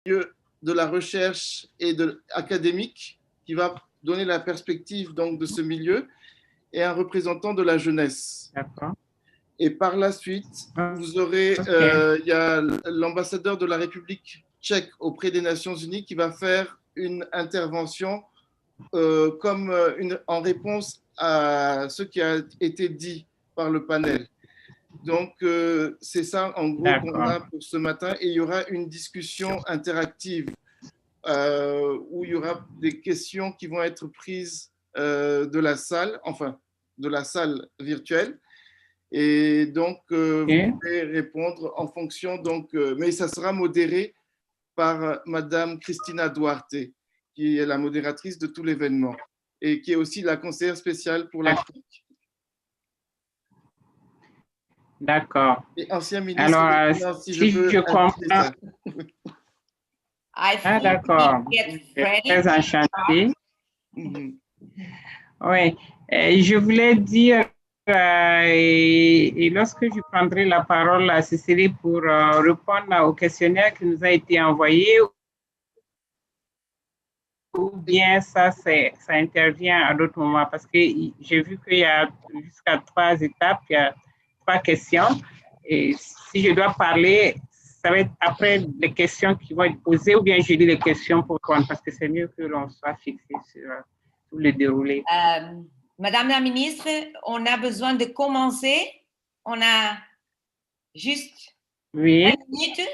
de la recherche et académique qui va donner la perspective donc, de ce milieu et un représentant de la jeunesse. D'accord. Et par la suite, vous aurez il y a l'ambassadeur de la République tchèque auprès des Nations Unies qui va faire une intervention en réponse à ce qui a été dit par le panel. Donc, c'est ça, en gros, qu'on a pour ce matin. Et il y aura une discussion interactive où il y aura des questions qui vont être prises de la salle, enfin, de la salle virtuelle. Et donc, vous pouvez répondre en fonction, donc, mais ça sera modéré par Madame Cristina Duarte, qui est la modératrice de tout l'événement et qui est aussi la conseillère spéciale pour l'Afrique. D'accord. Et ancien ministre. Alors, si je comprends. D'accord. Très enchanté. Oui, je voulais dire, et lorsque je prendrai la parole, ce serait pour répondre au questionnaire qui nous a été envoyé, ou bien ça intervient à d'autres moments, parce que j'ai vu qu'il y a jusqu'à 3 étapes, il y a 3 questions, et si je dois parler, ça va être après les questions qui vont être posées, ou bien je lis les questions pour répondre, parce que c'est mieux que l'on soit fixé sur tout le déroulé. Madame la ministre, on a besoin de commencer. On a juste 1 minute.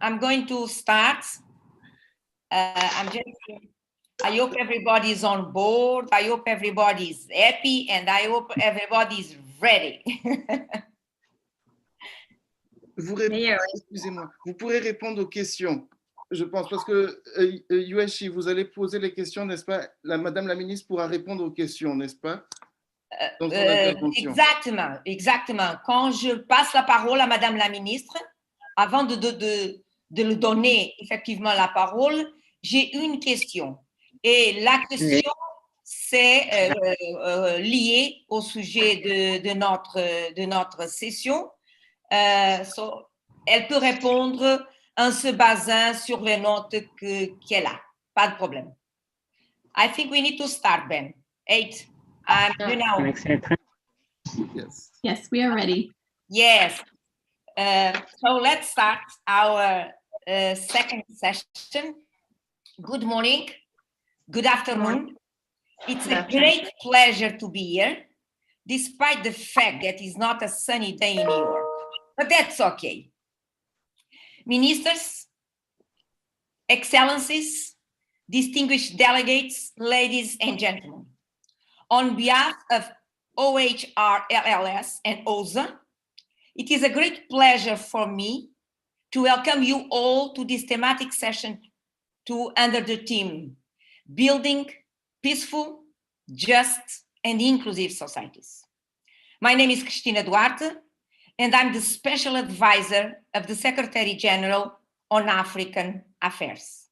I'm going to start. I hope everybody's on board. I hope everybody's happy, and I hope everybody's ready. Excusez-moi, vous pourrez répondre aux questions, je pense, parce que Yueshi, vous allez poser les questions, n'est-ce pas? Madame la ministre pourra répondre aux questions, n'est-ce pas? Exactement, exactement. Quand je passe la parole à Madame la ministre, avant de lui donner effectivement la parole, j'ai une question. Et la question, c'est lié au sujet de notre session. Elle peut répondre en se basant sur les notes qu'elle a. Pas de problème. I think we need to start, Ben. 8. You know. Yes, we are ready. Yes. So let's start our second session. Good morning. Good afternoon. It's a great pleasure to be here, despite the fact that it's not a sunny day in New York. But that's okay. Ministers, Excellencies, distinguished delegates, ladies and gentlemen, on behalf of OHRLLS and OSAA, it is a great pleasure for me to welcome you all to this thematic session under the theme, Building Peaceful, Just, and Inclusive Societies. My name is Cristina Duarte, and I'm the Special Advisor of the Secretary General on African Affairs.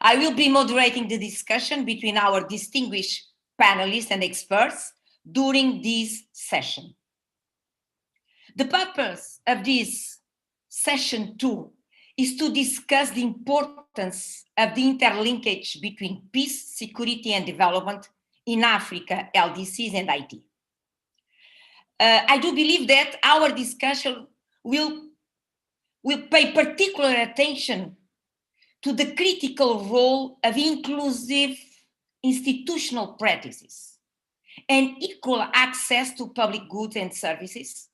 I will be moderating the discussion between our distinguished panelists and experts during this session. The purpose of this session 2 is to discuss the importance of the interlinkage between peace, security, and development in Africa, LDCs, and IT. I do believe that our discussion will pay particular attention to the critical role of inclusive institutional practices and equal access to public goods and services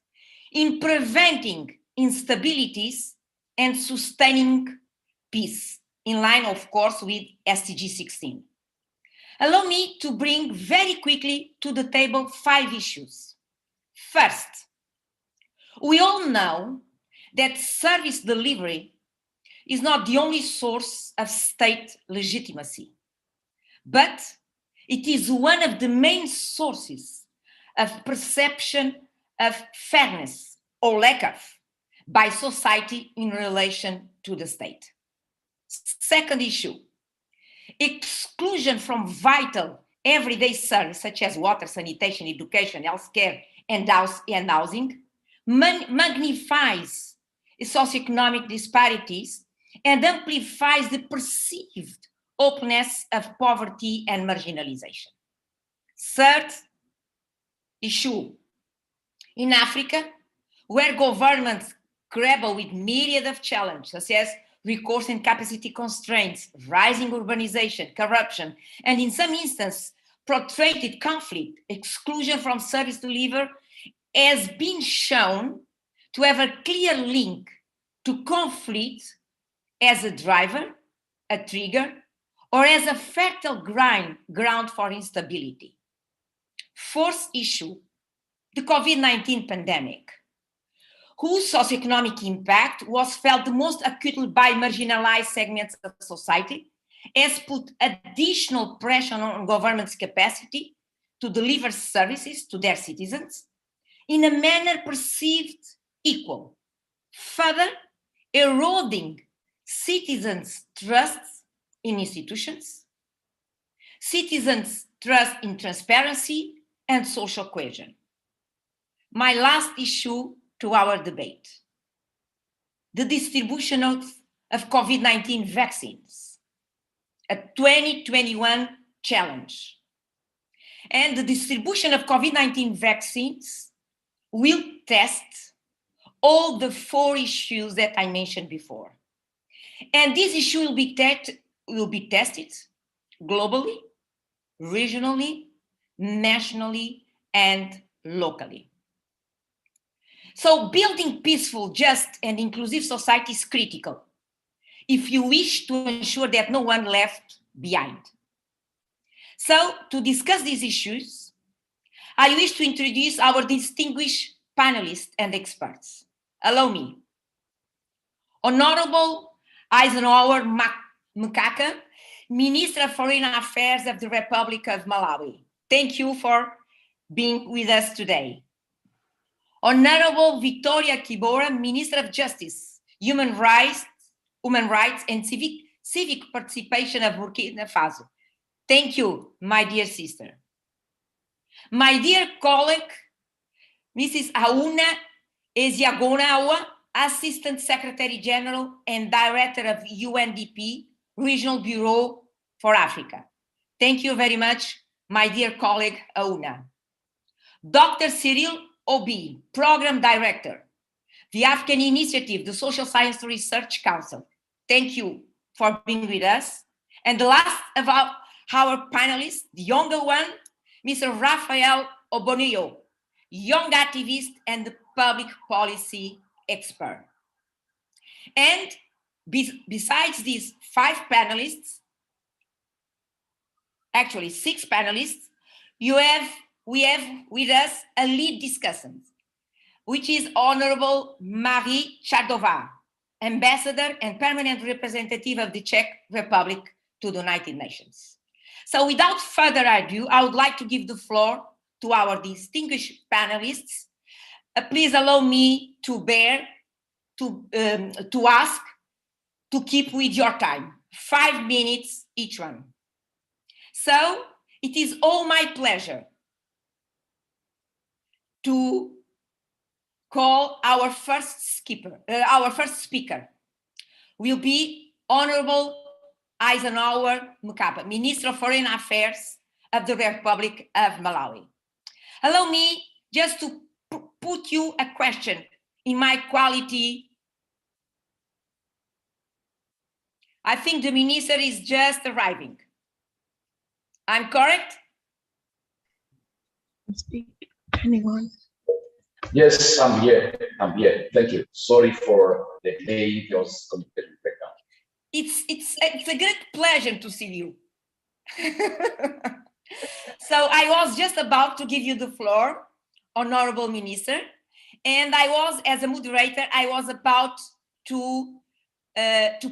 in preventing instabilities and sustaining peace, in line, of course, with SDG 16. Allow me to bring very quickly to the table 5 issues. First, we all know that service delivery is not the only source of state legitimacy, but it is one of the main sources of perception of fairness or lack of by society in relation to the state. Second issue, exclusion from vital everyday services such as water, sanitation, education, healthcare, and housing magnifies socioeconomic disparities and amplifies the perceived openness of poverty and marginalization. Third issue, in Africa, where governments grapple with myriad of challenges, such as recourse and capacity constraints, rising urbanization, corruption, and in some instances, protracted conflict, exclusion from service delivery, has been shown to have a clear link to conflict as a driver, a trigger, or as a fertile ground for instability. Fourth issue, the COVID-19 pandemic, whose socioeconomic impact was felt the most acutely by marginalized segments of society, has put additional pressure on government's capacity to deliver services to their citizens in a manner perceived equal, further eroding citizens' trust in institutions, citizens' trust in transparency and social cohesion. My last issue to our debate, the distribution of COVID-19 vaccines, a 2021 challenge. And the distribution of COVID-19 vaccines will test all the 4 issues that I mentioned before. And this issue will be tested globally, regionally, nationally, and locally. So building peaceful, just, and inclusive society is critical if you wish to ensure that no one left behind. So to discuss these issues, I wish to introduce our distinguished panelists and experts. Allow me. Honorable Eisenhower Mkaka, Minister of Foreign Affairs of the Republic of Malawi. Thank you for being with us today. Honorable Victoria Kibora, Minister of Justice, Human Rights and Civic Participation of Burkina Faso. Thank you, my dear sister. My dear colleague, Mrs. Auna Eziagonawa, Assistant Secretary General and Director of Undp, Regional Bureau for Africa. Thank you very much, my dear colleague, Auna. Dr. Cyril Obi, Program Director, the African Initiative, the Social Science Research Council. Thank you for being with us. And the last of our panelists, the younger one, Mr. Rafael Obonio, young activist and public policy expert. And besides these 5 panelists, actually 6 panelists, we have with us a lead discussant, which is Honorable Marie Chardova, Ambassador and Permanent Representative of the Czech Republic to the United Nations. So without further ado, I would like to give the floor to our distinguished panelists. Please allow me to ask to keep with your time, 5 minutes each one. So it is all my pleasure to call our first speaker will be Honorable Eisenhower Mkapa, Minister of Foreign Affairs of the Republic of Malawi. Allow me just to put you a question in my quality. I think the minister is just arriving. I'm correct? Speak. Anyone? Yes, I'm here. Thank you. Sorry for the delay. There was communication breakdown. It's a great pleasure to see you. So I was just about to give you the floor, Honorable Minister, and I was, as a moderator, I was about to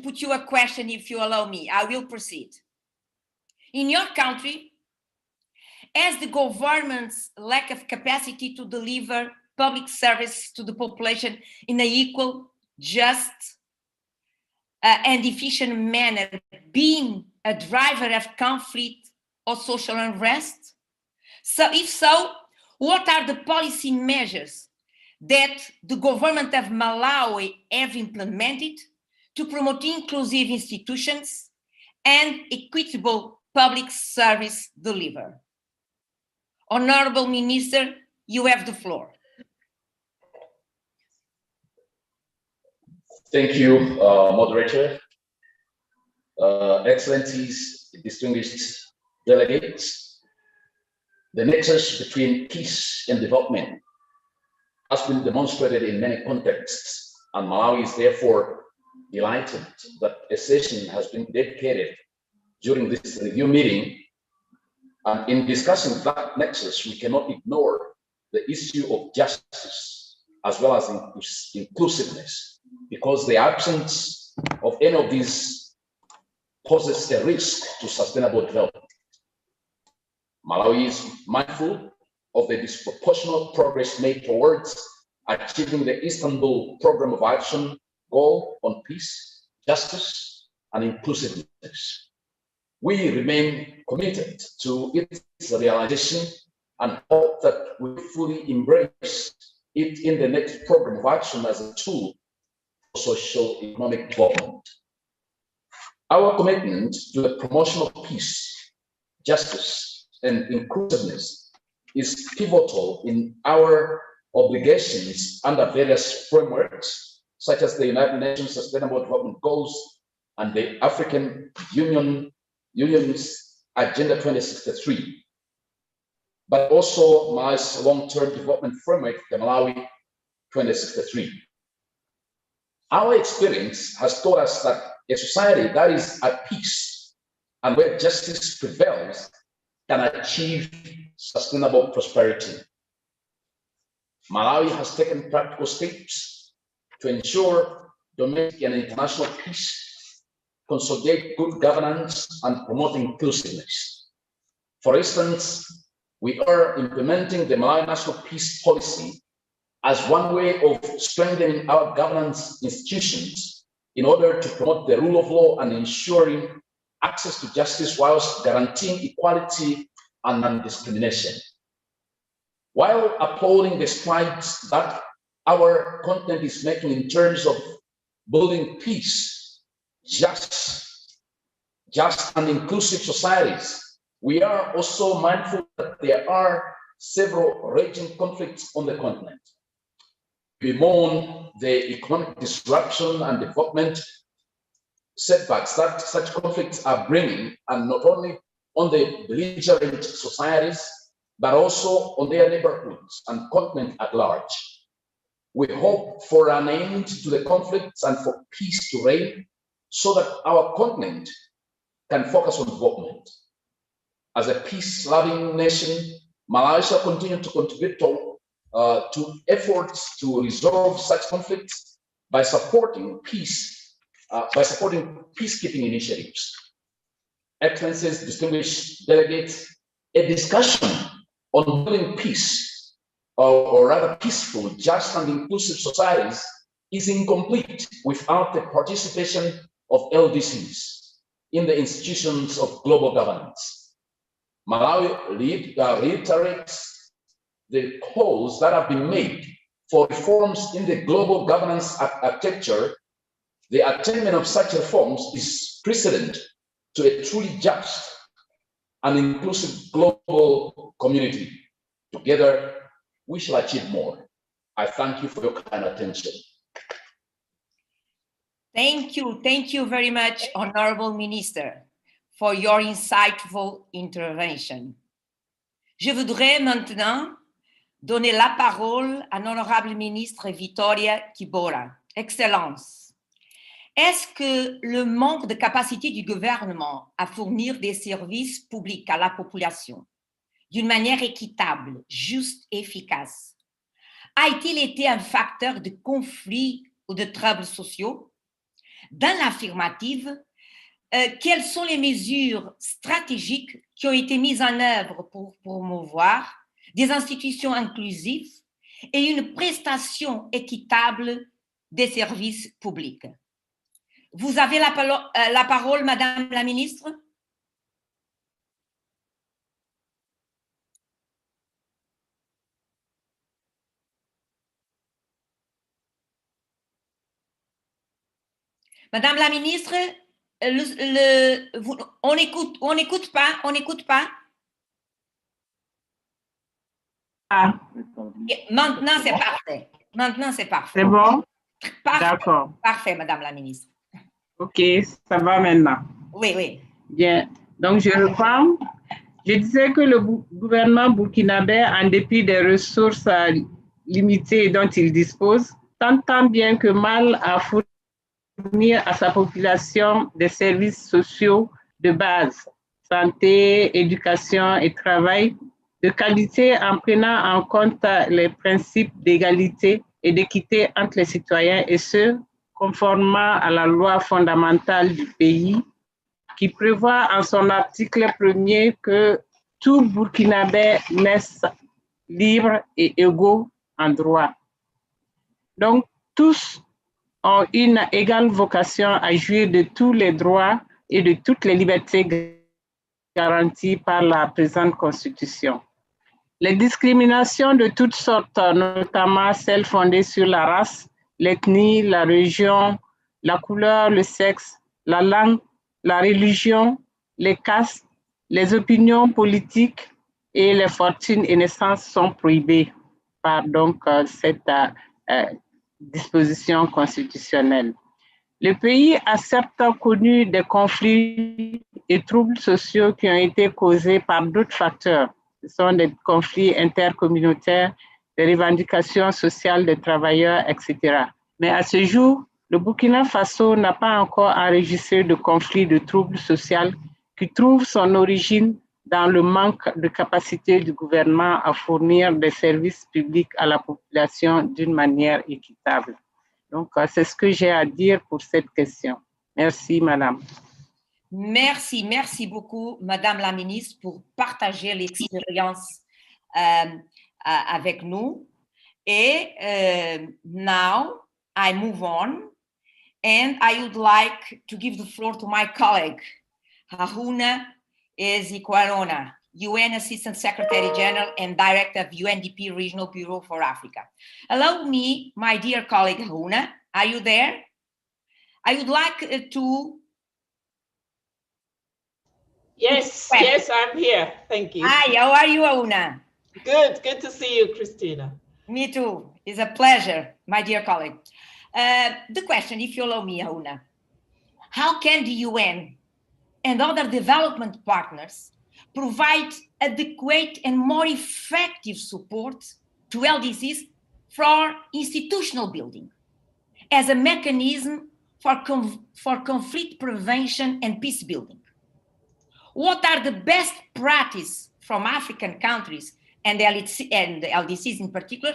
put you a question, if you allow me. I will proceed. In your country, as the government's lack of capacity to deliver public service to the population in an equal, just, and efficient manner, being a driver of conflict or social unrest? So if so, what are the policy measures that the government of Malawi have implemented to promote inclusive institutions and equitable public service delivery. Honorable Minister, you have the floor. Thank you, moderator. Excellencies, distinguished delegates, the nexus between peace and development has been demonstrated in many contexts, and Malawi is therefore delighted that a session has been dedicated during this review meeting. And in discussing that nexus, we cannot ignore the issue of justice as well as inclusiveness, because the absence of any of these poses a risk to sustainable development. Malawi is mindful of the disproportionate progress made towards achieving the Istanbul Programme of Action goal on peace, justice, and inclusiveness. We remain committed to its realization and hope that we fully embrace it in the next Programme of Action as a tool for social-economic development. Our commitment to the promotion of peace, justice, and inclusiveness is pivotal in our obligations under various frameworks, such as the United Nations Sustainable Development Goals and the African Union's Agenda 2063, but also Malawi's long-term development framework, the Malawi 2063. Our experience has taught us that a society that is at peace and where justice prevails can achieve sustainable prosperity. Malawi has taken practical steps to ensure domestic and international peace, consolidate good governance, and promote inclusiveness. For instance, we are implementing the Malawi National Peace Policy as one way of strengthening our governance institutions in order to promote the rule of law and ensuring access to justice whilst guaranteeing equality and non-discrimination. While upholding the strides that our continent is making in terms of building peace, just and inclusive societies, we are also mindful that there are several raging conflicts on the continent. We mourn the economic disruption and development setbacks that such conflicts are bringing, and not only on the belligerent societies, but also on their neighborhoods and continent at large. We hope for an end to the conflicts and for peace to reign so that our continent can focus on development. As a peace-loving nation, Malawi shall continue to contribute to efforts to resolve such conflicts by supporting peacekeeping initiatives. Excellencies, distinguished delegates, a discussion on building peace, or rather peaceful, just and inclusive societies is incomplete without the participation of LDCs in the institutions of global governance. Malawi reiterates the calls that have been made for reforms in the global governance architecture. The attainment of such reforms is precedent to a truly just and inclusive global community. Together, we shall achieve more. I thank you for your kind attention. Thank you very much, Honorable Minister, for your insightful intervention. Je voudrais maintenant donner la parole à l'Honorable Ministre Vittoria Kibora. Excellence, est-ce que le manque de capacité du gouvernement à fournir des services publics à la population d'une manière équitable, juste et efficace a-t-il été un facteur de conflit ou de troubles sociaux? Dans l'affirmative, quelles sont les mesures stratégiques qui ont été mises en œuvre pour promouvoir des institutions inclusives et une prestation équitable des services publics? Vous avez la parole, Madame la Ministre. Madame la ministre, on n'écoute pas. Ah. Maintenant, c'est parfait. Maintenant, c'est parfait. C'est bon? D'accord. Parfait, Madame la ministre. OK, ça va maintenant. Oui, oui. Bien. Donc, je reprends. Je disais que le gouvernement burkinabé, en dépit des ressources limitées dont il dispose, tente tant bien que mal à fournir à sa population des services sociaux de base, santé, éducation et travail, de qualité en prenant en compte les principes d'égalité et d'équité entre les citoyens, et ce, conformément à la loi fondamentale du pays, qui prévoit en son article 1er que tout Burkinabé naisse libre et égaux en droit. Donc, tous ont une égale vocation à jouir de tous les droits et de toutes les libertés garanties par la présente Constitution. Les discriminations de toutes sortes, notamment celles fondées sur la race, l'ethnie, la religion, la couleur, le sexe, la langue, la religion, les castes, les opinions politiques et les fortunes et naissances sont prohibées par donc cette disposition constitutionnelle. Le pays a certes connu des conflits et troubles sociaux qui ont été causés par d'autres facteurs. Ce sont des conflits intercommunautaires, des revendications sociales des travailleurs, etc. Mais à ce jour, le Burkina Faso n'a pas encore enregistré de conflit de troubles sociaux qui trouve son origine dans le manque de capacité du gouvernement à fournir des services publics à la population d'une manière équitable. Donc, c'est ce que j'ai à dire pour cette question. Merci, madame. Merci, merci beaucoup, Madame la ministre, pour partager l'expérience avec nous. Et now I move on, and I would like to give the floor to my colleague, Haruna Ezikwarona, UN Assistant Secretary General and Director of UNDP Regional Bureau for Africa. Allow me, my dear colleague Haruna, are you there? I would like to... Yes, yes, I'm here. Thank you. Hi, how are you, Haruna? Good to see you, Christina. Me too. It's a pleasure, my dear colleague. The question, if you allow me, Haruna, how can the UN and other development partners provide adequate and more effective support to LDCs for institutional building as a mechanism for conflict prevention and peace building? What are the best practices from African countries and the LDCs in particular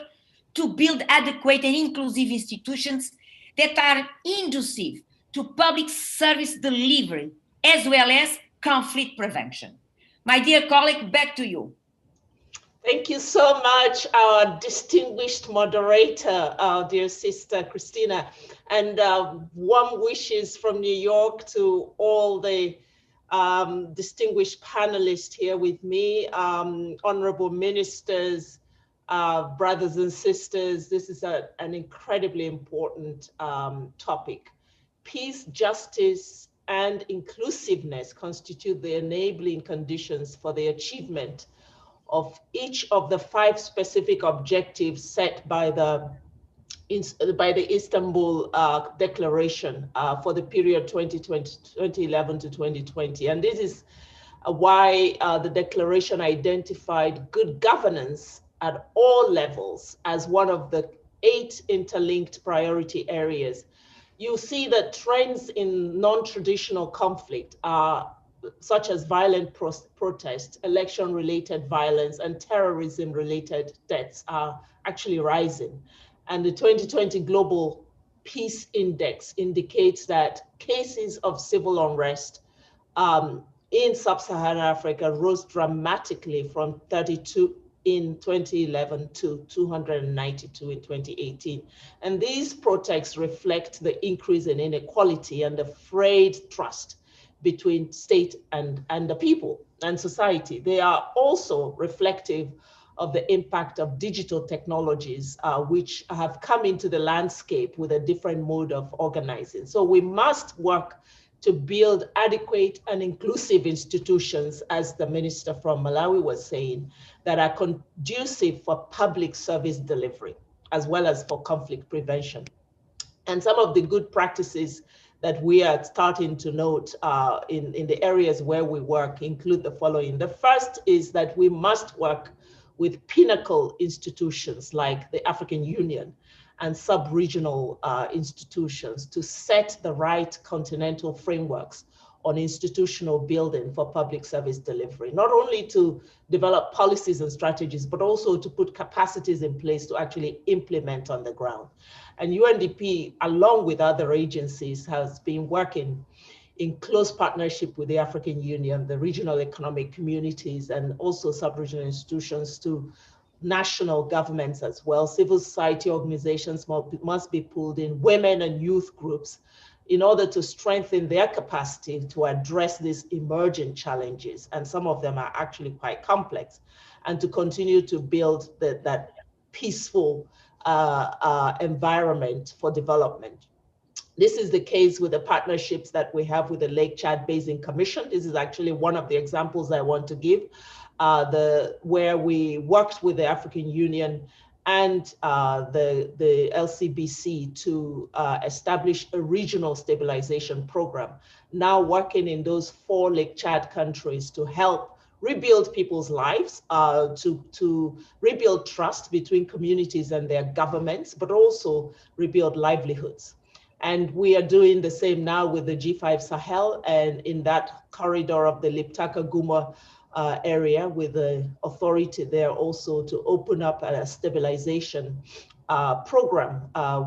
to build adequate and inclusive institutions that are conducive to public service delivery as well as conflict prevention? My dear colleague, back to you. Thank you so much, our distinguished moderator, our dear sister Christina, and warm wishes from New York to all the distinguished panelists here with me, honorable ministers, brothers and sisters. This is an incredibly important topic. Peace, justice, and inclusiveness constitute the enabling conditions for the achievement of each of the 5 specific objectives set by the Istanbul Declaration for the period 2011 to 2020. And this is why the declaration identified good governance at all levels as one of the 8 interlinked priority areas. You see that trends in non-traditional conflict such as violent protest, election-related violence, and terrorism-related deaths are actually rising. And the 2020 Global Peace Index indicates that cases of civil unrest in sub-Saharan Africa rose dramatically from 32 in 2011 to 292 in 2018. And these protests reflect the increase in inequality and the frayed trust between state and the people and society. They are also reflective of the impact of digital technologies, which have come into the landscape with a different mode of organizing. So we must work to build adequate and inclusive institutions, as the minister from Malawi was saying, that are conducive for public service delivery, as well as for conflict prevention. And some of the good practices that we are starting to note in the areas where we work include the following. The first is that we must work with pinnacle institutions like the African Union and sub-regional institutions to set the right continental frameworks on institutional building for public service delivery, not only to develop policies and strategies, but also to put capacities in place to actually implement on the ground. And UNDP, along with other agencies, has been working in close partnership with the African Union, the regional economic communities, and also sub-regional institutions to national governments as well. Civil society organizations must be pulled in, women and youth groups, in order to strengthen their capacity to address these emerging challenges. And some of them are actually quite complex, and to continue to build that peaceful environment for development. This is the case with the partnerships that we have with the Lake Chad Basin Commission. This is actually one of the examples I want to give, where we worked with the African Union and the LCBC to establish a regional stabilization program, now working in those 4 Lake Chad countries to help rebuild people's lives, to rebuild trust between communities and their governments, but also rebuild livelihoods. And we are doing the same now with the G5 Sahel, and in that corridor of the Liptaka Guma area, with the authority there also to open up a stabilization program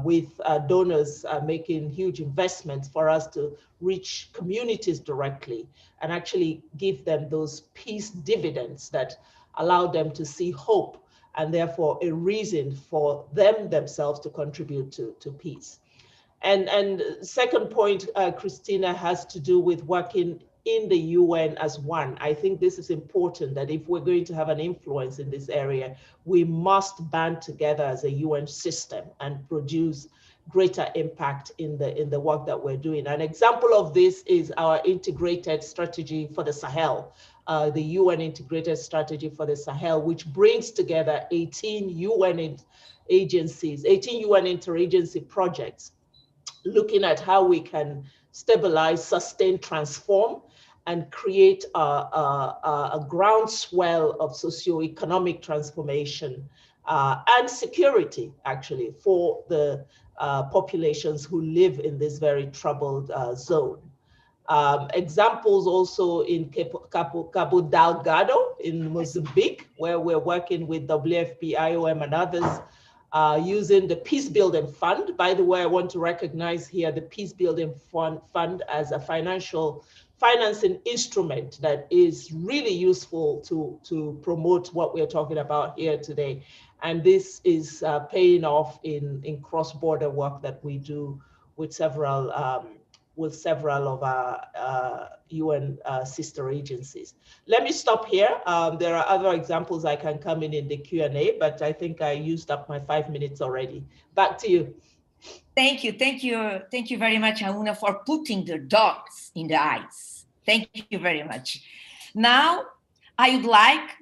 with donors making huge investments for us to reach communities directly and actually give them those peace dividends that allow them to see hope, and therefore a reason for themselves to contribute to peace. And second point, Christina, has to do with working in the UN as one. I think this is important, that if we're going to have an influence in this area, we must band together as a UN system and produce greater impact in the work that we're doing. An example of this is our integrated strategy for the Sahel, the UN integrated strategy for the Sahel, which brings together 18 UN agencies, 18 UN interagency projects, looking at how we can stabilize, sustain, transform, and create a groundswell of socioeconomic transformation and security, actually, for the populations who live in this very troubled zone. Examples also in Cabo Delgado in Mozambique, where we're working with WFP, IOM, and others, using the Peace Building Fund. By the way, I want to recognize here the Peace Building Fund as a financing instrument that is really useful to promote what we're talking about here today. And this is paying off in cross-border work that we do with several of our UN sister agencies. Let me stop here. There are other examples I can come in the Q&A, but I think I used up my 5 minutes already. Back to you. Thank you very much, Auna, for putting the dots in the eyes. Thank you very much. Now,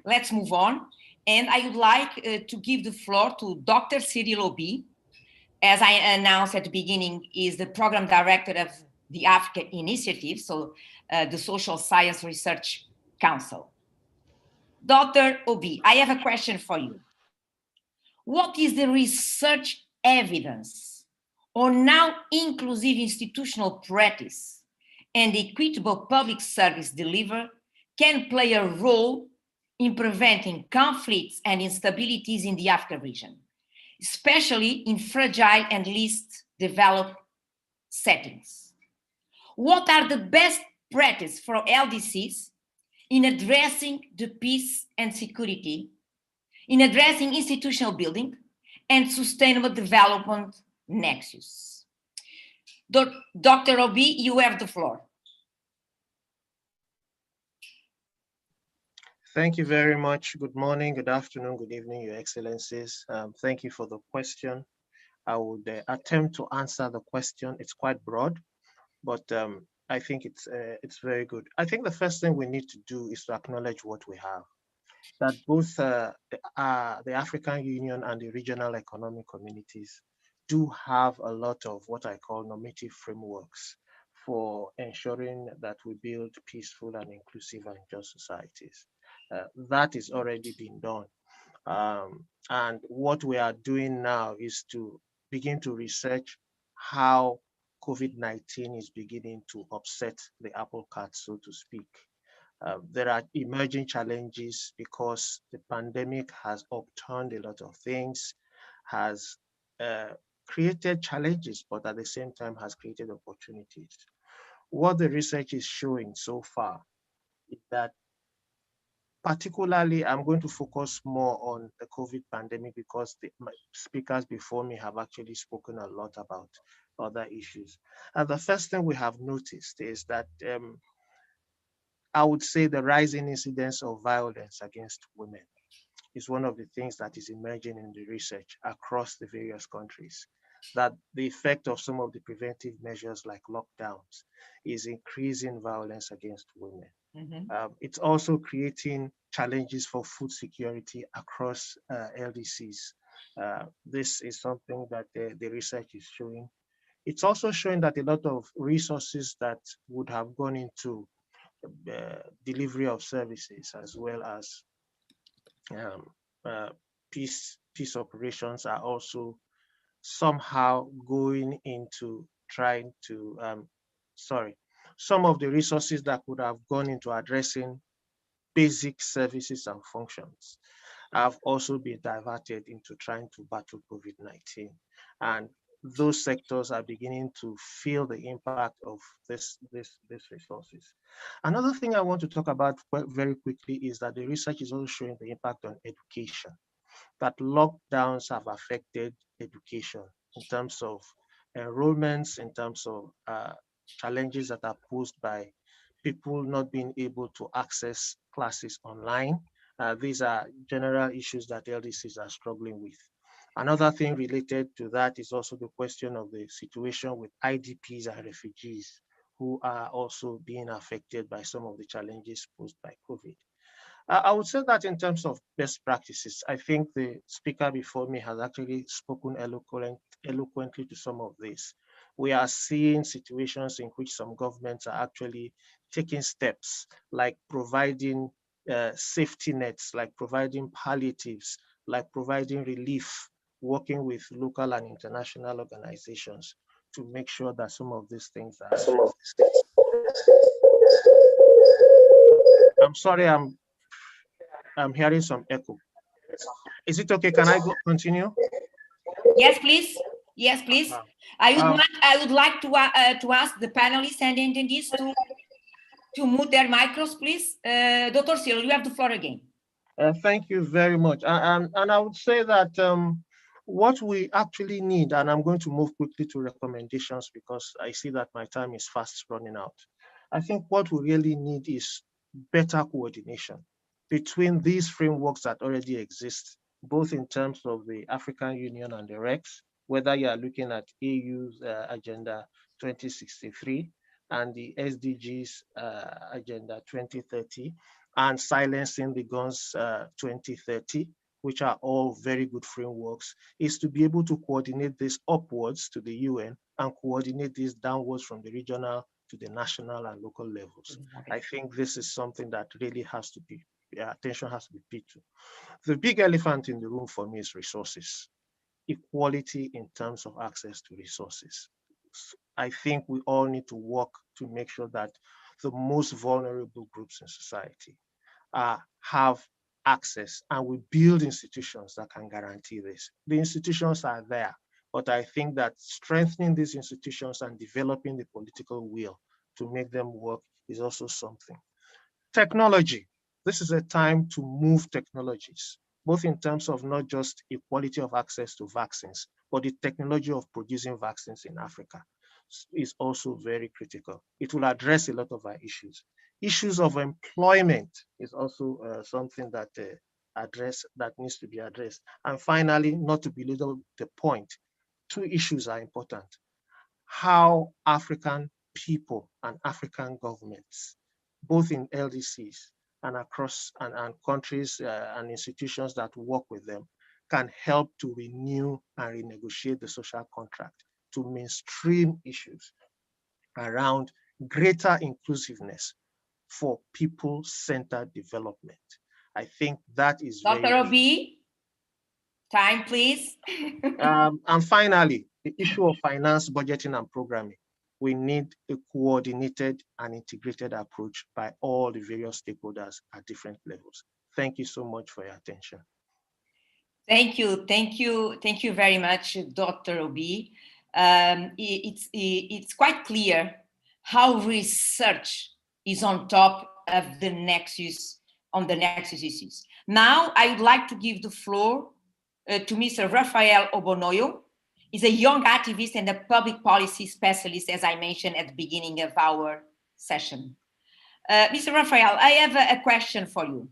let's move on, and I would like to give the floor to Dr. Cyril Obi. As I announced at the beginning, is the program director of the Africa Initiative, so the Social Science Research Council. Dr. Obi, I have a question for you. What is the research evidence on now inclusive institutional practice and equitable public service delivery can play a role in preventing conflicts and instabilities in the Africa region, especially in fragile and least developed settings? What are the best practices for LDCs in addressing the peace and security, in addressing institutional building and sustainable development nexus? Dr. Obi, you have the floor. Thank you very much. Good morning, good afternoon, good evening, Your Excellencies. Thank you for the question. I would attempt to answer the question. It's quite broad, but I think it's very good. I think the first thing we need to do is to acknowledge what we have. That both the African Union and the regional economic communities do have a lot of what I call normative frameworks for ensuring that we build peaceful and inclusive and just societies. That is already being done. And what we are doing now is to begin to research how COVID-19 is beginning to upset the apple cart, so to speak. There are emerging challenges because the pandemic has upturned a lot of things, has created challenges, but at the same time has created opportunities. What the research is showing so far is that particularly, I'm going to focus more on the COVID pandemic because the speakers before me have actually spoken a lot about other issues. And the first thing we have noticed is that I would say the rising incidence of violence against women is one of the things that is emerging in the research across the various countries, that the effect of some of the preventive measures like lockdowns is increasing violence against women. It's also creating challenges for food security across LDCs. This is something that the research is showing. It's also showing that a lot of resources that would have gone into delivery of services as well as peace operations are also somehow going into trying to, some of the resources that could have gone into addressing basic services and functions have also been diverted into trying to battle COVID-19. And those sectors are beginning to feel the impact of these resources. Another thing I want to talk about very quickly is that the research is also showing the impact on education, that lockdowns have affected education in terms of enrollments, in terms of challenges that are posed by people not being able to access classes online. These are general issues that LDCs are struggling with. Another thing related to that is also the question of the situation with IDPs and refugees who are also being affected by some of the challenges posed by COVID. I would say that in terms of best practices, I think the speaker before me has actually spoken eloquently to some of this. We are seeing situations in which some governments are actually taking steps like providing safety nets, like providing palliatives, like providing relief, working with local and international organizations to make sure that some of these things are. I'm sorry, I'm hearing some echo. Is it okay? Can I continue? Yes, please. Yes, please. I would like to ask the panelists and attendees to mute their micros, please. Dr. Cyril, you have the floor again. Thank you very much. And I would say that what we actually need, and I'm going to move quickly to recommendations because I see that my time is fast running out. I think what we really need is better coordination between these frameworks that already exist, both in terms of the African Union and the REX, whether you are looking at AU's Agenda 2063 and the SDGs Agenda 2030, and Silencing the Guns 2030, which are all very good frameworks, is to be able to coordinate this upwards to the UN and coordinate this downwards from the regional to the national and local levels. I think this is something that really has to be, attention has to be paid to. The big elephant in the room for me is resources, equality in terms of access to resources. I think we all need to work to make sure that the most vulnerable groups in society have access, and we build institutions that can guarantee this. The institutions are there, but I think that strengthening these institutions and developing the political will to make them work is also something. Technology. This is a time to move technologies, both in terms of not just equality of access to vaccines, but the technology of producing vaccines in Africa is also very critical. It will address a lot of our issues. Issues of employment is also something that needs to be addressed. And finally, not to belittle the point, two issues are important. How African people and African governments, both in LDCs and across and countries and institutions that work with them, can help to renew and renegotiate the social contract to mainstream issues around greater inclusiveness for people-centered development. I think that is Dr. Obi, time please. And finally, the issue of finance, budgeting, and programming. We need a coordinated and integrated approach by all the various stakeholders at different levels. Thank you so much for your attention. Thank you very much, Dr. Obi. It's quite clear how research is on top of the nexus issues. Now, I would like to give the floor to Mr. Rafael Obonoyo. He's a young activist and a public policy specialist, as I mentioned at the beginning of our session. Mr. Rafael, I have a question for you.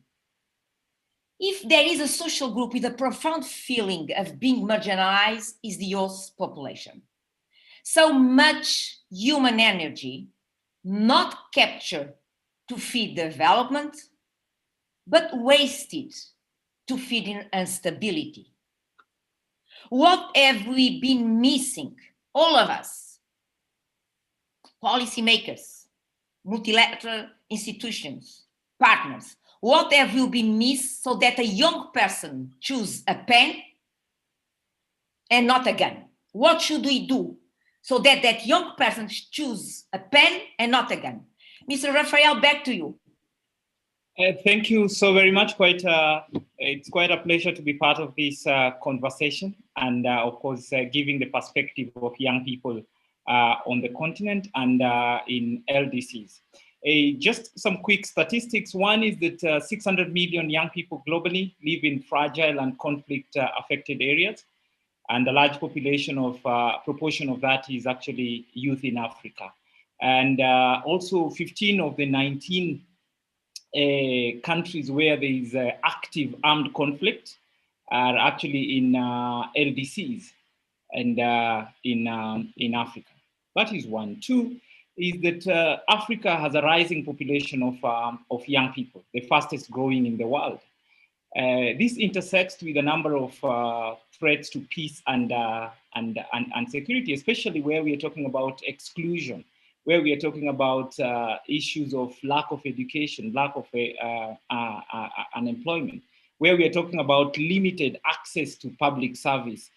If there is a social group with a profound feeling of being marginalized, is the youth population. So much human energy not captured to feed development, but wasted to feed in instability. What have we been missing, all of us, policymakers, multilateral institutions, partners? What have you been missed so that a young person choose a pen and not a gun? What should we do so that that young person choose a pen and not a gun? Mr. Rafael, back to you. Thank you so very much. It's quite a pleasure to be part of this conversation and of course, giving the perspective of young people on the continent and in LDCs. Just some quick statistics. One is that 600 million young people globally live in fragile and conflict affected areas. And a large proportion of that is actually youth in Africa. And also 15 of the 19 countries where there is active armed conflict are actually in LDCs and in Africa. That is one. Two is that Africa has a rising population of young people, the fastest growing in the world. This intersects with a number of threats to peace and security, especially where we are talking about exclusion, where we are talking about issues of lack of education, lack of unemployment, where we are talking about limited access to public service,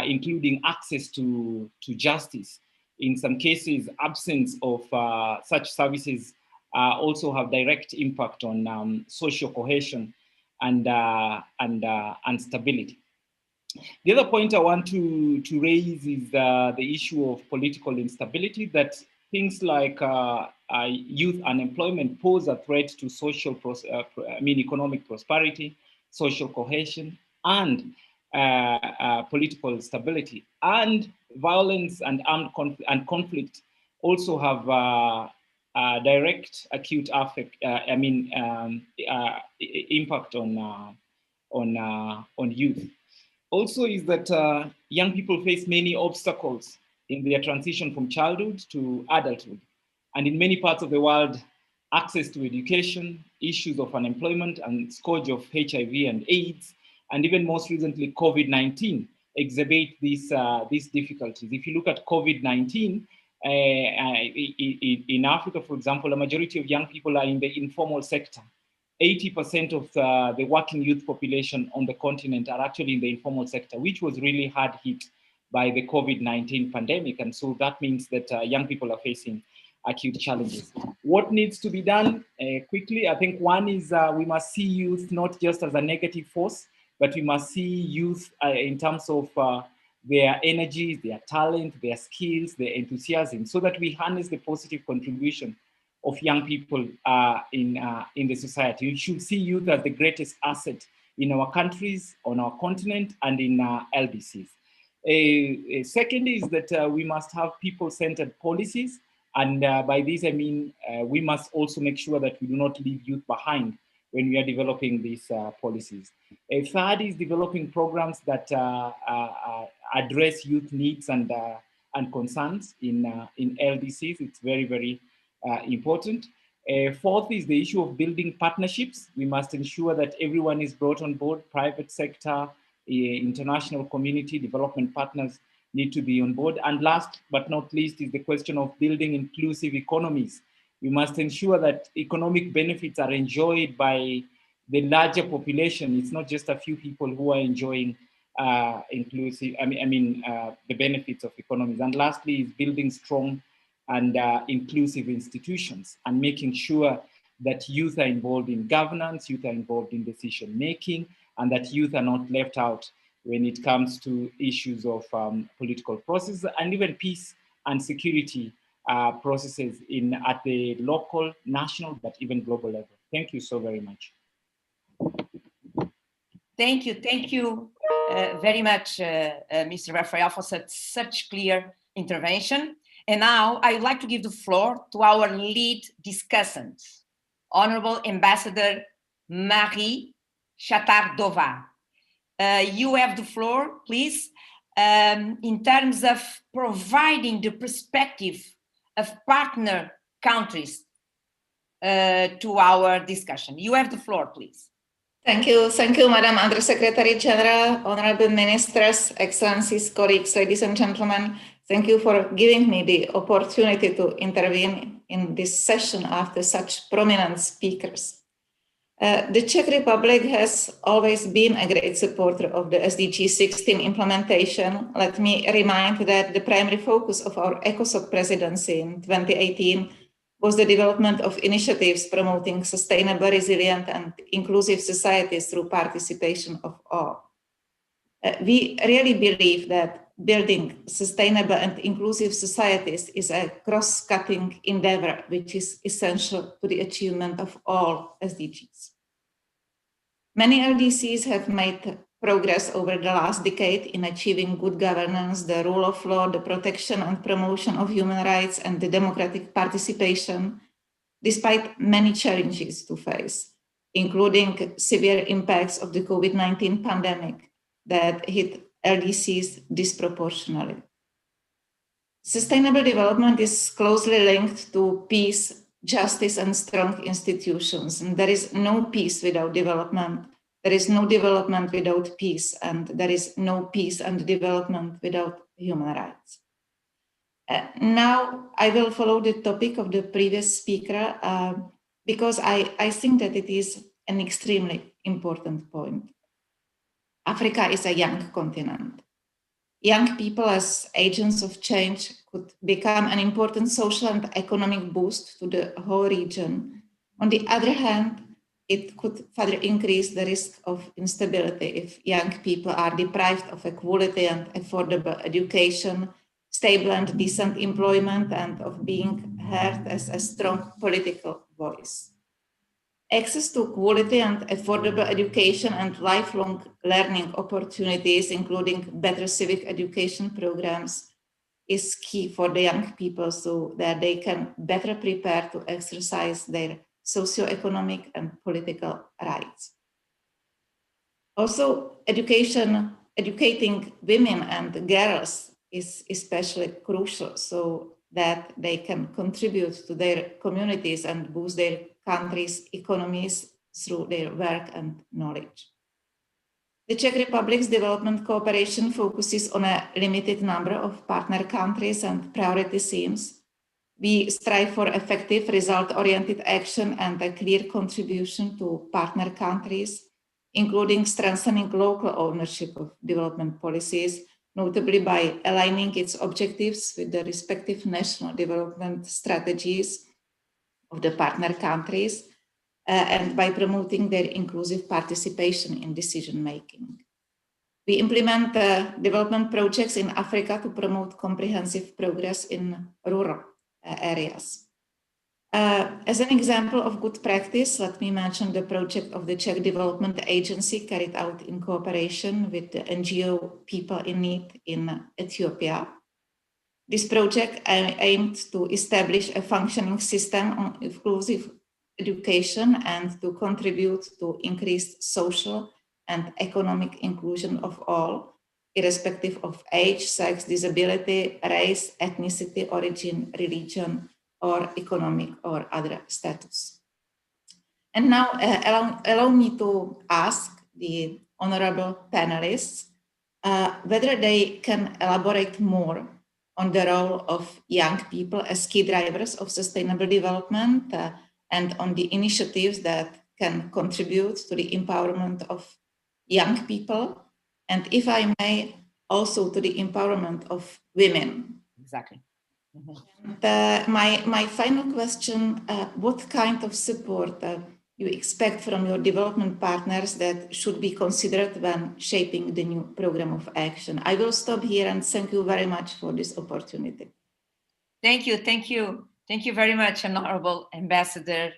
including access to justice. In some cases, absence of such services also have direct impact on social cohesion and stability. The other point I want to raise is the issue of political instability, that things like youth unemployment pose a threat to social, economic prosperity, social cohesion, and political stability. And violence and armed conflict also have direct acute impact on youth. Also is that young people face many obstacles in their transition from childhood to adulthood. And in many parts of the world, access to education, issues of unemployment and scourge of HIV and AIDS, and even most recently, COVID-19 exhibit these difficulties. If you look at COVID-19, in Africa, for example, a majority of young people are in the informal sector. 80% of the working youth population on the continent are actually in the informal sector, which was really hard hit by the COVID-19 pandemic. And so that means that young people are facing acute challenges. What needs to be done quickly? I think one is we must see youth not just as a negative force, but we must see youth in terms of their energies, their talent, their skills, their enthusiasm, so that we harness the positive contribution of young people in the society. We should see youth as the greatest asset in our countries, on our continent, and in LDCs. Second is that we must have people-centered policies And by this, I mean, we must also make sure that we do not leave youth behind when we are developing these policies. A third is developing programs that address youth needs and concerns in LDCs. It's very, very important. Fourth is the issue of building partnerships. We must ensure that everyone is brought on board, private sector, international community, development partners need to be on board. And last but not least is the question of building inclusive economies. We must ensure that economic benefits are enjoyed by the larger population. It's not just a few people who are enjoying the benefits of economies. And lastly is building strong and inclusive institutions and making sure that youth are involved in governance, youth are involved in decision making, and that youth are not left out when it comes to issues of political processes and even peace and security processes at the local, national, but even global level. Thank you so very much. Thank you very much, Mr. Raphael, for such clear intervention. And now I would like to give the floor to our lead discussant, Honorable Ambassador Marie Chatardova. You have the floor, please, in terms of providing the perspective of partner countries to our discussion. You have the floor, please. Thank you, Madam Undersecretary General, Honorable Ministers, Excellencies, colleagues, ladies and gentlemen. Thank you for giving me the opportunity to intervene in this session after such prominent speakers. The Czech Republic has always been a great supporter of the SDG 16 implementation. Let me remind that the primary focus of our ECOSOC presidency in 2018 was the development of initiatives promoting sustainable, resilient, and inclusive societies through participation of all. We really believe that building sustainable and inclusive societies is a cross-cutting endeavor, which is essential to the achievement of all SDGs. Many LDCs have made progress over the last decade in achieving good governance, the rule of law, the protection and promotion of human rights, and the democratic participation, despite many challenges to face, including severe impacts of the COVID-19 pandemic that hit LDCs disproportionately. Sustainable development is closely linked to peace, justice, and strong institutions. And there is no peace without development. There is no development without peace, and there is no peace and development without human rights. Now I will follow the topic of the previous speaker because I think that it is an extremely important point. Africa is a young continent. Young people as agents of change could become an important social and economic boost to the whole region. On the other hand, it could further increase the risk of instability if young people are deprived of a quality and affordable education, stable and decent employment, and of being heard as a strong political voice. Access to quality and affordable education and lifelong learning opportunities, including better civic education programs, is key for the young people so that they can better prepare to exercise their socioeconomic and political rights. Also, educating women and girls is especially crucial so that they can contribute to their communities and boost their countries' economies through their work and knowledge. The Czech Republic's development cooperation focuses on a limited number of partner countries and priority themes. We strive for effective, result-oriented action and a clear contribution to partner countries, including strengthening local ownership of development policies, notably by aligning its objectives with the respective national development strategies of the partner countries, and by promoting their inclusive participation in decision-making. We implement development projects in Africa to promote comprehensive progress in rural areas. As an example of good practice, let me mention the project of the Czech Development Agency carried out in cooperation with the NGO People in Need in Ethiopia. This project aimed to establish a functioning system on inclusive education and to contribute to increased social and economic inclusion of all, irrespective of age, sex, disability, race, ethnicity, origin, religion, or economic or other status. And now allow me to ask the honorable panelists whether they can elaborate more on the role of young people as key drivers of sustainable development and on the initiatives that can contribute to the empowerment of young people, and if I may, also to the empowerment of women. Exactly. And, my final question, what kind of support you expect from your development partners that should be considered when shaping the new program of action? I will stop here and thank you very much for this opportunity. Thank you, thank you. Thank you very much, Honorable Ambassador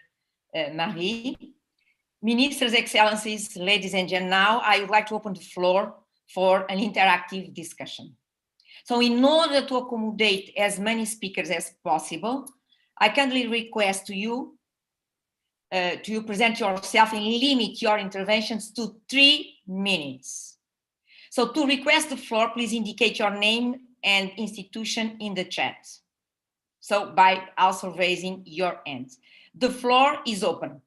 Marie. Ministers, Excellencies, ladies and gentlemen, now I would like to open the floor for an interactive discussion. So in order to accommodate as many speakers as possible, I kindly request to you to present yourself and limit your interventions to 3 minutes. So to request the floor, please indicate your name and institution in the chat. So by also raising your hands. The floor is open.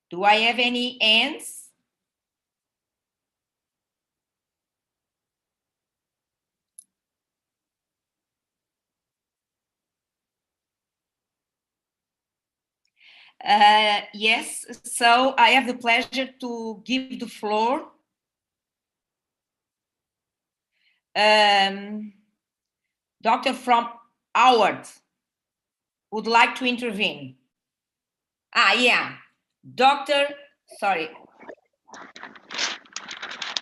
Do I have any hands? Yes, so I have the pleasure to give the floor Doctor from Howard would like to intervene. Yeah, Doctor, sorry.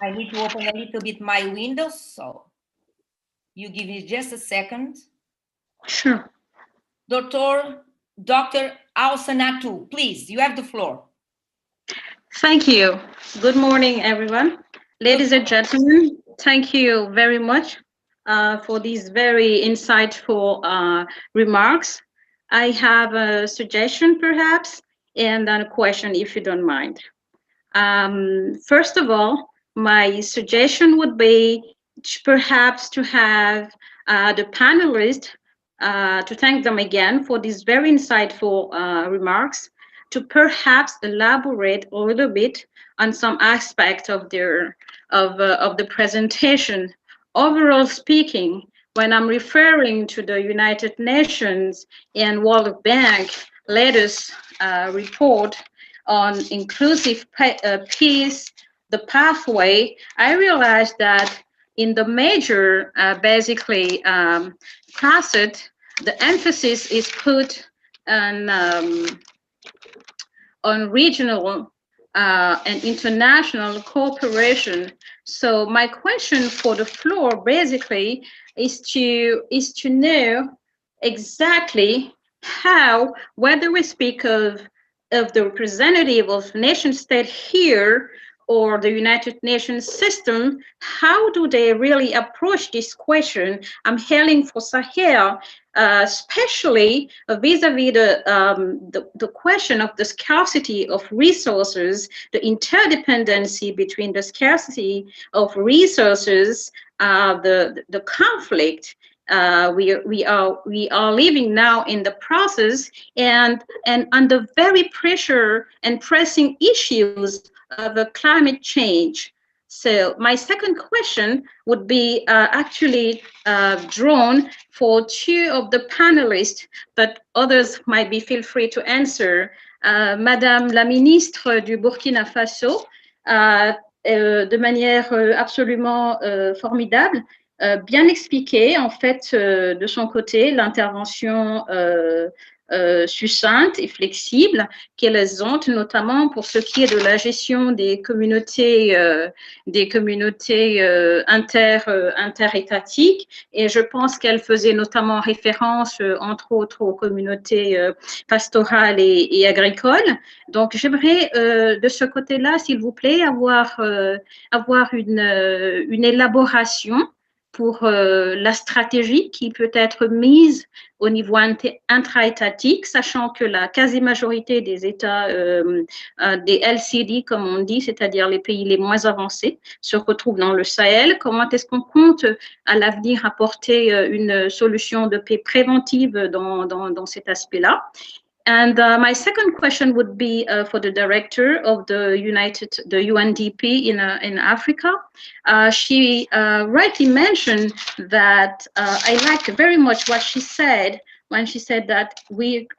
I need to open a little bit my window, so you give me just a second. Sure. Dr. Ausanatu, please, you have the floor. Thank you. Good morning, everyone. Ladies and gentlemen, thank you very much for these very insightful remarks. I have a suggestion, perhaps, and then a question, if you don't mind. First of all, my suggestion would be perhaps to have the panelists, to thank them again for these very insightful remarks, to perhaps elaborate a little bit on some aspects of their of the presentation. Overall speaking, when I'm referring to the United Nations and World Bank latest report on inclusive peace, the pathway, I realized that in the major, basically, facet, the emphasis is put on regional and international cooperation. So my question for the floor basically is to know exactly how, whether we speak of the representative of nation state here or the United Nations system, how do they really approach this question? I'm hailing for Sahel, especially vis-a-vis the question of the scarcity of resources, the interdependency between the scarcity of resources, the conflict. We are living now in the process and under very pressure and pressing issues of climate change. So my second question would be actually drawn for 2 of the panelists, but others might be feel free to answer. Madame la ministre du Burkina Faso, de manière absolument formidable, bien expliqué en fait de son côté l'intervention succinctes et flexibles qu'elles ont, notamment pour ce qui est de la gestion des communautés interétatiques. Et je pense qu'elle faisait notamment référence, entre autres, aux communautés pastorales et agricoles. Donc, j'aimerais de ce côté-là, s'il vous plaît, avoir une élaboration pour la stratégie qui peut être mise au niveau intra-étatique, sachant que la quasi-majorité des États, des LCD, comme on dit, c'est-à-dire les pays les moins avancés, se retrouvent dans le Sahel. Comment est-ce qu'on compte à l'avenir apporter une solution de paix préventive dans cet aspect-là? And my second question would be for the director of the UNDP in Africa. She rightly mentioned that I like very much what she said when she said that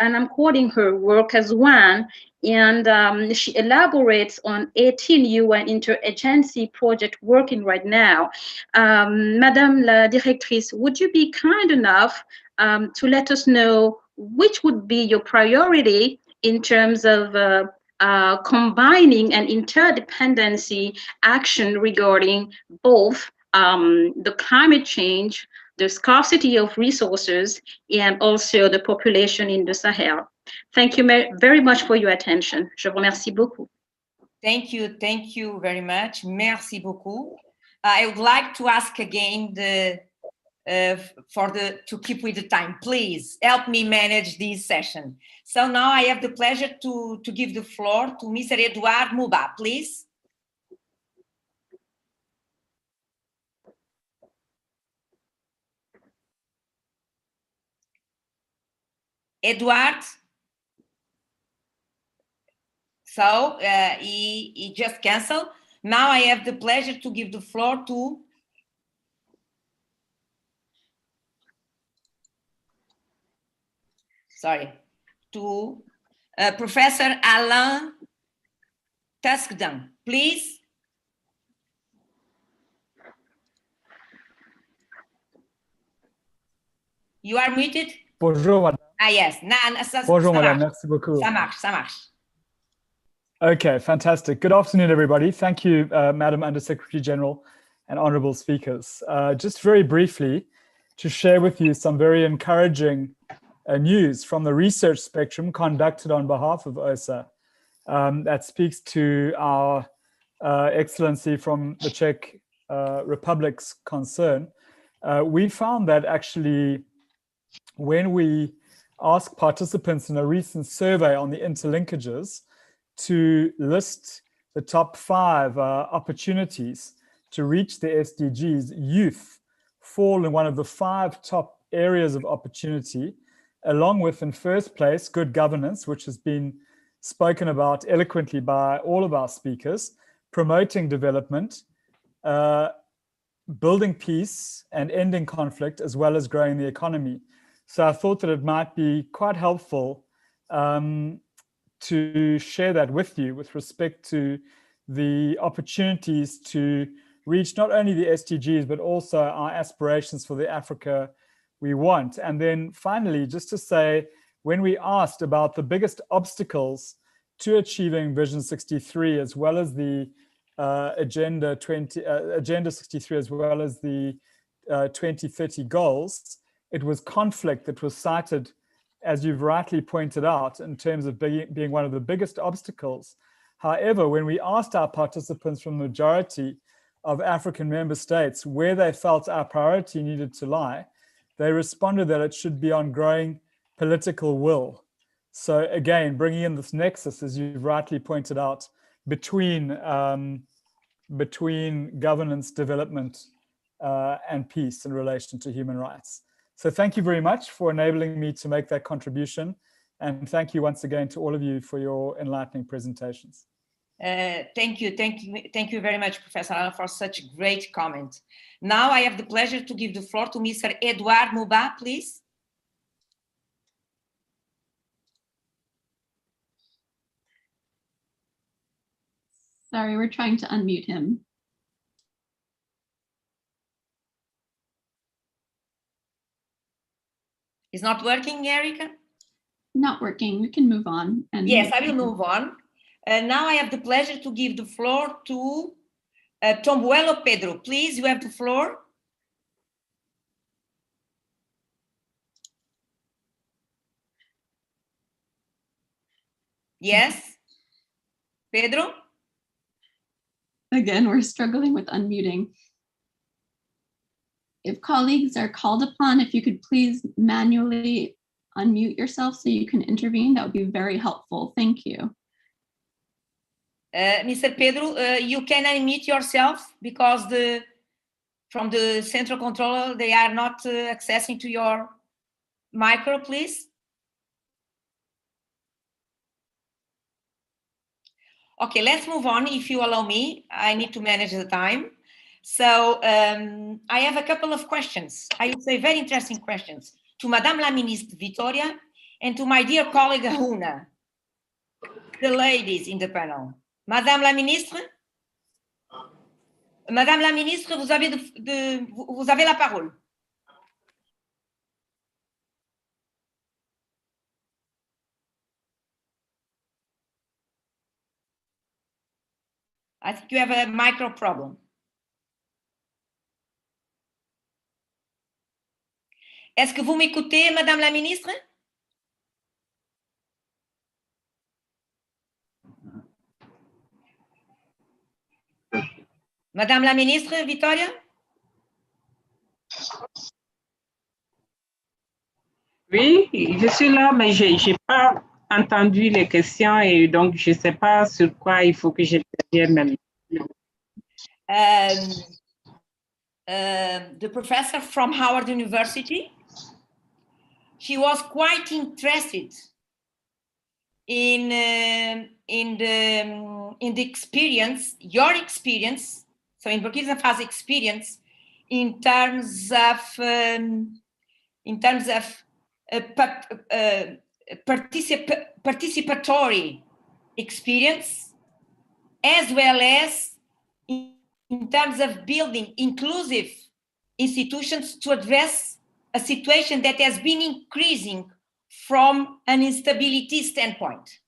and I'm quoting her, work as one, and she elaborates on 18 UN interagency project working right now. Madame la Directrice, would you be kind enough to let us know which would be your priority in terms of combining an interdependency action regarding both the climate change, the scarcity of resources, and also the population in the Sahel? Thank you very much for your attention. Je vous remercie beaucoup. Thank you very much. Merci beaucoup. I would like to ask again to keep with the time, please help me manage this session. So now I have the pleasure to give the floor to Mr. Edouard Mouba, please. Edouard. So he just canceled. Now I have the pleasure to give the floor to Professor Alain Tasquedin, please. You are muted. Bonjour, madame. Ah, yes. Bonjour, madame. Merci beaucoup. Ça marche. Okay, fantastic. Good afternoon, everybody. Thank you, Madam Undersecretary General and honorable speakers. Just very briefly, to share with you some very encouraging news from the research spectrum conducted on behalf of OSAA that speaks to our excellency from the Czech Republic's concern. We found that actually when we asked participants in a recent survey on the interlinkages to list the top 5 opportunities to reach the SDGs, youth fall in one of the 5 top areas of opportunity, along with, in first place, good governance, which has been spoken about eloquently by all of our speakers, promoting development, building peace and ending conflict, as well as growing the economy. So I thought that it might be quite helpful to share that with you with respect to the opportunities to reach not only the SDGs, but also our aspirations for the Africa we want. And then finally, just to say, when we asked about the biggest obstacles to achieving Vision 63, as well as the Agenda 63, as well as the 2030 goals, it was conflict that was cited, as you've rightly pointed out, in terms of being one of the biggest obstacles. However, when we asked our participants from the majority of African member states where they felt our priority needed to lie, they responded that it should be on growing political will. So again, bringing in this nexus, as you've rightly pointed out, between governance, development, and peace in relation to human rights. So thank you very much for enabling me to make that contribution. And thank you once again to all of you for your enlightening presentations. Thank you very much, Professor Alain, for such great comments. Now I have the pleasure to give the floor to Mr. Edouard Mouba, please. Sorry, we're trying to unmute him. It's not working, Erica? not working. We can move on. And yes, I will move on. Now I have the pleasure to give the floor to Tombuelo Pedro. Please, you have the floor. Yes, Pedro? Again, we're struggling with unmuting. If colleagues are called upon, if you could please manually unmute yourself so you can intervene, that would be very helpful. Thank you. Mr. Pedro, you can unmute yourself because from the central controller, they are not accessing to your micro, please. Okay, let's move on if you allow me. I need to manage the time. So I have a couple of questions. I would say very interesting questions to Madame la Ministre Victoria and to my dear colleague Huna, the ladies in the panel. Madame la Ministre, vous avez la parole. I think you have a micro problem. Est-ce que vous m'écoutez, Madame la Ministre? Madame la Ministre, Victoria? Oui, je suis là, mais je n'ai pas entendu les questions et donc je ne sais pas sur quoi il faut que j'intervienne. The professor from Howard University, she was quite interested in the experience, your experience, so in Burkina Faso experience, in terms of participatory experience, as well as in terms of building inclusive institutions to address a situation that has been increasing from an instability standpoint.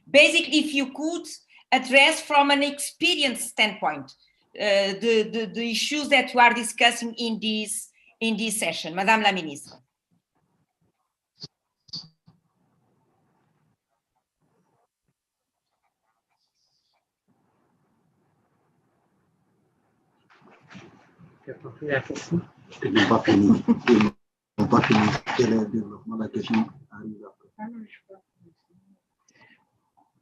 Basically, if you could address from an experience standpoint, the issues that you are discussing in this session, Madame la Ministre.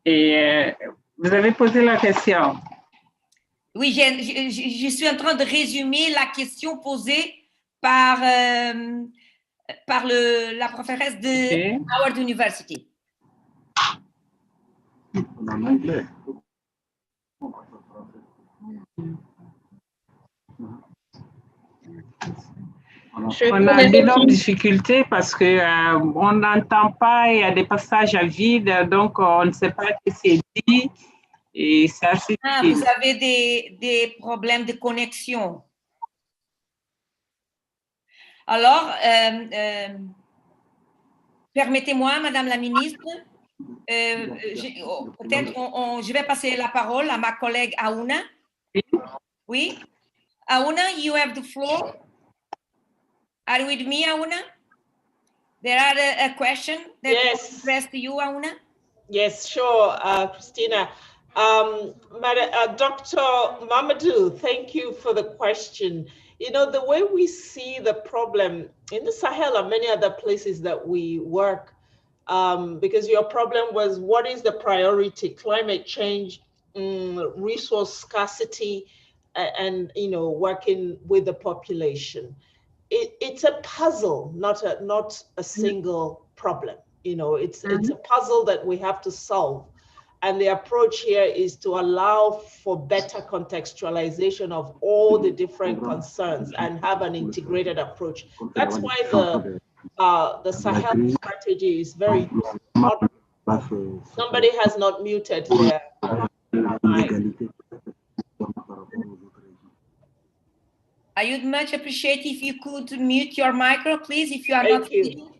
Et vous avez posé la question. Oui, je suis en train de résumer la question posée par la professeure de Howard University. On a d'énormes difficultés parce que on n'entend pas, il y a des passages à vide, donc on ne sait pas ce qui est dit et c'est assez difficile. Vous avez des problèmes de connexion. Alors, permettez-moi, Madame la Ministre, peut-être je vais passer la parole à ma collègue Aouna. Oui, Aouna, you have the floor. Are you with me, Aouna? There are a question that was addressed to you, Aouna. Yes, sure, Christina. Dr. Mamadou, thank you for the question. You know, the way we see the problem in the Sahel and many other places that we work, because your problem was what is the priority, climate change, resource scarcity, and, you know, working with the population. It's a puzzle, not a single problem. You know, it's a puzzle that we have to solve. And the approach here is to allow for better contextualization of all the different concerns and have an integrated approach. That's why the Sahel strategy is very important. Somebody has not muted their mic. I would much appreciate if you could mute your micro, please, if you are not speaking.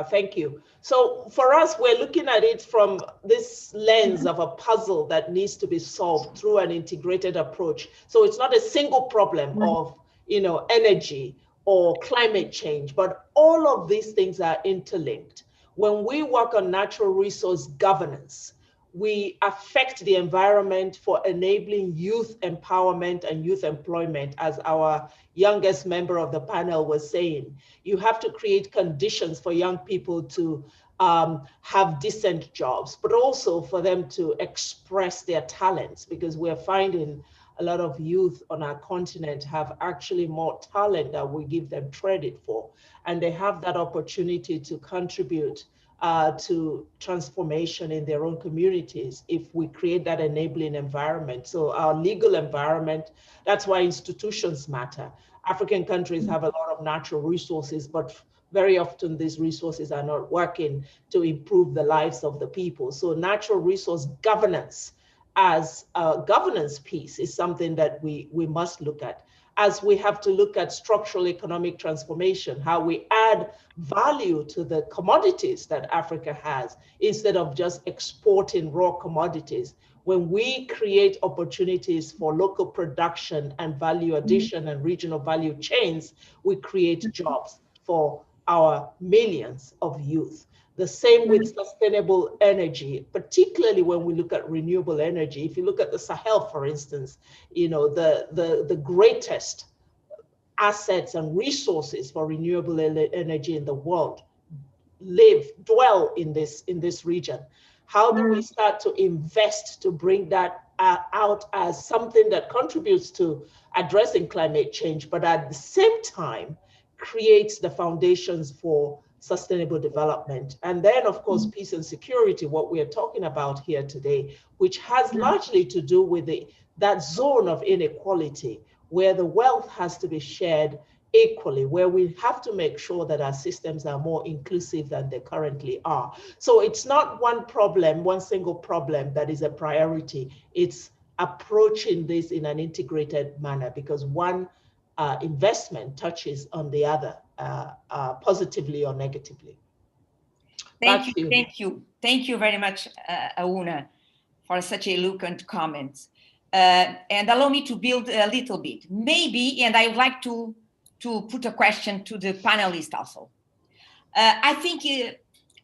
Thank you. So for us, we're looking at it from this lens of a puzzle that needs to be solved through an integrated approach. So it's not a single problem of, energy or climate change, but all of these things are interlinked. When we work on natural resource governance, we affect the environment for enabling youth empowerment and youth employment, as our youngest member of the panel was saying. You have to create conditions for young people to have decent jobs, but also for them to express their talents, because we're finding a lot of youth on our continent have actually more talent than we give them credit for. And they have that opportunity to contribute to transformation in their own communities if we create that enabling environment. So our legal environment, that's why institutions matter. African countries have a lot of natural resources, but very often these resources are not working to improve the lives of the people. So natural resource governance as a governance piece is something that we must look at, as we have to look at structural economic transformation, how we add value to the commodities that Africa has instead of just exporting raw commodities. When we create opportunities for local production and value addition and regional value chains, we create jobs for our millions of youth. The same with sustainable energy, particularly when we look at renewable energy. If you look at the Sahel, for instance, the greatest assets and resources for renewable energy in the world dwell in this region. How do we start to invest to bring that out as something that contributes to addressing climate change, but at the same time creates the foundations for sustainable development? And then, of course, peace and security, what we are talking about here today, which has largely to do with that zone of inequality where the wealth has to be shared equally, where we have to make sure that our systems are more inclusive than they currently are. So it's not one problem, one single problem that is a priority. It's approaching this in an integrated manner, because one investment touches on the other, positively or negatively. Thank you very much, Auna, for such eloquent comments. And allow me to build a little bit. Maybe, and I would like to put a question to the panelists also. I think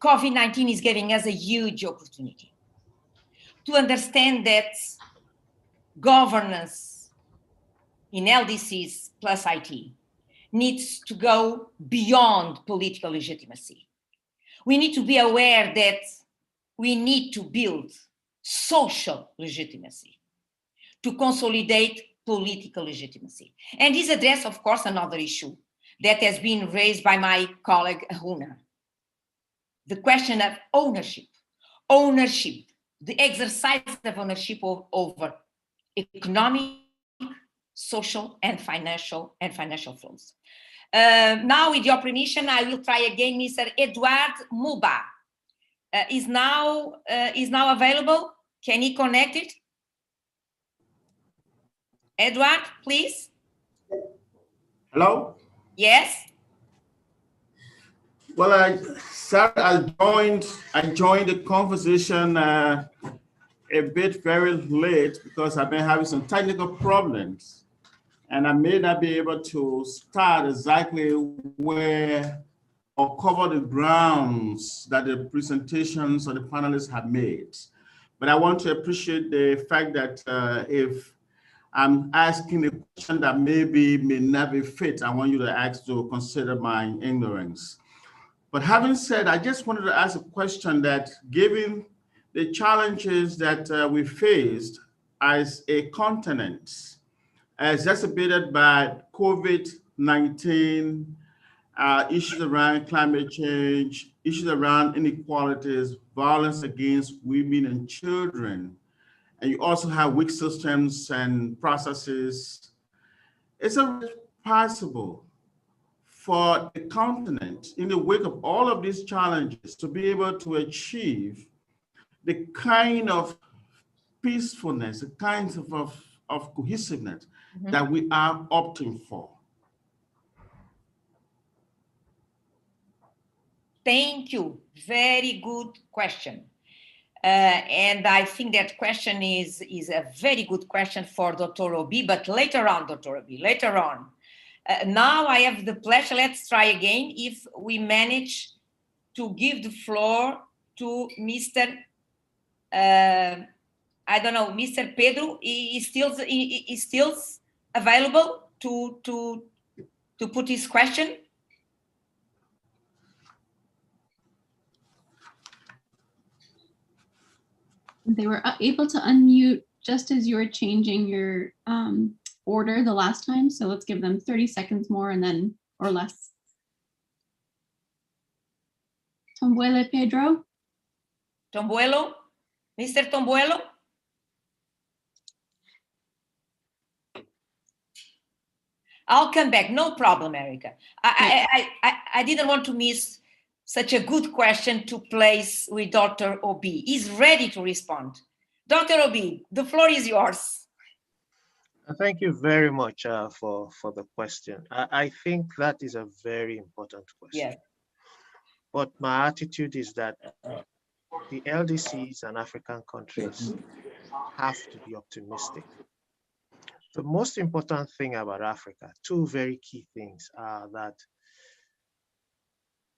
COVID-19 is giving us a huge opportunity to understand that governance in LDCs plus IT needs to go beyond political legitimacy. We need to be aware that we need to build social legitimacy to consolidate political legitimacy. And this addresses, of course, another issue that has been raised by my colleague, Ahuna. The question of ownership, the exercise of ownership over economic, social, and financial flows. Now, with your permission, I will try again. Mr. Edward Muba is now available. Can he connect it? Edward, please. Hello? Yes. Well, I joined the conversation a bit very late because I've been having some technical problems, and I may not be able to start exactly where or cover the grounds that the presentations or the panelists have made. But I want to appreciate the fact that if I'm asking a question that may not be fit, I want you to ask to consider my ignorance. But having said, I just wanted to ask a question that, given the challenges that we faced as a continent, exacerbated by COVID-19, issues around climate change, issues around inequalities, violence against women and children, and you also have weak systems and processes, is it possible for the continent, in the wake of all of these challenges, to be able to achieve the kind of peacefulness, the kinds of cohesiveness that we are opting for? Thank you. Very good question. And I think that question is a very good question for Dr. Obi, but later on, Dr. Obi, later on. Now I have the pleasure, let's try again, if we manage to give the floor to Mr. I don't know, Mr. Pedro is still available to put his question? They were able to unmute just as you were changing your order the last time. So let's give them 30 seconds more and then, or less. Tombuelo Pedro. Tombuelo, Mr. Tombuelo. I'll come back, no problem, Erica. I didn't want to miss such a good question to place with Dr. Obi. He's ready to respond. Dr. Obi, the floor is yours. Thank you very much for the question. I think that is a very important question. Yes. But my attitude is that the LDCs and African countries have to be optimistic. The most important thing about Africa, two very key things, are that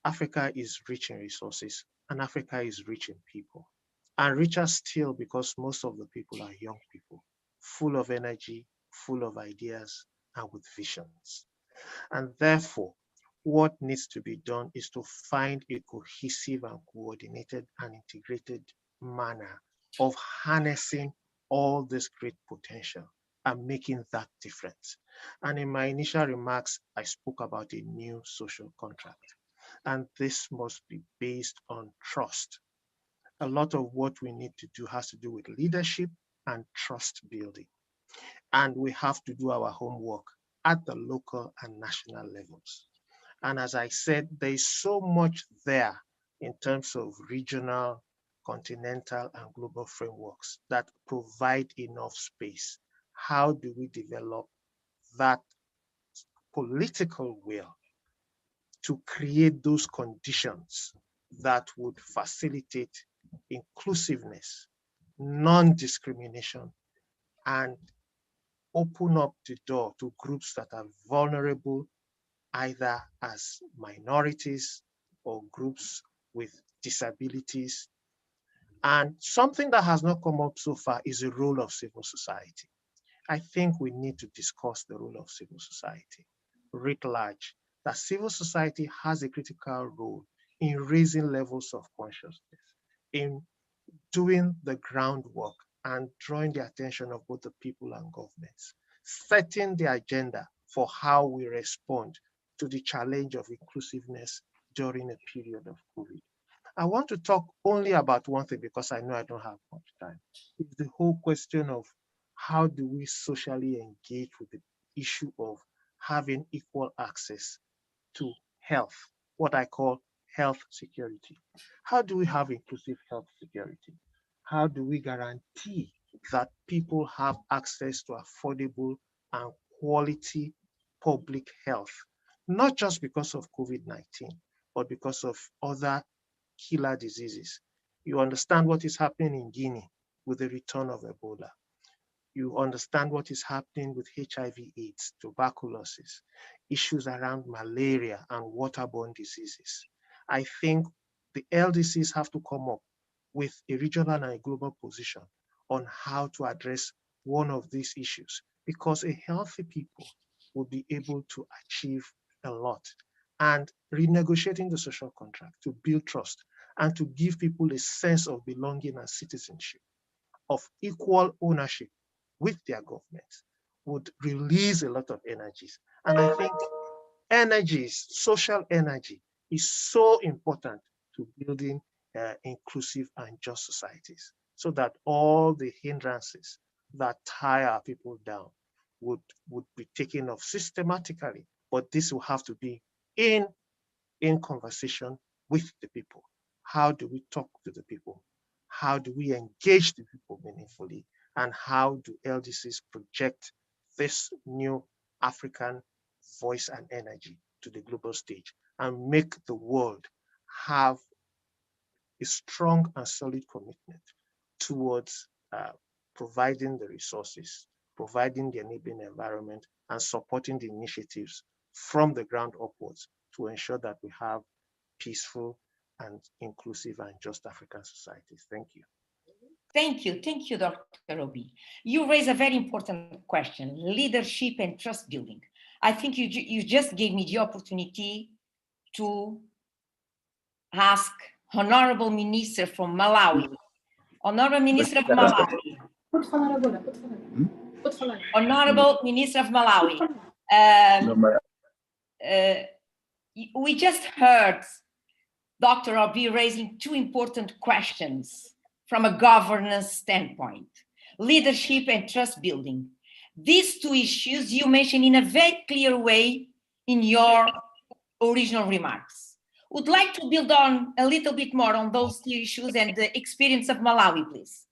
Africa is rich in resources and Africa is rich in people. And richer still because most of the people are young people, full of energy, full of ideas, and with visions. And therefore, what needs to be done is to find a cohesive and coordinated and integrated manner of harnessing all this great potential and making that difference. And in my initial remarks, I spoke about a new social contract. And this must be based on trust. A lot of what we need to do has to do with leadership and trust building. And we have to do our homework at the local and national levels. And as I said, there is so much there in terms of regional, continental, and global frameworks that provide enough space. How do we develop that political will to create those conditions that would facilitate inclusiveness, non-discrimination, and open up the door to groups that are vulnerable, either as minorities or groups with disabilities. And something that has not come up so far is the role of civil society. I think we need to discuss the role of civil society writ large, that civil society has a critical role in raising levels of consciousness, in doing the groundwork and drawing the attention of both the people and governments, setting the agenda for how we respond to the challenge of inclusiveness during a period of COVID. I want to talk only about one thing because I know I don't have much time. It's the whole question of how do we socially engage with the issue of having equal access to health, what I call health security. How do we have inclusive health security? How do we guarantee that people have access to affordable and quality public health, not just because of COVID-19, but because of other killer diseases? You understand what is happening in Guinea with the return of Ebola. You understand what is happening with HIV/AIDS, tuberculosis, issues around malaria and waterborne diseases. I think the LDCs have to come up with a regional and a global position on how to address one of these issues, because a healthy people will be able to achieve a lot. And renegotiating the social contract to build trust and to give people a sense of belonging and citizenship, of equal ownership with their governments, would release a lot of energies. And I think energies, social energy, is so important to building inclusive and just societies, so that all the hindrances that tie our people down would be taken off systematically. But this will have to be in conversation with the people. How do we talk to the people? How do we engage the people meaningfully? And how do LDCs project this new African voice and energy to the global stage and make the world have a strong and solid commitment towards providing the resources, providing the enabling environment, and supporting the initiatives from the ground upwards to ensure that we have peaceful and inclusive and just African societies. Thank you. Thank you, Dr. Obi. You raise a very important question, leadership and trust building. I think you just gave me the opportunity to ask Honorable Minister from Malawi. Honorable Minister of Malawi. Honorable Minister of Malawi. We just heard Dr. Obi raising two important questions from a governance standpoint, leadership and trust building. These two issues you mentioned in a very clear way in your original remarks. Would like to build on a little bit more on those two issues and the experience of Malawi, please.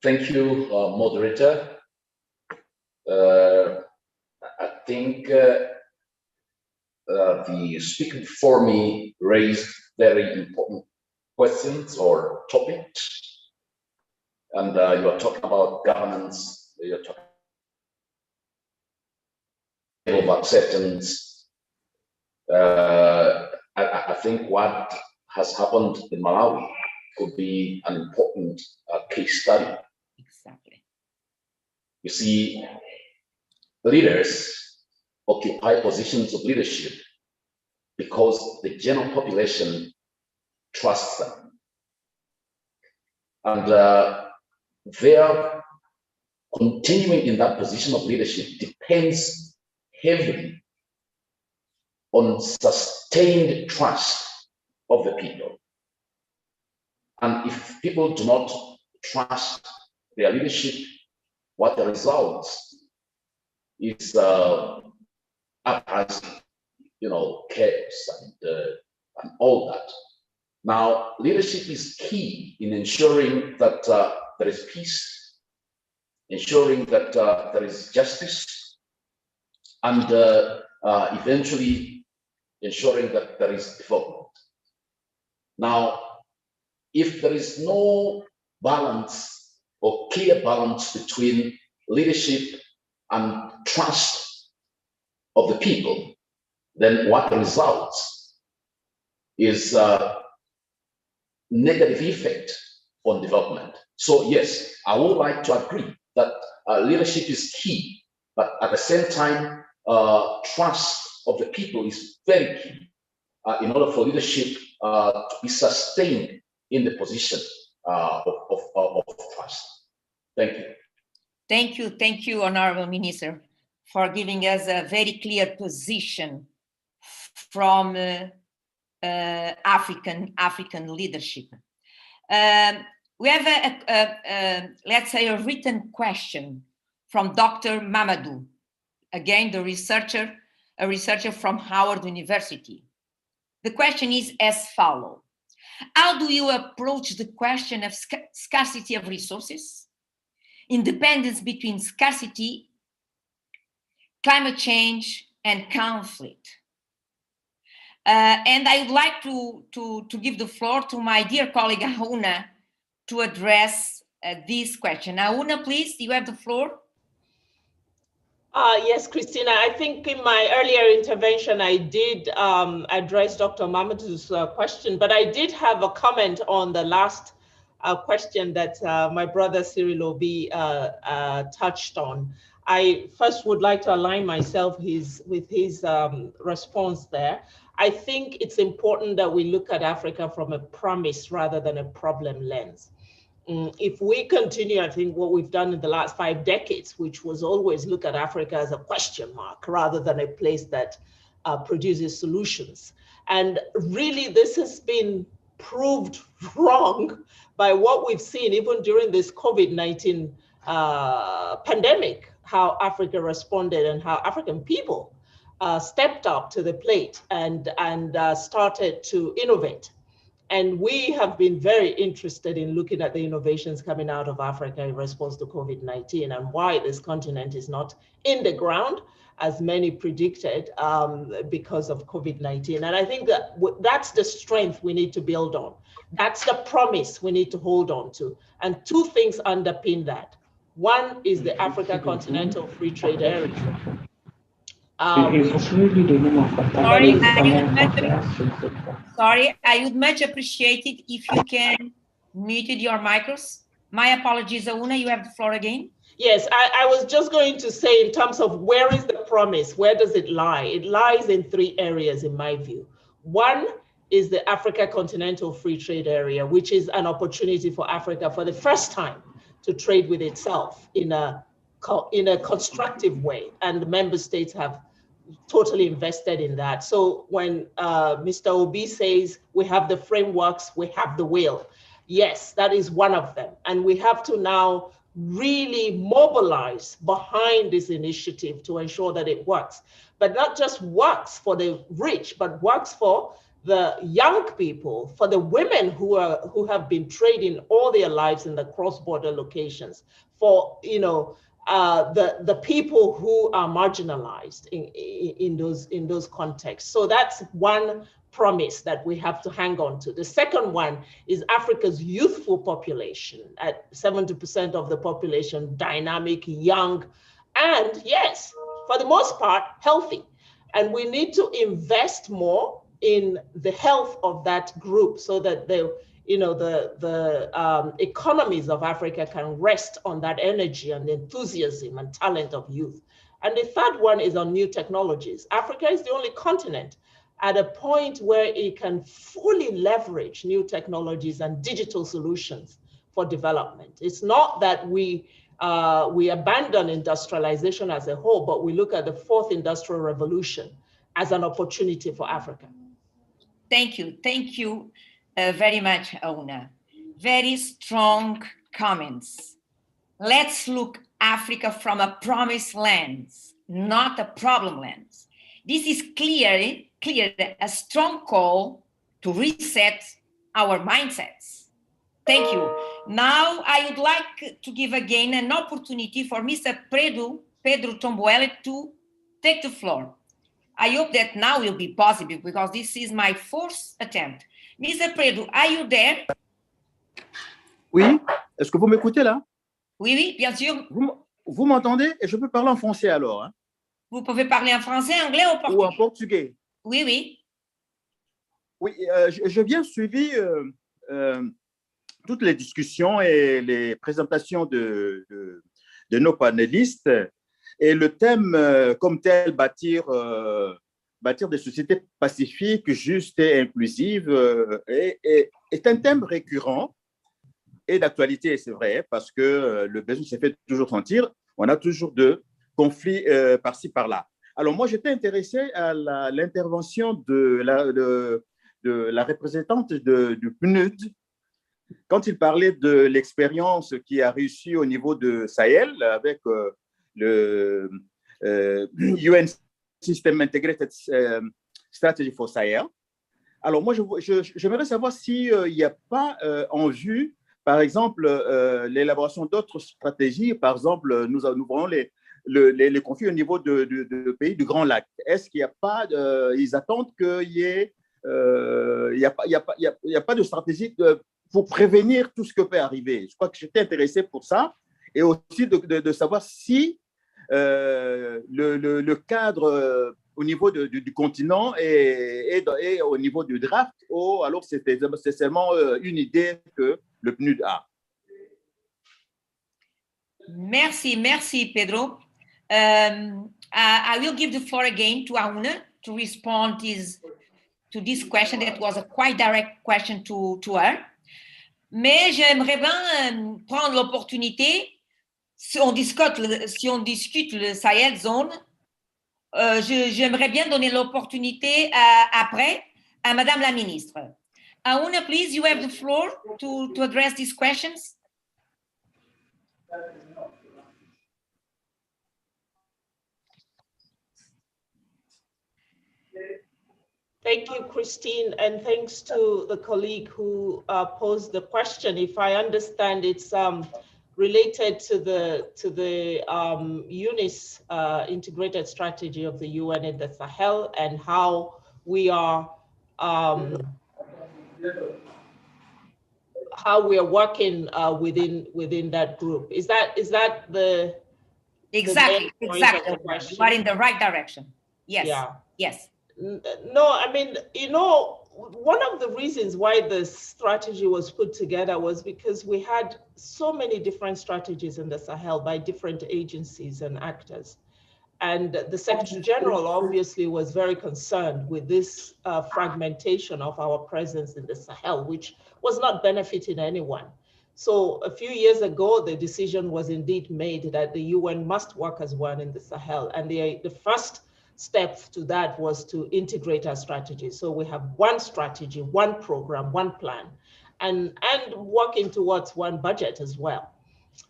Thank you, moderator. I think the speaker before me raised very important questions or topics. And you are talking about governance, you're talking about acceptance. I think what has happened in Malawi could be an important case study. Exactly. You see, leaders occupy positions of leadership because the general population trusts them. And their continuing in that position of leadership depends heavily on sustained trust of the people. And if people do not trust their leadership, what the results is uprising, chaos and all that. Now, leadership is key in ensuring that there is peace, ensuring that there is justice, and eventually ensuring that there is development. Now, if there is no balance or clear balance between leadership and trust of the people, then what results is negative effect on development. So yes, I would like to agree that leadership is key, but at the same time, trust of the people is very key in order for leadership to be sustained in the position of trust. Thank you. Thank you, Honorable Minister, for giving us a very clear position from African leadership. We have let's say a written question from Dr. Mamadou, again a researcher from Howard University. The question is as follows: how do you approach the question of scarcity of resources, independence between scarcity, climate change, and conflict? And I would like to give the floor to my dear colleague Auna to address this question. Auna, please, you have the floor. Yes, Christina, I think in my earlier intervention, I did address Dr. Mamadou's question, but I did have a comment on the last question that my brother Cyril Obi touched on. I first would like to align myself with his response there. I think it's important that we look at Africa from a promise rather than a problem lens. If we continue, I think what we've done in the last 5 decades, which was always look at Africa as a question mark rather than a place that produces solutions. And really, this has been proved wrong by what we've seen even during this COVID-19 pandemic, how Africa responded and how African people stepped up to the plate and started to innovate And we have been very interested in looking at the innovations coming out of Africa in response to COVID-19 and why this continent is not in the ground, as many predicted, because of COVID-19. And I think that that's the strength we need to build on. That's the promise we need to hold on to. And two things underpin that. One is the Africa Continental Free Trade Area. Sorry, I would much appreciate it if you can mute your micros. My apologies, Auna, you have the floor again. Yes, I was just going to say, in terms of where is the promise, where does it lie? It lies in three areas, in my view. One is the Africa Continental Free Trade Area, which is an opportunity for Africa for the first time to trade with itself in a constructive way. And the member states have totally invested in that. So when Mr. Obi says we have the frameworks, we have the will, yes, that is one of them. And we have to now really mobilize behind this initiative to ensure that it works, but not just works for the rich, but works for the young people, for the women who have been trading all their lives in the cross-border locations, for the people who are marginalized in those contexts. So that's one promise that we have to hang on to. The second one is Africa's youthful population, at 70% of the population, dynamic, young, and yes, for the most part, healthy. And we need to invest more in the health of that group so that the economies of Africa can rest on that energy and enthusiasm and talent of youth. And the third one is on new technologies. Africa is the only continent at a point where it can fully leverage new technologies and digital solutions for development. It's not that we abandon industrialization as a whole, but we look at the fourth industrial revolution as an opportunity for Africa. Thank you very much, Auna. Very strong comments. Let's look Africa from a promised lens, not a problem lens. This is clearly a strong call to reset our mindsets. Thank you. Now, I would like to give again an opportunity for Mr. Pedro Tomboele to take the floor. I hope that now will be possible because this is my fourth attempt. Mr. Pedro, are you there? Oui, est-ce que vous m'écoutez là? Oui, oui, bien sûr. Vous m'entendez? Et je peux parler en français alors, hein? Vous pouvez parler en français, anglais ou portugais? Ou en portugais? Oui, oui. Oui, j'ai bien suivi toutes les discussions et les présentations de nos panélistes. Et le thème comme tel, bâtir des sociétés pacifiques, justes et inclusives, est un thème récurrent et d'actualité, c'est vrai, parce que le besoin s'est fait toujours sentir. On a toujours de conflits par-ci, par-là. Alors moi, j'étais intéressé à l'intervention de la représentante du PNUD, quand il parlait de l'expérience qui a réussi au niveau de Sahel avec le UN System Integrated Strategy for Sahel. Alors moi, j'aimerais savoir s'il n'y a pas en vue, par exemple, l'élaboration d'autres stratégies. Par exemple, nous voyons les conflits au niveau de pays du Grand Lac. Est-ce qu'il n'y a pas, ils attendent qu'il y ait, il n'y a pas de stratégie pour prévenir tout ce que peut arriver. Je crois que j'étais intéressé pour ça et aussi de savoir si le cadre au niveau du continent et au niveau du draft, ou alors c'est seulement une idée que le PNUD a. Merci, Pedro. I will give the floor again to Auna to respond to this question that was a quite direct question to her. Mais j'aimerais bien prendre l'opportunité, si on discute le Sahel zone, j'aimerais bien donner l'opportunité après à Madame la Ministre. Auna, please, you have the floor to address these questions. Thank you, Christine, and thanks to the colleague who posed the question. If I understand, it's related to the UNIS integrated strategy of the UN in the Sahel and how we are working within that group. Is that the exactly the exactly? You are in the right direction. Yes. Yeah. Yes. No, I mean, you know, one of the reasons why this strategy was put together was because we had so many different strategies in the Sahel by different agencies and actors. And the Secretary General obviously was very concerned with this fragmentation of our presence in the Sahel, which was not benefiting anyone. So a few years ago, the decision was indeed made that the UN must work as one in the Sahel. And the first step to that was to integrate our strategy. So we have one strategy, one program, one plan, and working towards one budget as well.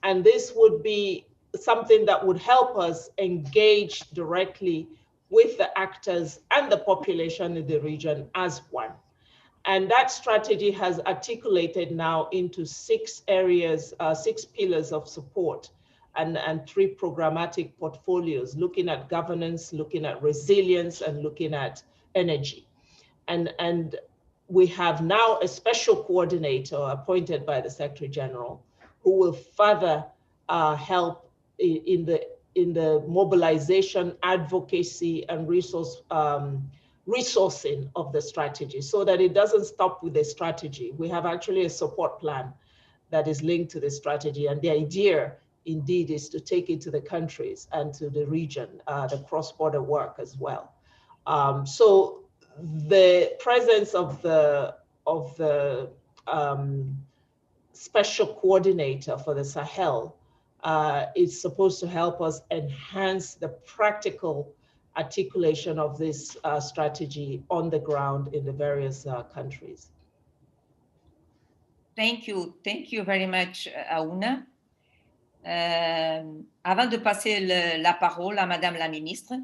And this would be something that would help us engage directly with the actors and the population in the region as one. And that strategy has articulated now into 6 areas, 6 pillars of support and 3 programmatic portfolios, looking at governance, looking at resilience, and looking at energy. And we have now a special coordinator appointed by the Secretary General who will further help in the mobilization, advocacy, and resourcing of the strategy, so that it doesn't stop with the strategy. We have actually a support plan that is linked to the strategy, and the idea indeed is to take it to the countries and to the region, the cross-border work as well. So the presence of the special coordinator for the Sahel is supposed to help us enhance the practical articulation of this strategy on the ground in the various countries. Thank you very much, Aouna. Avant de passer la parole à Madame la Ministre,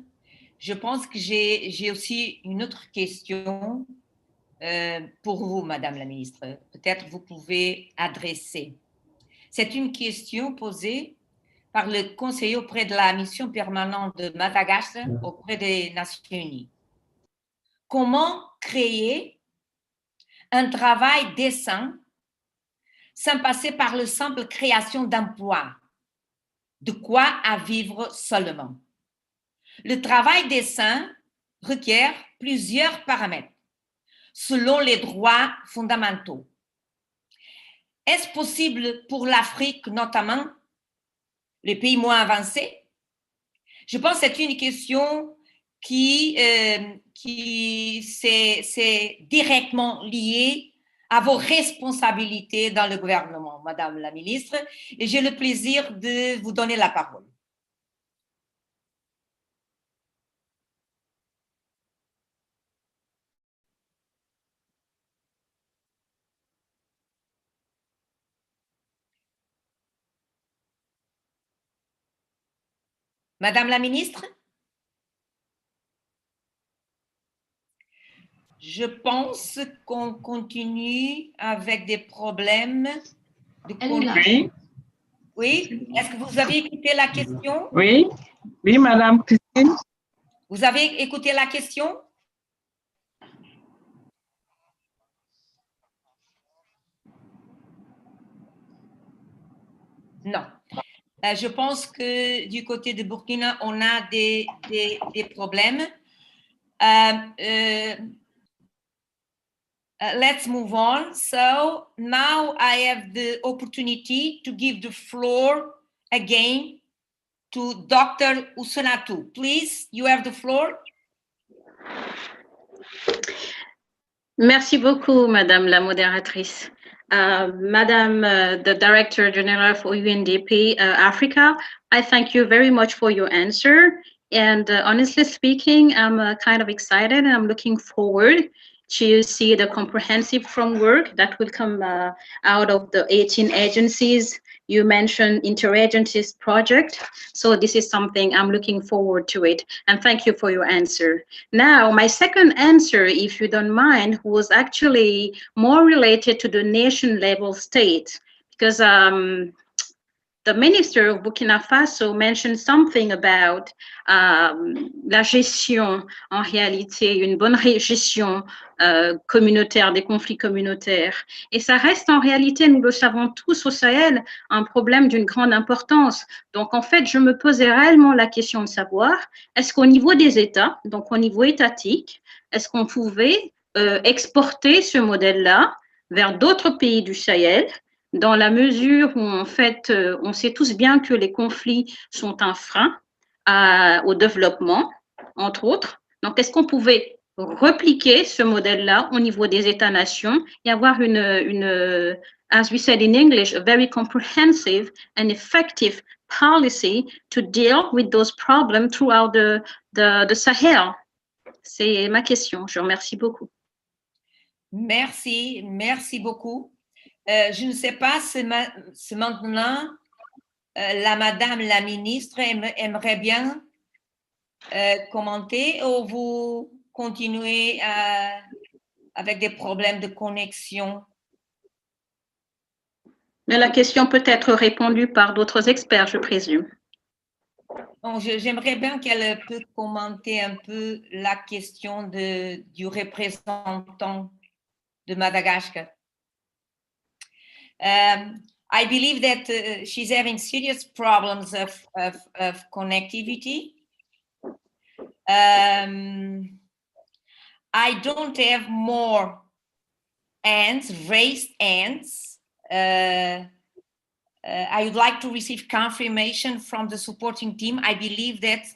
je pense que j'ai aussi une autre question pour vous, Madame la Ministre. Peut-être vous pouvez adresser. C'est une question posée par le conseiller auprès de la mission permanente de Madagascar auprès des Nations Unies. Comment créer un travail décent sans passer par le simple création d'emplois? De quoi à vivre seulement? Le travail décent requiert plusieurs paramètres selon les droits fondamentaux. Est-ce possible pour l'Afrique, notamment les pays moins avancés? Je pense que c'est une question qui c'est directement liée à vos responsabilités dans le gouvernement, Madame la Ministre, et j'ai le plaisir de vous donner la parole. Madame la Ministre? Je pense qu'on continue avec des problèmes de connexion. Oui, est-ce que vous avez écouté la question? Oui, oui, Madame Christine. Vous avez écouté la question? Non. Je pense que du côté de Burkina, on a des problèmes. Let's move on. So now I have the opportunity to give the floor again to Dr. Usanatu. Please, you have the floor. Merci beaucoup, Madame la modératrice. Madame the Director General for UNDP Africa, I thank you very much for your answer. And honestly speaking, I'm kind of excited and I'm looking forward to see the comprehensive framework that will come out of the 18 agencies you mentioned interagencies project. So this is something I'm looking forward to it. And thank you for your answer. Now, my second answer, if you don't mind, was actually more related to the nation level state, because the minister of Burkina Faso mentioned something about la gestion, en réalité, une bonne gestion communautaire, des conflits communautaires. Et ça reste en réalité, nous le savons tous au Sahel, un problème d'une grande importance. Donc en fait, je me posais réellement la question de savoir, est-ce qu'au niveau des États, donc au niveau étatique, est-ce qu'on pouvait exporter ce modèle-là vers d'autres pays du Sahel, dans la mesure où, en fait, on sait tous bien que les conflits sont un frein au développement, entre autres. Donc, est-ce qu'on pouvait repliquer ce modèle-là au niveau des États-nations et avoir une, as we said in English, a very comprehensive and effective policy to deal with those problems throughout the Sahel? C'est ma question. Je vous remercie beaucoup. Merci, merci beaucoup. Je ne sais pas si maintenant Madame la ministre aimerait bien commenter ou vous continuez avec des problèmes de connexion. Mais la question peut être répondue par d'autres experts, je présume. J'aimerais bien qu'elle peut commenter un peu la question du représentant de Madagascar. I believe that she's having serious problems of connectivity. I don't have more hands, raised hands. I would like to receive confirmation from the supporting team. I believe that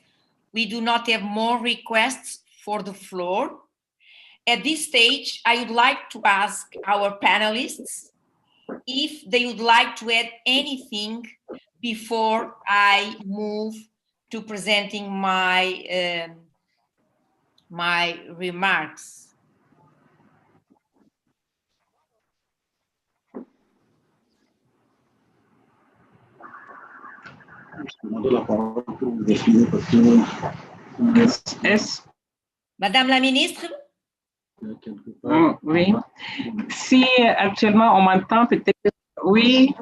we do not have more requests for the floor. At this stage, I would like to ask our panelists if they would like to add anything before I move to presenting my my remarks. Madame la ministre? Oui. Si actuellement on m'entend, peut-être, oui.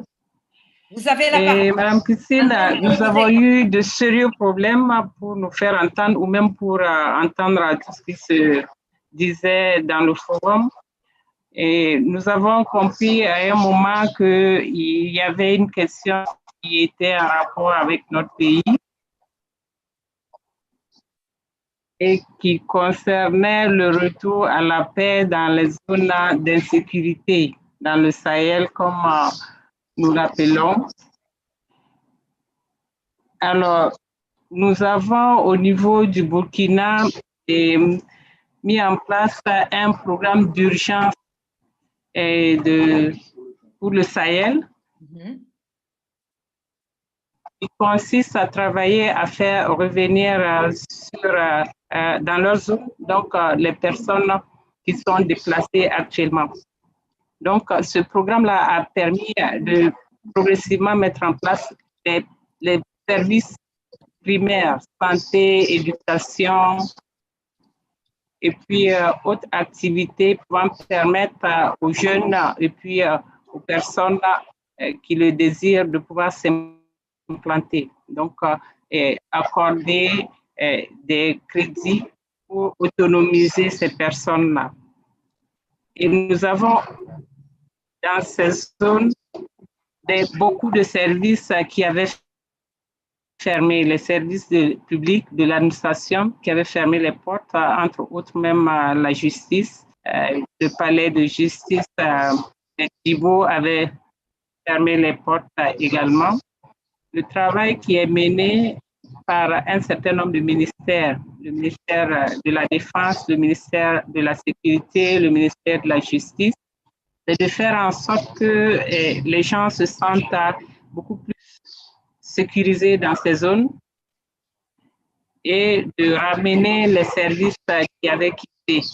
Vous avez la parole. Madame Christine, nous avons eu de sérieux problèmes pour nous faire entendre ou même pour entendre tout ce qui se disait dans le forum. Et nous avons compris à un moment qu'il y avait une question qui était en rapport avec notre pays et qui concernait le retour à la paix dans les zones d'insécurité, dans le Sahel, comme nous l'appelons. Alors, nous avons au niveau du Burkina mis en place un programme d'urgence pour le Sahel. Il consiste à travailler à faire revenir dans leur zone, donc les personnes qui sont déplacées actuellement. Donc, ce programme-là a permis de progressivement mettre en place les services primaires, santé, éducation, et puis autres activités pouvant permettre aux jeunes et puis aux personnes qui le désirent de pouvoir s'implanter. Donc, accorder des crédits pour autonomiser ces personnes-là. Et nous avons dans ces zones beaucoup de services qui avaient fermé, les services publics de l'administration qui avaient fermé les portes, entre autres même la justice. Le palais de justice de Djibo avait fermé les portes également. Le travail qui est mené par un certain nombre de ministères, le ministère de la Défense, le ministère de la Sécurité, le ministère de la Justice, c'est de faire en sorte que les gens se sentent beaucoup plus sécurisés dans ces zones et de ramener les services qui avaient quitté.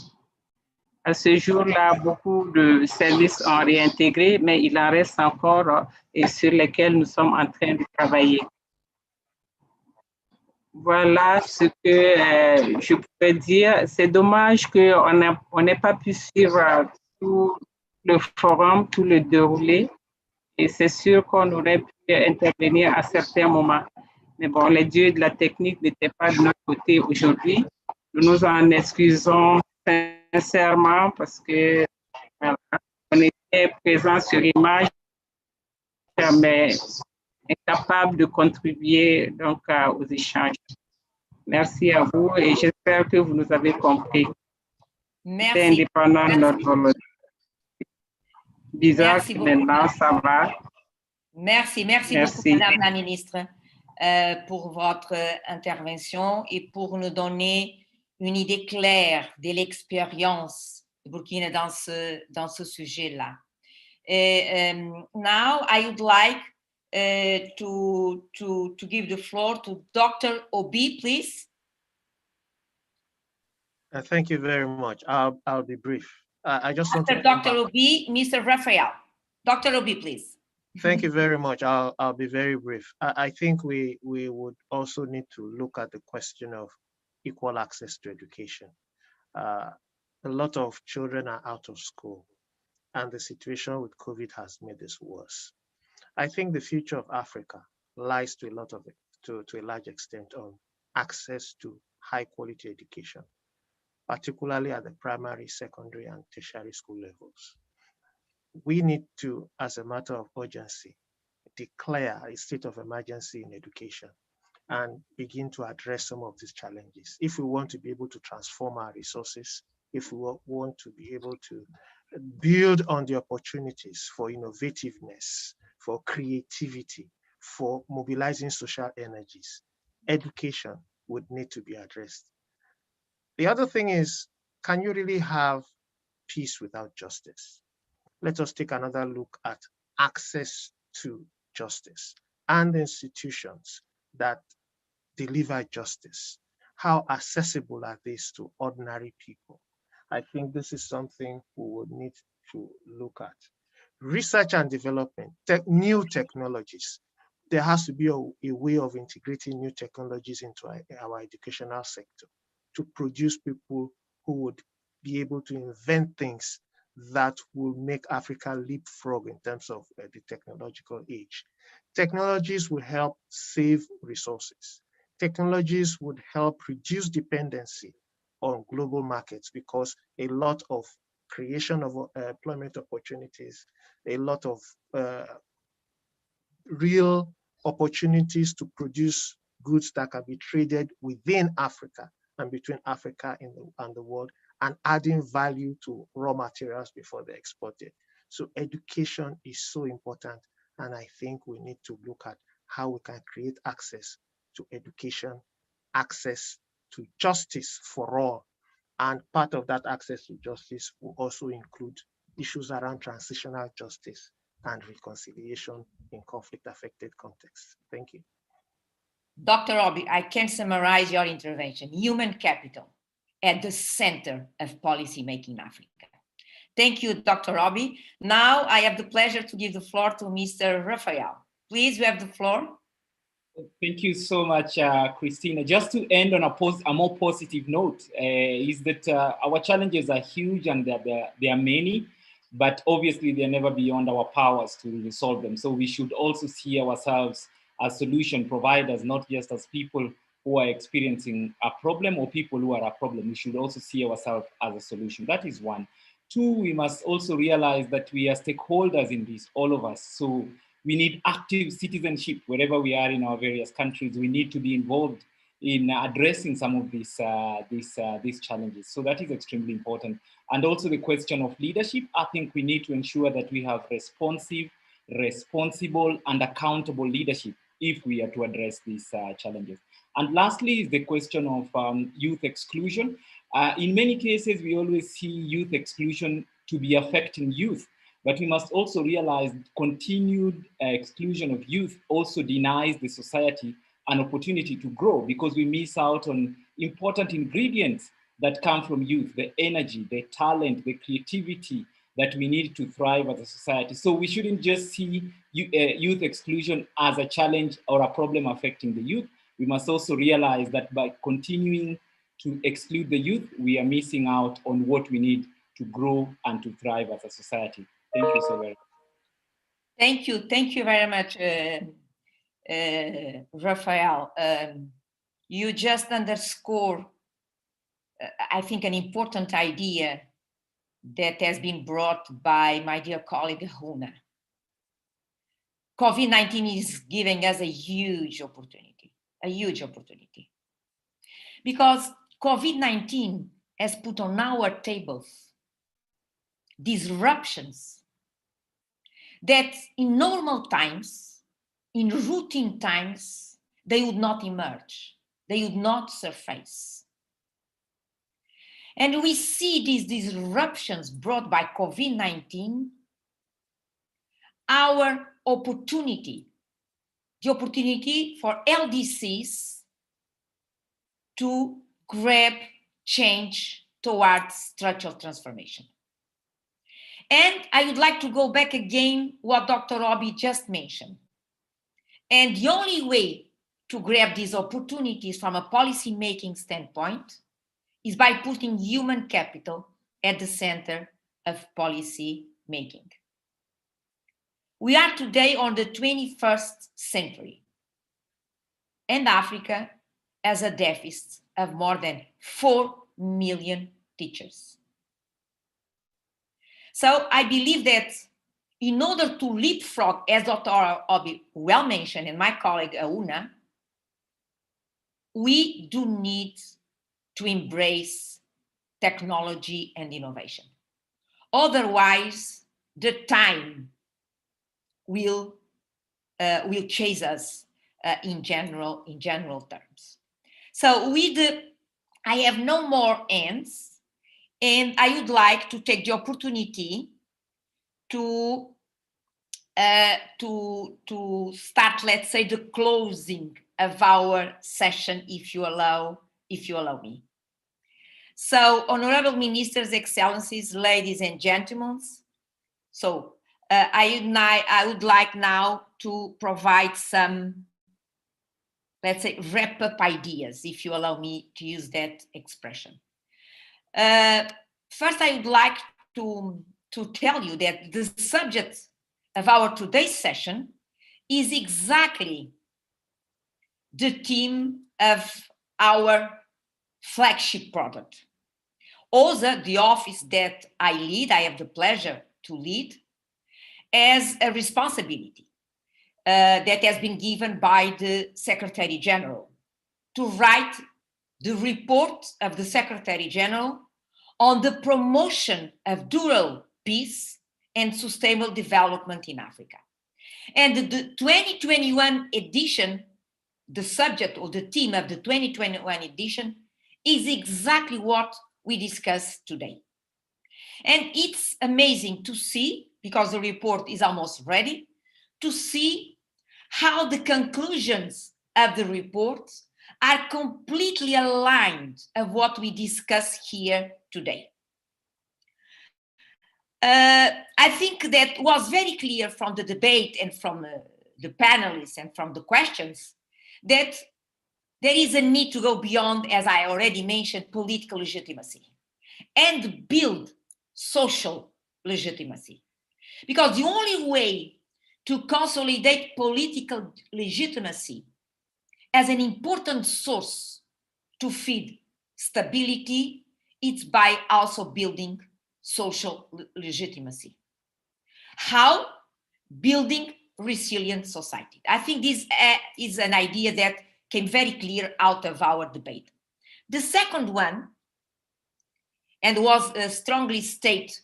À ce jour-là, beaucoup de services ont réintégré, mais il en reste encore et sur lesquels nous sommes en train de travailler. Voilà ce que je pourrais dire. C'est dommage qu'on n'ait pas pu suivre tout le forum, tout le déroulé. Et c'est sûr qu'on aurait pu intervenir à certains moments. Mais bon, les dieux de la technique n'étaient pas de notre côté aujourd'hui. Nous nous en excusons sincèrement parce que voilà, on était présents sur image, mais incapables de contribuer donc aux échanges. Merci à vous et j'espère que vous nous avez compris. Merci. C'est indépendant de notre volonté. Bizarre que maintenant ça va. Merci beaucoup, Madame la Ministre, pour votre intervention et pour nous donner une idée claire de l'expérience de Burkina dans ce sujet-là. Now, I would like to give the floor to Dr. Obi, please. Thank you very much. I'll be brief. I just want to Dr. Obi, Mr. Raphael. Dr. Obi, please. Thank you very much. I'll be very brief. I think we would also need to look at the question of equal access to education. A lot of children are out of school, and the situation with COVID has made this worse. I think the future of Africa lies to a large extent on access to high quality education, particularly at the primary, secondary, and tertiary school levels. We need to, as a matter of urgency, declare a state of emergency in education and begin to address some of these challenges. If we want to be able to transform our resources, if we want to be able to build on the opportunities for innovativeness, for creativity, for mobilizing social energies, education would need to be addressed. The other thing is, can you really have peace without justice? Let us take another look at access to justice and institutions that deliver justice. How accessible are these to ordinary people? I think this is something we would need to look at. Research and development, new technologies. There has to be a way of integrating new technologies into our educational sector to produce people who would be able to invent things that will make Africa leapfrog in terms of the technological age. Technologies will help save resources. Technologies would help reduce dependency on global markets because a lot of creation of employment opportunities, a lot of real opportunities to produce goods that can be traded within Africa and between Africa and the world, and adding value to raw materials before they're exported. So education is so important, and I think we need to look at how we can create access to education, access to justice for all. And part of that access to justice will also include issues around transitional justice and reconciliation in conflict-affected contexts. Thank you. Dr. Obi, I can summarize your intervention. Human capital at the center of policy making in Africa. Thank you, Dr. Obi. Now I have the pleasure to give the floor to Mr. Raphael. Please, you have the floor. Thank you so much, Christina. Just to end on a more positive note, is that our challenges are huge and there are many, but obviously they're never beyond our powers to resolve them. So we should also see ourselves as solution providers, not just as people who are experiencing a problem or people who are a problem. We should also see ourselves as a solution. That is one. Two, we must also realize that we are stakeholders in this, all of us. So we need active citizenship wherever we are in our various countries. We need to be involved in addressing some of these challenges. So that is extremely important. And also the question of leadership. I think we need to ensure that we have responsive, responsible, and accountable leadership if we are to address these challenges. And lastly is the question of youth exclusion. In many cases, we always see youth exclusion to be affecting youth, but we must also realize continued exclusion of youth also denies the society an opportunity to grow because we miss out on important ingredients that come from youth, the energy, the talent, the creativity that we need to thrive as a society. So we shouldn't just see youth exclusion as a challenge or a problem affecting the youth. We must also realize that by continuing to exclude the youth, we are missing out on what we need to grow and to thrive as a society. Thank you so very much. Thank you very much, Rafael. You just underscore, I think, an important idea that has been brought by my dear colleague, Huna. COVID-19 is giving us a huge opportunity. Because COVID-19 has put on our tables disruptions that in normal times, in routine times, they would not emerge, they would not surface. And we see these disruptions brought by COVID-19, our opportunity, the opportunity for LDCs to grab change towards structural transformation. And I would like to go back again what Dr. Obi just mentioned. And the only way to grab these opportunities from a policy-making standpoint is by putting human capital at the center of policy making. We are today on the 21st century, and Africa has a deficit of more than 4 million teachers. So I believe that in order to leapfrog, as Dr. Obi well mentioned, and my colleague Una, we do need to embrace technology and innovation. Otherwise, the time will chase us in general terms. So I have no more ends, and I would like to take the opportunity to start, let's say, the closing of our session, if you allow me. So, honorable ministers, excellencies, ladies and gentlemen, so I would like now to provide some, let's say, wrap-up ideas, if you allow me to use that expression. First, I would like to tell you that the subject of our today's session is exactly the theme of our flagship product. OSAA, the office that I lead, I have the pleasure to lead, as a responsibility that has been given by the Secretary General to write the report of the Secretary General on the promotion of durable peace and sustainable development in Africa. And the 2021 edition, the subject or the theme of the 2021 edition is exactly what we discussed today. And it's amazing to see, because the report is almost ready, to see how the conclusions of the report are completely aligned of what we discuss here today. I think that was very clear from the debate and from the panelists and from the questions that there is a need to go beyond, as I already mentioned, political legitimacy and build social legitimacy. Because the only way to consolidate political legitimacy as an important source to feed stability, it's by also building social legitimacy. How? Building resilient society. I think this is an idea that came very clear out of our debate. The second one, and was strongly stated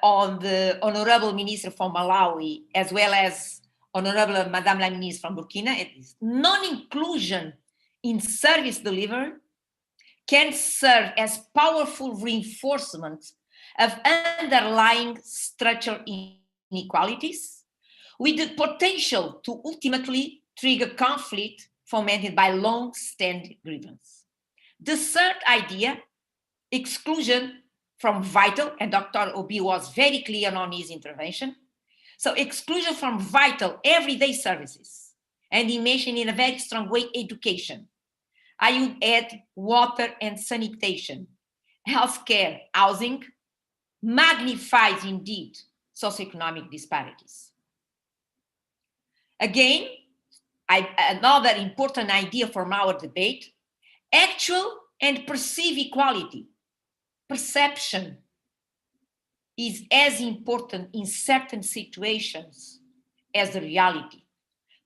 on the Honorable Minister from Malawi, as well as Honorable Madame la Ministre from Burkina, is non-inclusion in service delivery can serve as powerful reinforcement of underlying structural inequalities, with the potential to ultimately trigger conflict fomented by long-standing grievance. The third idea exclusion from vital, and Dr. Obi was very clear on his intervention. So exclusion from vital everyday services, and he mentioned in a very strong way education. I would add water and sanitation, healthcare, housing, magnifies indeed socioeconomic disparities. Again, another important idea from our debate, actual and perceived equality. Perception is as important in certain situations as the reality,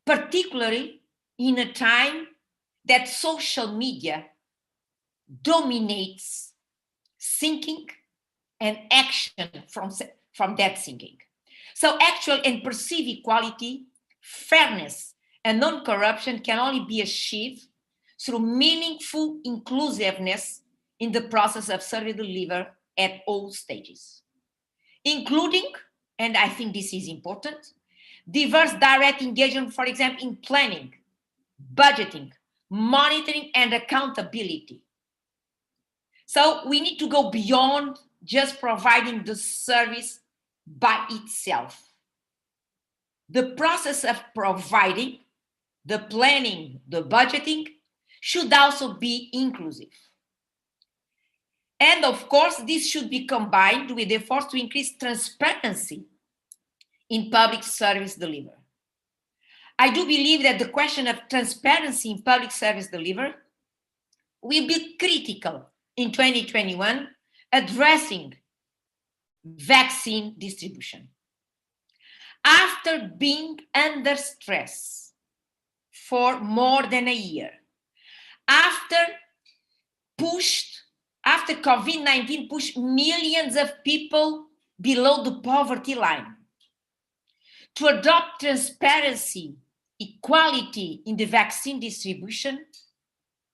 particularly in a time that social media dominates thinking and action from that thinking. So actual and perceived equality, fairness, and non-corruption can only be achieved through meaningful inclusiveness in the process of service delivery at all stages, including, and I think this is important, diverse direct engagement, for example, in planning, budgeting, monitoring, and accountability. So we need to go beyond just providing the service by itself. The process of providing, the planning, the budgeting should also be inclusive. And of course, this should be combined with efforts to increase transparency in public service delivery. I do believe that the question of transparency in public service delivery will be critical in 2021, addressing vaccine distribution. After being under stress for more than a year, after COVID-19 pushed millions of people below the poverty line, to adopt transparency, equality in the vaccine distribution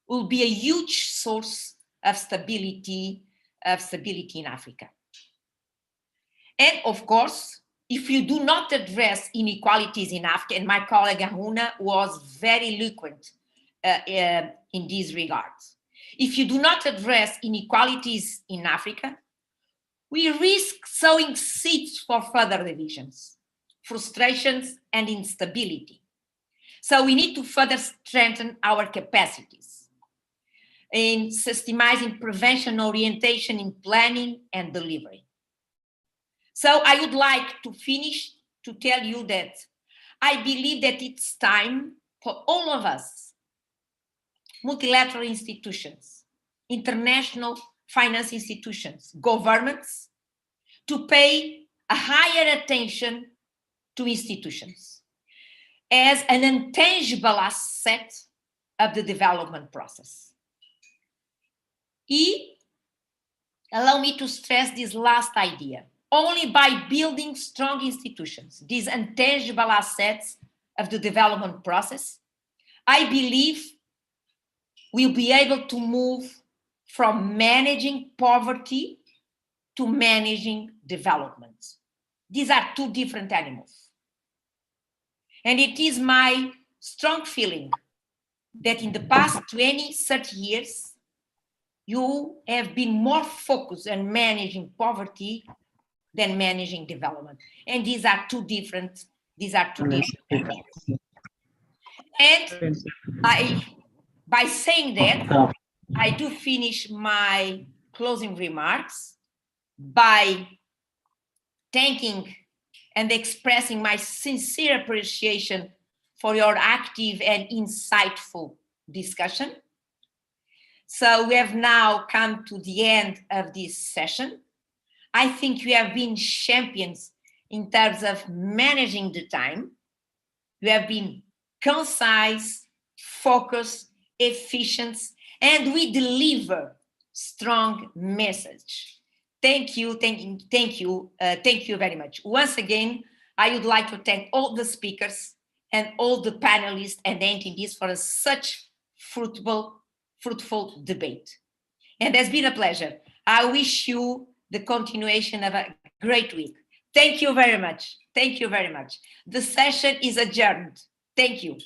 will be a huge source of stability in Africa. And of course, if you do not address inequalities in Africa, and my colleague Haruna was very eloquent in these regards, if you do not address inequalities in Africa, we risk sowing seeds for further divisions, frustrations, and instability. So we need to further strengthen our capacities in systemizing prevention orientation in planning and delivery. So I would like to finish to tell you that I believe that it's time for all of us, multilateral institutions, international finance institutions, governments, to pay a higher attention to institutions as an intangible asset of the development process. Allow me to stress this last idea. Only by building strong institutions, these intangible assets of the development process, I believe we'll be able to move from managing poverty to managing development. These are two different animals. And it is my strong feeling that in the past 20, 30 years, you have been more focused on managing poverty than managing development. And these are two different animals. And by saying that, I do finish my closing remarks by thanking and expressing my sincere appreciation for your active and insightful discussion. So we have now come to the end of this session. I think you have been champions in terms of managing the time. You have been concise, focused, efficient, and we deliver strong message. Thank you very much. Once again, I would like to thank all the speakers and all the panelists and attendees for such fruitful debate. And it's been a pleasure. I wish you the continuation of a great week. Thank you very much. Thank you very much. The session is adjourned. Thank you.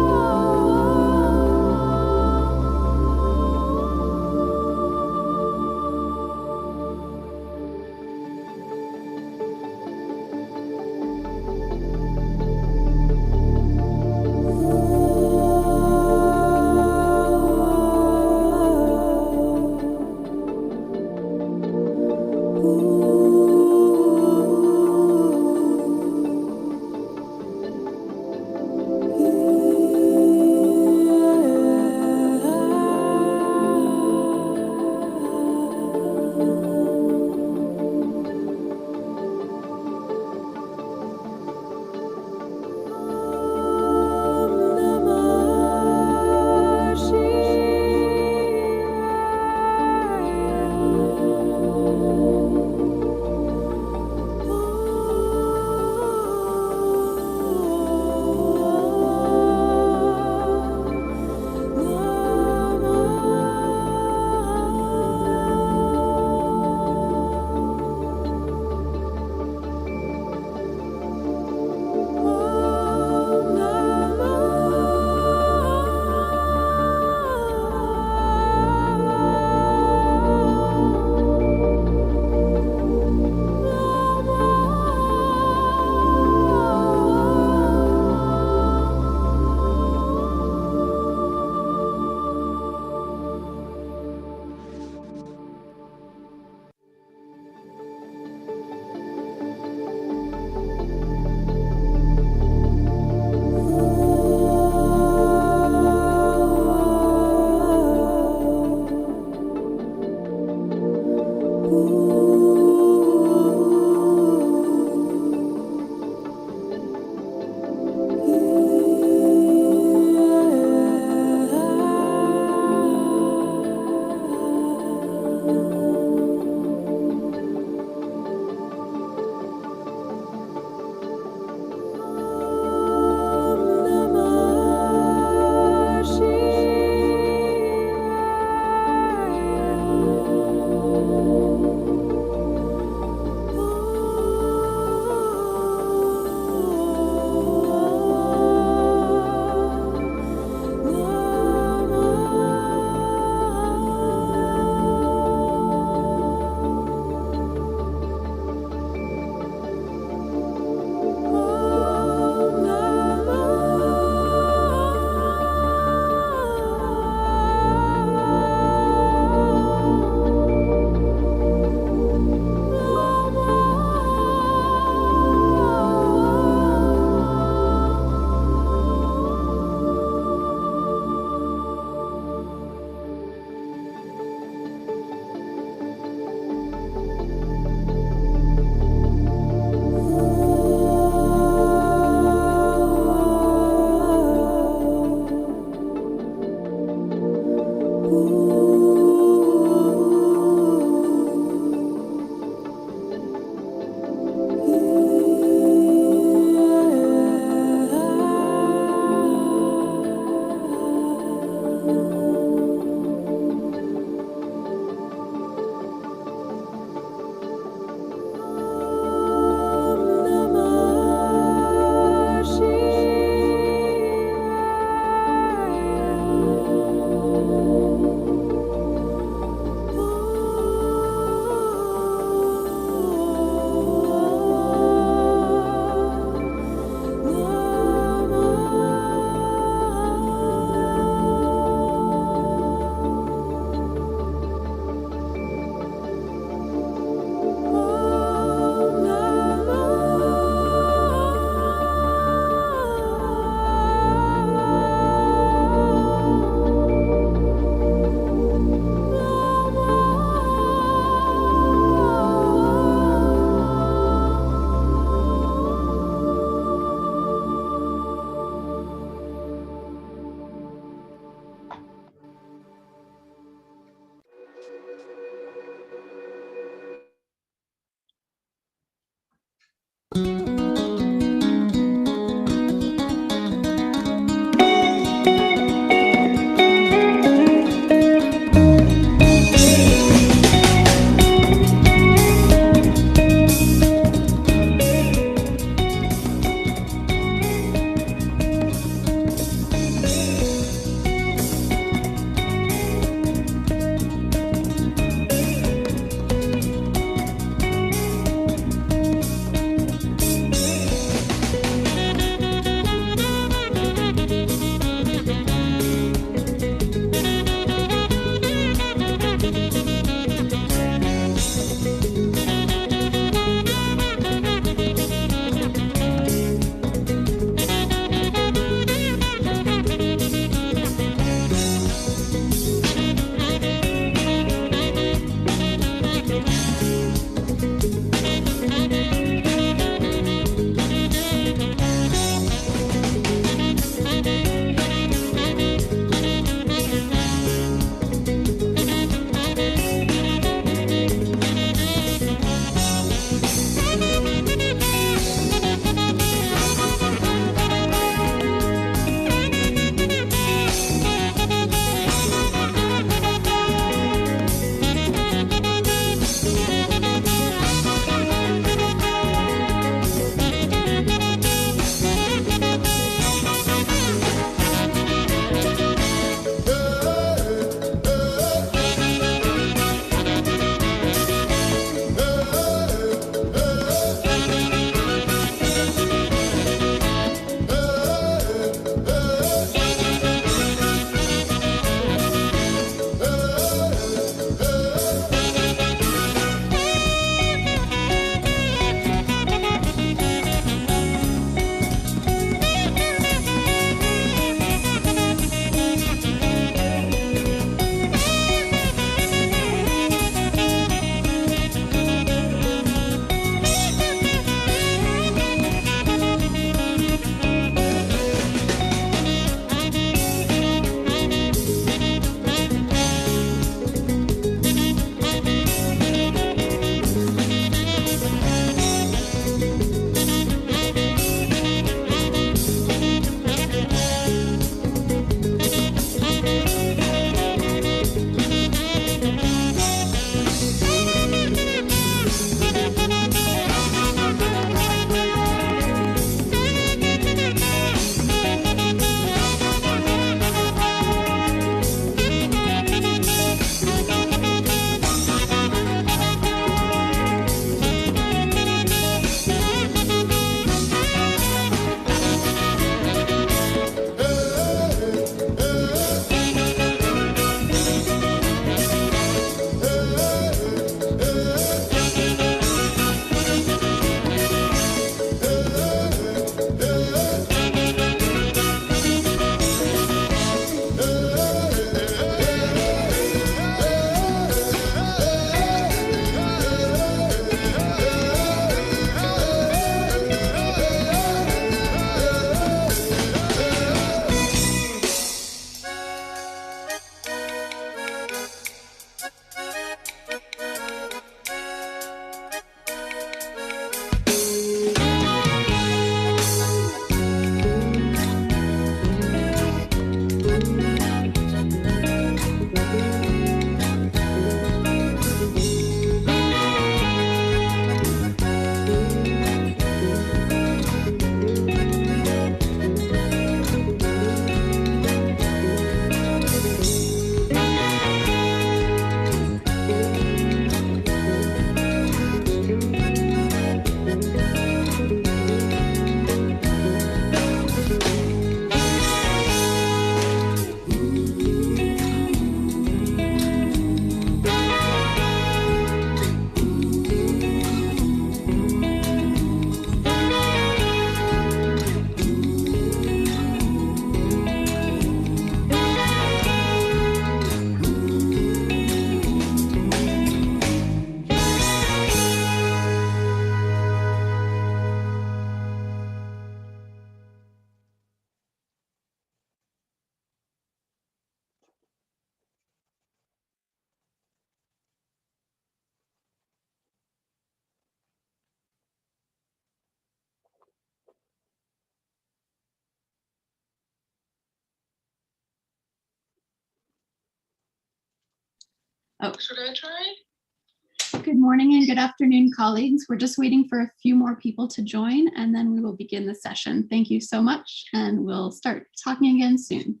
Oh. Should I try? Good morning and good afternoon, colleagues. We're just waiting for a few more people to join, and then we will begin the session. Thank you so much, and we'll start talking again soon.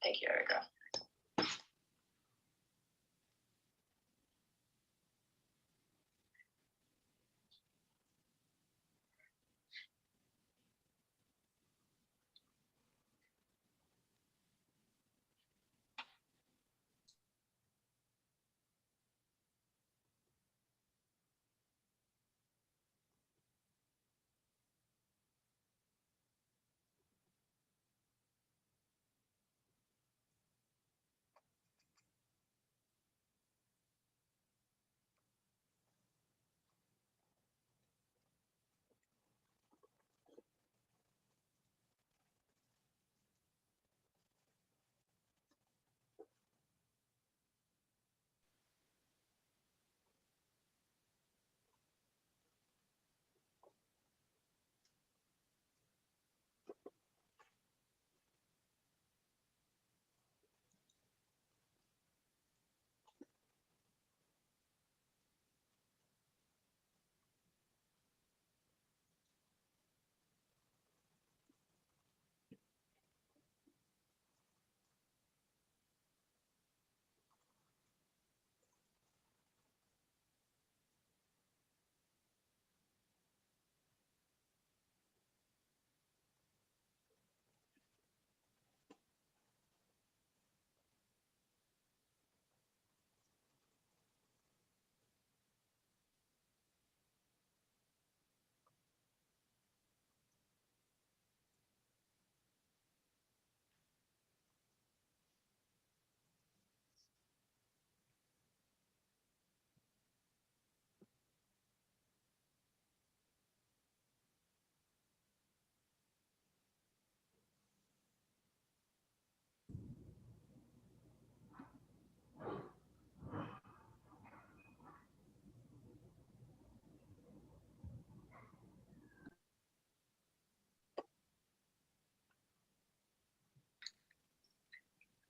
Thank you, Erica.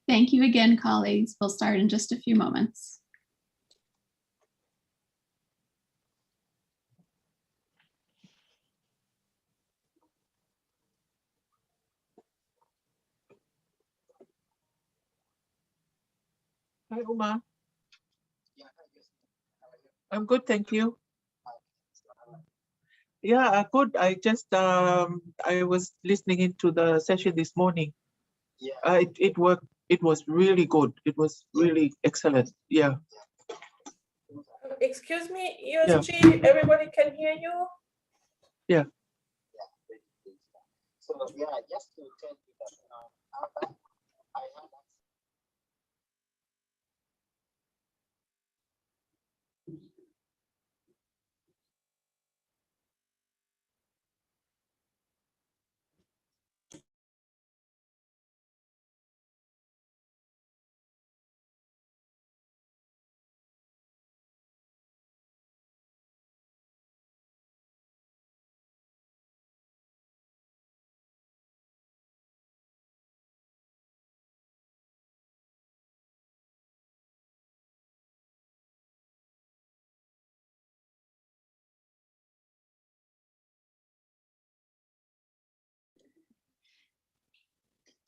Thank you again, colleagues. We'll start in just a few moments. Hi, Uma. I'm good, thank you. Yeah, good. I just I was listening into the session this morning. It worked. It was really good. It was really excellent. Yeah. Excuse me, USG, everybody can hear you? Yeah. So yeah, just to tell you that I had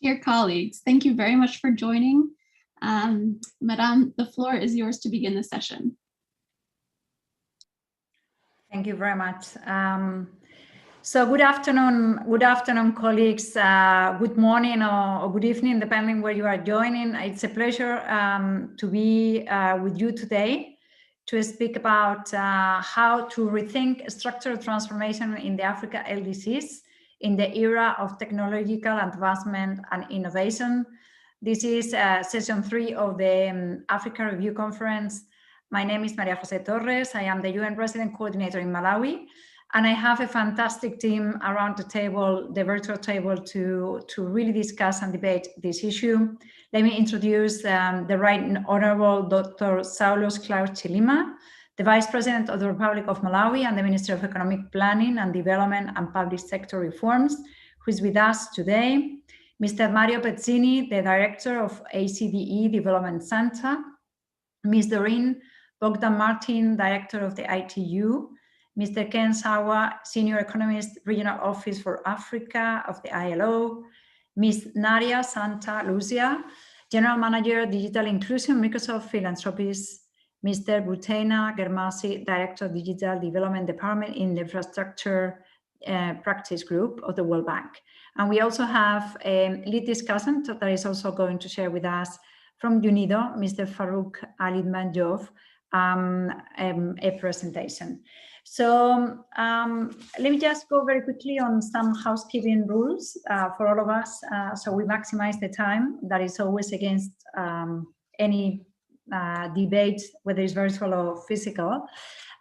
Dear colleagues, thank you very much for joining. Madame, the floor is yours to begin the session. Thank you very much. So good afternoon, colleagues. Good morning or good evening, depending where you are joining. It's a pleasure to be with you today to speak about how to rethink structural transformation in the Africa LDCs in the era of technological advancement and innovation. This is session 3 of the Africa Review Conference. My name is Maria Jose Torres. I am the UN Resident Coordinator in Malawi, and I have a fantastic team around the table, the virtual table, to really discuss and debate this issue. Let me introduce the Right Honorable Dr. Saulos Klaus Chilima, the Vice President of the Republic of Malawi and the Minister of Economic Planning and Development and Public Sector Reforms, who is with us today. Mr. Mario Petzini, the Director of ACDE Development Center, Ms. Doreen Bogdan Martin, Director of the ITU, Mr. Ken Sawa, Senior Economist, Regional Office for Africa of the ILO, Ms. Nadia Santa Lucia, General Manager, Digital Inclusion, Microsoft Philanthropies, Mr. Butena Germasi, Director of Digital Development Department in the Infrastructure Practice Group of the World Bank. And we also have a lead discussant that is also going to share with us from UNIDO, Mr. Farouk Ali Manjov, a presentation. So let me just go very quickly on some housekeeping rules for all of us, so we maximize the time. That is always against any debate, whether it's virtual or physical.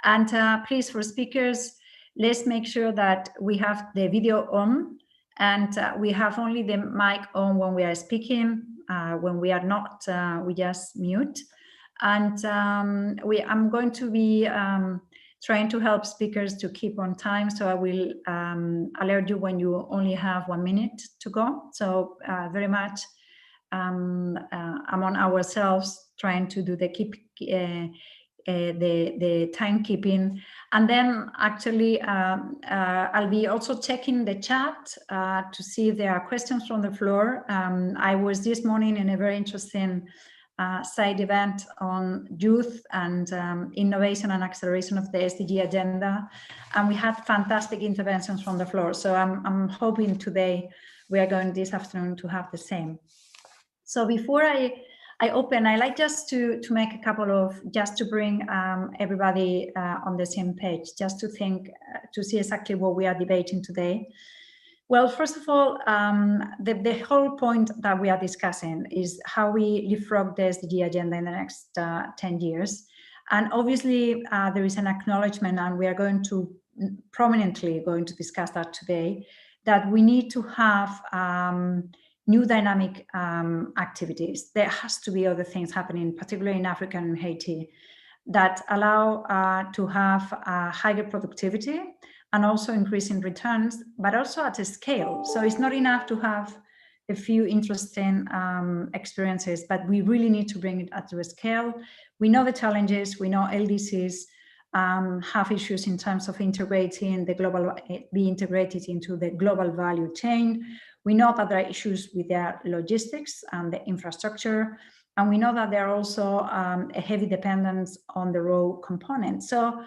And please, for speakers, let's make sure that we have the video on, and we have only the mic on when we are speaking. When we are not, we just mute. And I'm going to be trying to help speakers to keep on time, so I will alert you when you only have 1 minute to go. So very much among ourselves, trying to do the the timekeeping. And then actually I'll be also checking the chat to see if there are questions from the floor. I was this morning in a very interesting side event on youth and innovation and acceleration of the SDG agenda, and we had fantastic interventions from the floor. So I'm hoping today we are going this afternoon to have the same. So before I open, I like just to make a couple of, just to bring everybody on the same page, just to think, to see exactly what we are debating today. Well, first of all, the whole point that we are discussing is how we leapfrog the SDG agenda in the next 10 years. And obviously, there is an acknowledgement, and we are going to prominently discuss that today, that we need to have new dynamic activities. There has to be other things happening, particularly in Africa and Haiti, that allow to have higher productivity and also increasing returns, but also at a scale. So it's not enough to have a few interesting experiences, but we really need to bring it up to a scale. We know the challenges, we know LDCs have issues in terms of integrating the global, be integrated into the global value chain. We know that there are issues with their logistics and the infrastructure, and we know that there are also a heavy dependence on the raw components. So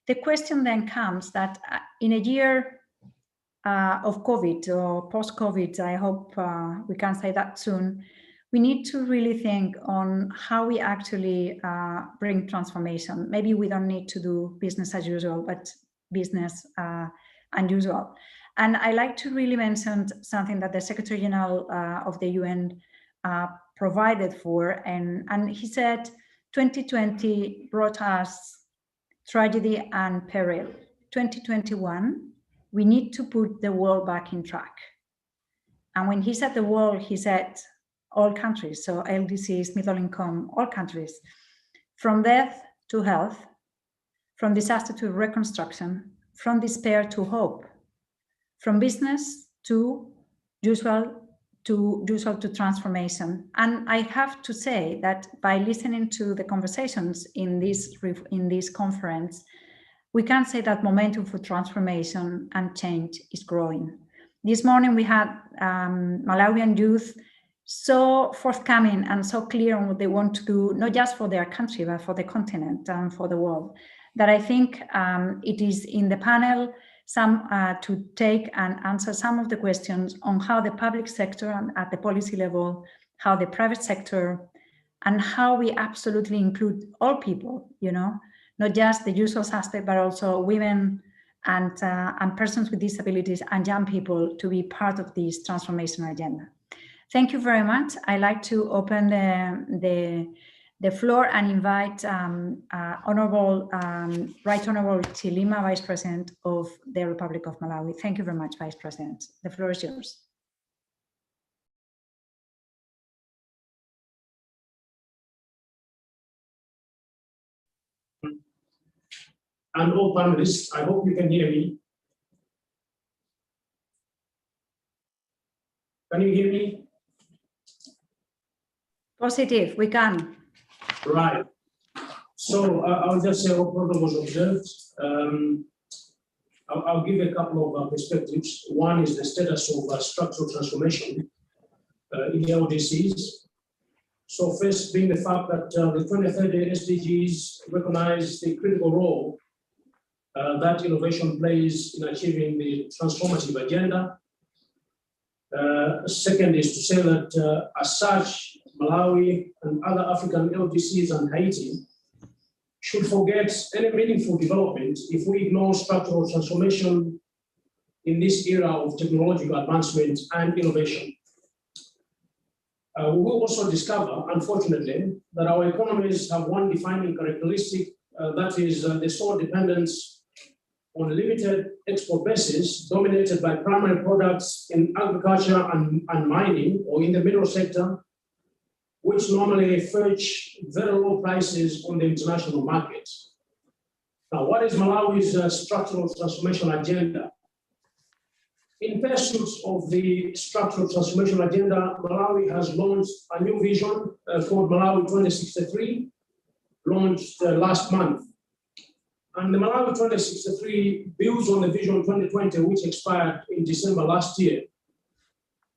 the question then comes that in a year of COVID or post-COVID, I hope we can say that soon, we need to really think on how we actually bring transformation. Maybe we don't need to do business as usual, but business unusual. And I like to really mention something that the Secretary General of the UN provided for, and he said, 2020 brought us tragedy and peril. 2021, we need to put the world back in track. And when he said the world, he said all countries, so LDCs, middle income, all countries, from death to health, from disaster to reconstruction, from despair to hope, from business to usual to transformation. And I have to say that by listening to the conversations in this conference, we can say that momentum for transformation and change is growing. This morning we had Malawian youth so forthcoming and so clear on what they want to do, not just for their country, but for the continent and for the world, that I think it is in the panel to take and answer some of the questions on how the public sector and at the policy level, how the private sector, and how we absolutely include all people, you know, not just the usual suspect, but also women and persons with disabilities and young people to be part of this transformational agenda. Thank you very much. I'd like to open the floor and invite Honorable Right Honorable Chilima, Vice President of the Republic of Malawi. Thank you very much, Vice President. The floor is yours. And all panelists, I hope you can hear me. Can you hear me? Positive, we can. Right. So I'll just say what problem was observed. I'll give a couple of perspectives. One is the status of structural transformation in the LDCs. So first being the fact that the 2030 SDGs recognize the critical role that innovation plays in achieving the transformative agenda. Second is to say that as such, Malawi and other African LDCs and Haiti should forget any meaningful development if we ignore structural transformation in this era of technological advancement and innovation. We will also discover, unfortunately, that our economies have one defining characteristic, that is the sole dependence on a limited export basis dominated by primary products in agriculture and mining, or in the mineral sector, which normally fetch very low prices on the international market. Now, what is Malawi's structural transformation agenda? In pursuit of the structural transformation agenda, Malawi has launched a new vision called Malawi 2063, launched last month. And the Malawi 2063 builds on the Vision 2020, which expired in December last year.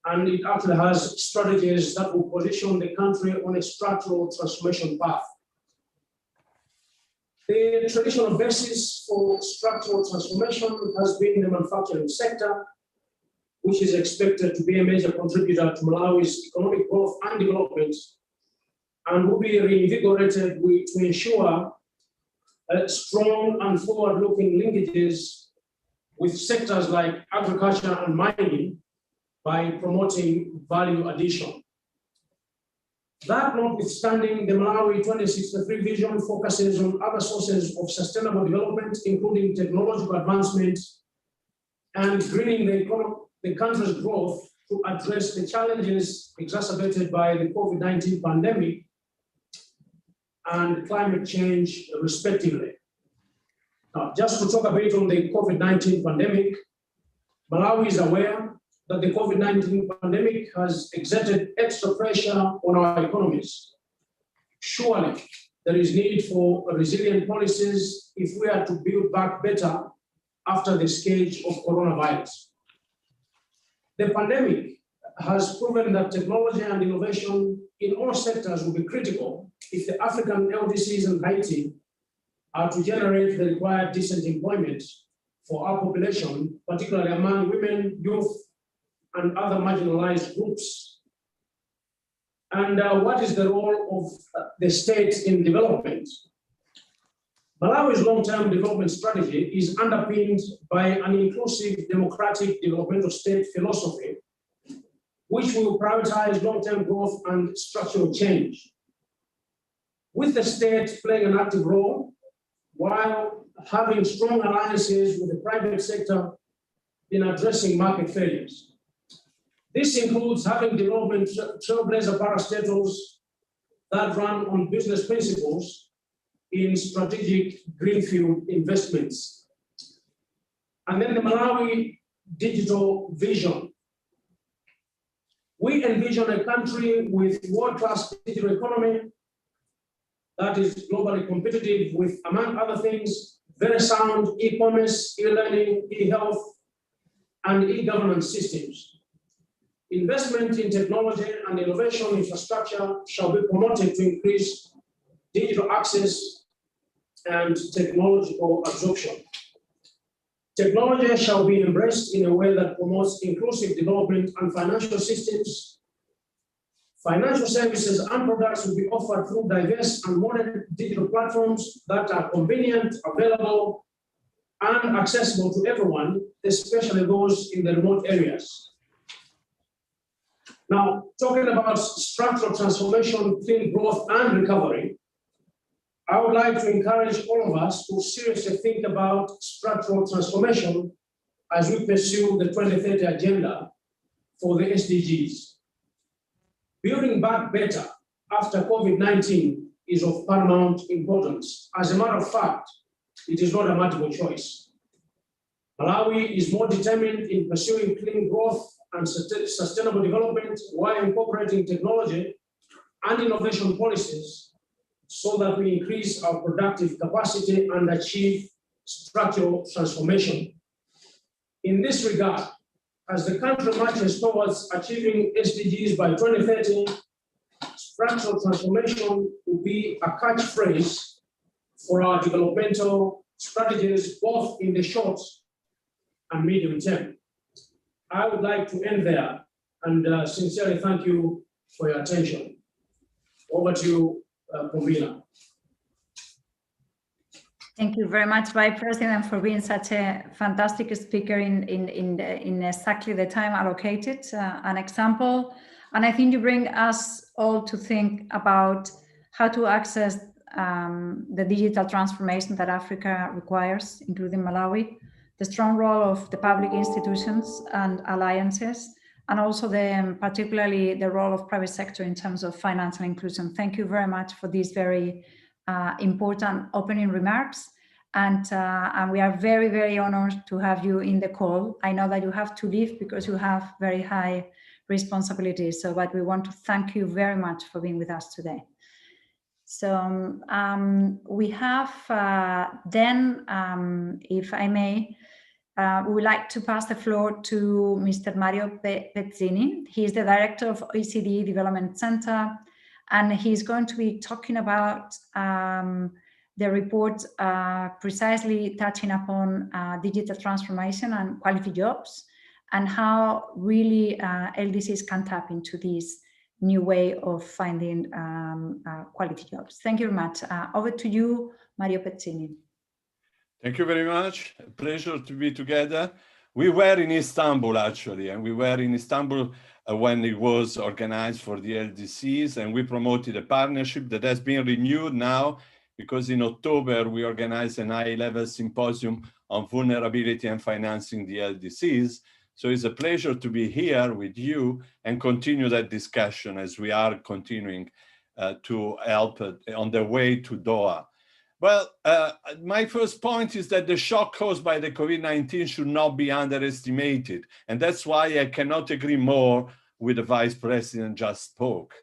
And it actually has strategies that will position the country on a structural transformation path. The traditional basis for structural transformation has been the manufacturing sector, which is expected to be a major contributor to Malawi's economic growth and development, and will be reinvigorated to ensure strong and forward-looking linkages with sectors like agriculture and mining by promoting value addition. That notwithstanding, the Malawi 2063 vision focuses on other sources of sustainable development, including technological advancement and greening the country's growth to address the challenges exacerbated by the COVID-19 pandemic and climate change, respectively. Now, just to talk a bit on the COVID-19 pandemic, Malawi is aware that the COVID-19 pandemic has exerted extra pressure on our economies. Surely, there is need for resilient policies if we are to build back better after the scourge of coronavirus. The pandemic has proven that technology and innovation in all sectors will be critical if the African LDCs and Haiti are to generate the required decent employment for our population, particularly among women, youth, and other marginalized groups. And what is the role of the state in development? Malawi's long-term development strategy is underpinned by an inclusive democratic developmental state philosophy, which will prioritize long-term growth and structural change, with the state playing an active role while having strong alliances with the private sector in addressing market failures. This includes having development trailblazer parastatals that run on business principles in strategic greenfield investments. And then the Malawi digital vision. We envision a country with world-class digital economy that is globally competitive with, among other things, very sound e-commerce, e-learning, e-health, and e-governance systems. Investment in technology and innovation infrastructure shall be promoted to increase digital access and technological absorption. Technology shall be embraced in a way that promotes inclusive development and financial systems. Financial services and products will be offered through diverse and modern digital platforms that are convenient, available, and accessible to everyone, especially those in the remote areas. Now, talking about structural transformation, clean growth, and recovery, I would like to encourage all of us to seriously think about structural transformation as we pursue the 2030 agenda for the SDGs. Building back better after COVID-19 is of paramount importance. As a matter of fact, it is not a multiple choice. Malawi is more determined in pursuing clean growth and sustainable development while incorporating technology and innovation policies so that we increase our productive capacity and achieve structural transformation. In this regard, as the country marches towards achieving SDGs by 2030, structural transformation will be a catchphrase for our developmental strategies, both in the short and medium term. I would like to end there and sincerely thank you for your attention. Over to you, Pomila. Thank you very much, Vice President, for being such a fantastic speaker in exactly the time allocated, an example. And I think you bring us all to think about how to access the digital transformation that Africa requires, including Malawi, the strong role of the public institutions and alliances, and also particularly the role of private sector in terms of financial inclusion. Thank you very much for these very important opening remarks. And we are very, very honored to have you in the call. I know that you have to leave because you have very high responsibilities. So, but we want to thank you very much for being with us today. So we have then, if I may, we would like to pass the floor to Mr. Mario Petzini. He is the director of OECD Development Center, and he's going to be talking about the report precisely touching upon digital transformation and quality jobs, and how really LDCs can tap into this new way of finding quality jobs. Thank you very much. Over to you, Mario Petzini. Thank you very much. A pleasure to be together. We were in Istanbul, actually, and we were in Istanbul when it was organized for the LDCs, and we promoted a partnership that has been renewed now, because in October, we organized an high-level symposium on vulnerability and financing the LDCs. So it's a pleasure to be here with you and continue that discussion as we are continuing to help on the way to Doha. Well, my first point is that the shock caused by the COVID-19 should not be underestimated. And that's why I cannot agree more with the Vice President just spoke.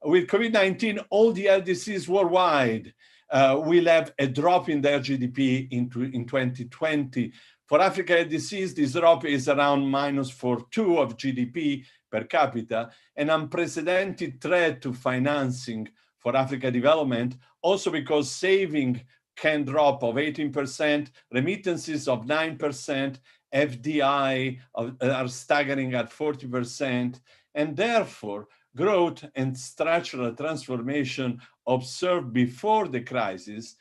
With COVID-19, all the LDCs worldwide will have a drop in their GDP in 2020. For Africa LDCs, this drop is around -4.2 of GDP per capita, an unprecedented threat to financing for Africa development, also because saving can drop of 18%, remittances of 9%, FDI are staggering at 40%, and therefore growth and structural transformation observed before the crisis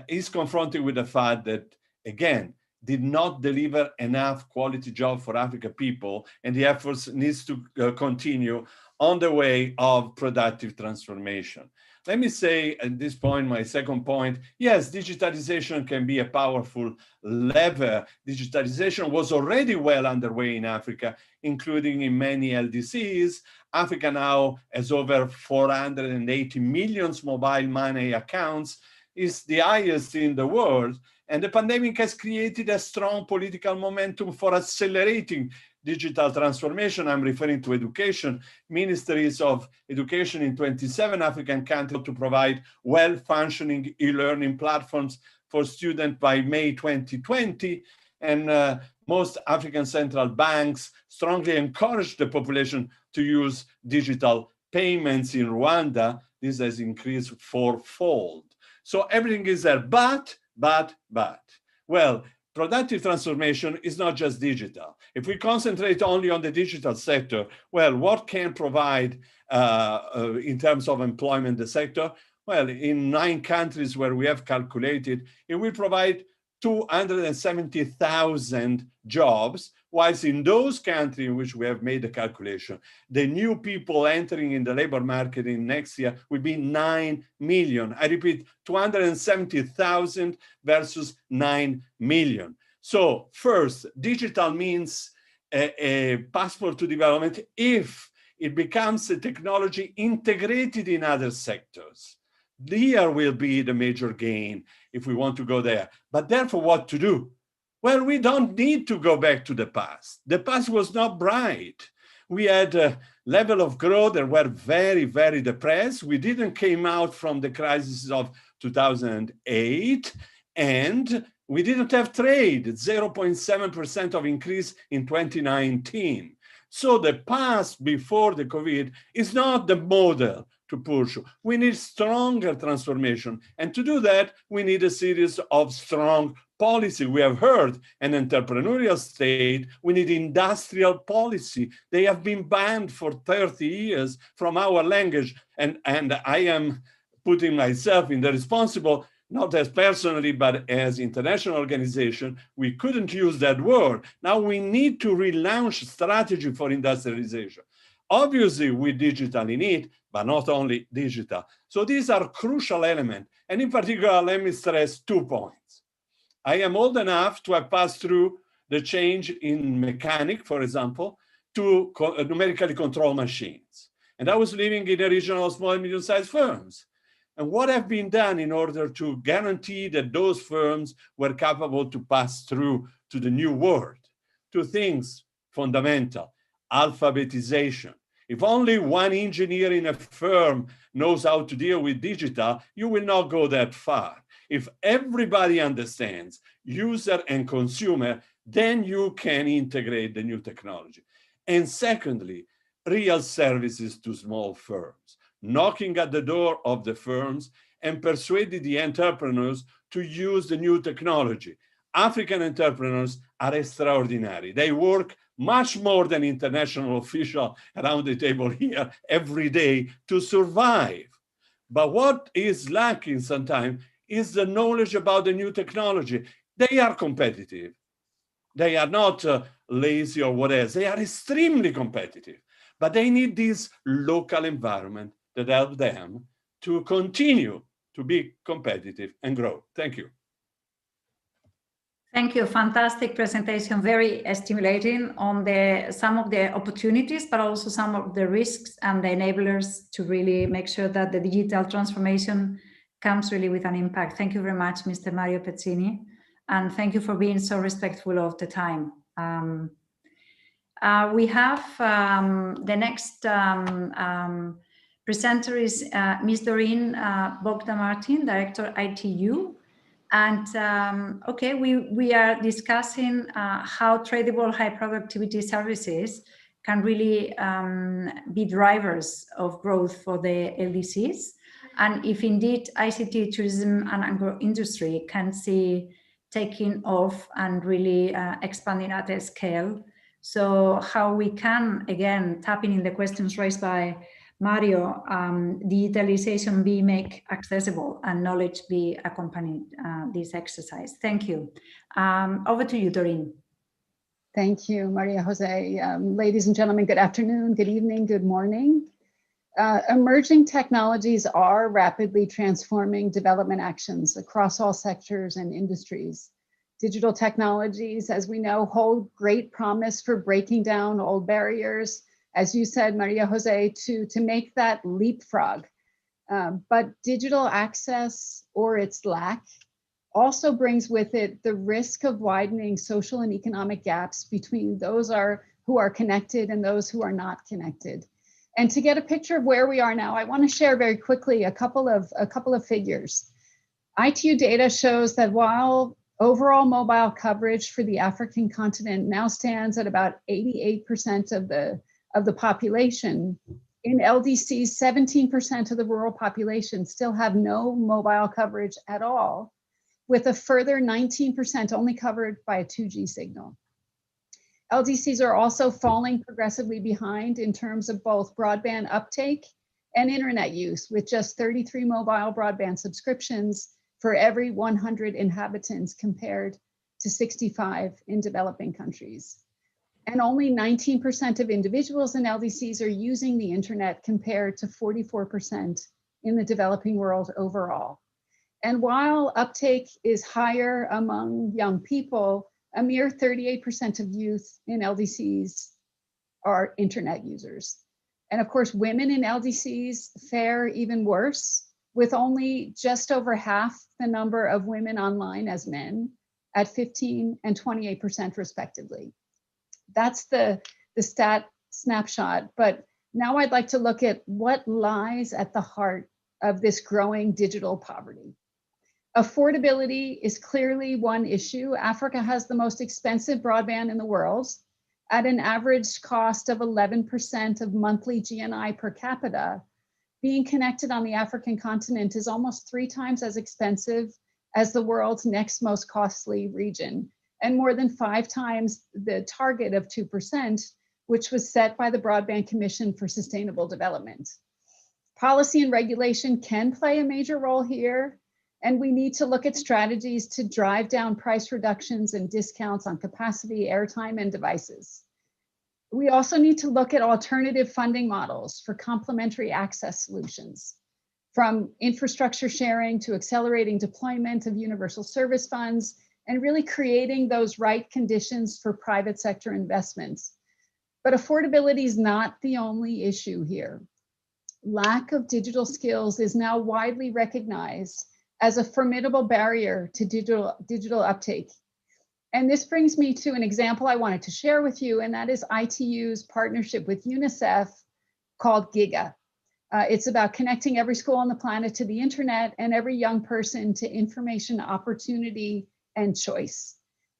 is confronted with the fact that, again, did not deliver enough quality job for African people, and the efforts needs to continue on the way of productive transformation. Let me say at this point, my second point, yes, digitalization can be a powerful lever. Digitalization was already well underway in Africa, including in many LDCs. Africa now has over 480 million mobile money accounts, is the highest in the world. And the pandemic has created a strong political momentum for accelerating digital transformation. I'm referring to education. Ministries of education in 27 African countries to provide well-functioning e-learning platforms for students by May 2020. And most African central banks strongly encourage the population to use digital payments. In Rwanda, this has increased fourfold. So everything is there, but. Well, productive transformation is not just digital. If we concentrate only on the digital sector, well, what can provide in terms of employment the sector? Well, in 9 countries where we have calculated, it will provide 270,000 jobs, whilst in those countries in which we have made the calculation, the new people entering in the labor market in next year will be 9 million. I repeat, 270,000 versus 9 million. So first, digital means a passport to development if it becomes a technology integrated in other sectors. Here will be the major gain if we want to go there. But therefore, what to do? Well, we don't need to go back to the past. The past was not bright. We had a level of growth that were very, very depressed. We didn't came out from the crisis of 2008, and we didn't have trade, 0.7% of increase in 2019. So the past before the COVID is not the model to pursue. We need stronger transformation. And to do that, we need a series of strong policy. We have heard an entrepreneurial state. We need industrial policy. They have been banned for 30 years from our language. And I am putting myself in the responsible, not as personally, but as international organization, we couldn't use that word. Now we need to relaunch strategy for industrialization. Obviously, we digitally need, but not only digital. So these are crucial elements. And in particular, let me stress 2 points. I am old enough to have passed through the change in mechanic, for example, to numerically controlled machines. And I was living in a region of small and medium-sized firms. And what have been done in order to guarantee that those firms were capable to pass through to the new world? 2 things fundamental: alphabetization. If only one engineer in a firm knows how to deal with digital, you will not go that far. If everybody understands user and consumer, then you can integrate the new technology. And secondly, real services to small firms, knocking at the door of the firms and persuading the entrepreneurs to use the new technology. African entrepreneurs are extraordinary. They work much more than international officials around the table here every day to survive. But what is lacking sometimes is the knowledge about the new technology. They are competitive. They are not lazy or whatever. They are extremely competitive, but they need this local environment that help them to continue to be competitive and grow. Thank you. Thank you. Fantastic presentation. Very stimulating on some of the opportunities, but also some of the risks and the enablers to really make sure that the digital transformation comes really with an impact. Thank you very much, Mr. Mario Petzini. And thank you for being so respectful of the time. We have the next presenter is Ms. Doreen Bogdan-Martin, Director ITU. And okay, we are discussing how tradable high productivity services can really be drivers of growth for the LDCs. And if indeed ICT, tourism and agro-industry can see taking off and really expanding at a scale. So how we can, again, tapping in the questions raised by Mario, digitalization be made accessible and knowledge be accompanied this exercise. Thank you. Over to you, Doreen. Thank you, Maria Jose. Ladies and gentlemen, good afternoon, good evening, good morning. Emerging technologies are rapidly transforming development actions across all sectors and industries. Digital technologies, as we know, hold great promise for breaking down old barriers, as you said, Maria Jose, to make that leapfrog. But digital access or its lack also brings with it the risk of widening social and economic gaps between those who are connected and those who are not connected. And to get a picture of where we are now, I want to share very quickly a couple of figures. ITU data shows that while overall mobile coverage for the African continent now stands at about 88% of the population, in LDCs, 17% of the rural population still have no mobile coverage at all, with a further 19% only covered by a 2G signal. LDCs are also falling progressively behind in terms of both broadband uptake and internet use, with just 33 mobile broadband subscriptions for every 100 inhabitants compared to 65 in developing countries. And only 19% of individuals in LDCs are using the internet compared to 44% in the developing world overall. And while uptake is higher among young people, a mere 38% of youth in LDCs are internet users. And of course, women in LDCs fare even worse, with only just over half the number of women online as men, at 15 and 28% respectively. That's the stat snapshot, but now I'd like to look at what lies at the heart of this growing digital poverty. Affordability is clearly one issue. Africa has the most expensive broadband in the world at an average cost of 11% of monthly GNI per capita. Being connected on the African continent is almost 3 times as expensive as the world's next most costly region, and more than 5 times the target of 2%, which was set by the Broadband Commission for Sustainable Development. Policy and regulation can play a major role here, and we need to look at strategies to drive down price reductions and discounts on capacity, airtime, and devices. We also need to look at alternative funding models for complementary access solutions, from infrastructure sharing to accelerating deployment of universal service funds, and really creating those right conditions for private sector investments. But affordability is not the only issue here. Lack of digital skills is now widely recognized as a formidable barrier to digital uptake. And this brings me to an example I wanted to share with you, and that is ITU's partnership with UNICEF called GIGA. It's about connecting every school on the planet to the internet and every young person to information, opportunity, and choice.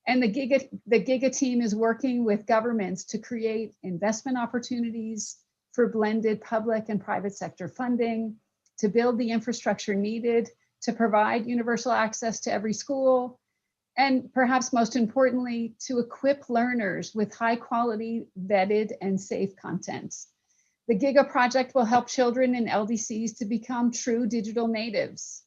And the GIGA team is working with governments to create investment opportunities for blended public and private sector funding, to build the infrastructure needed to provide universal access to every school, and perhaps most importantly, to equip learners with high quality, vetted, and safe content. The GIGA project will help children in LDCs to become true digital natives.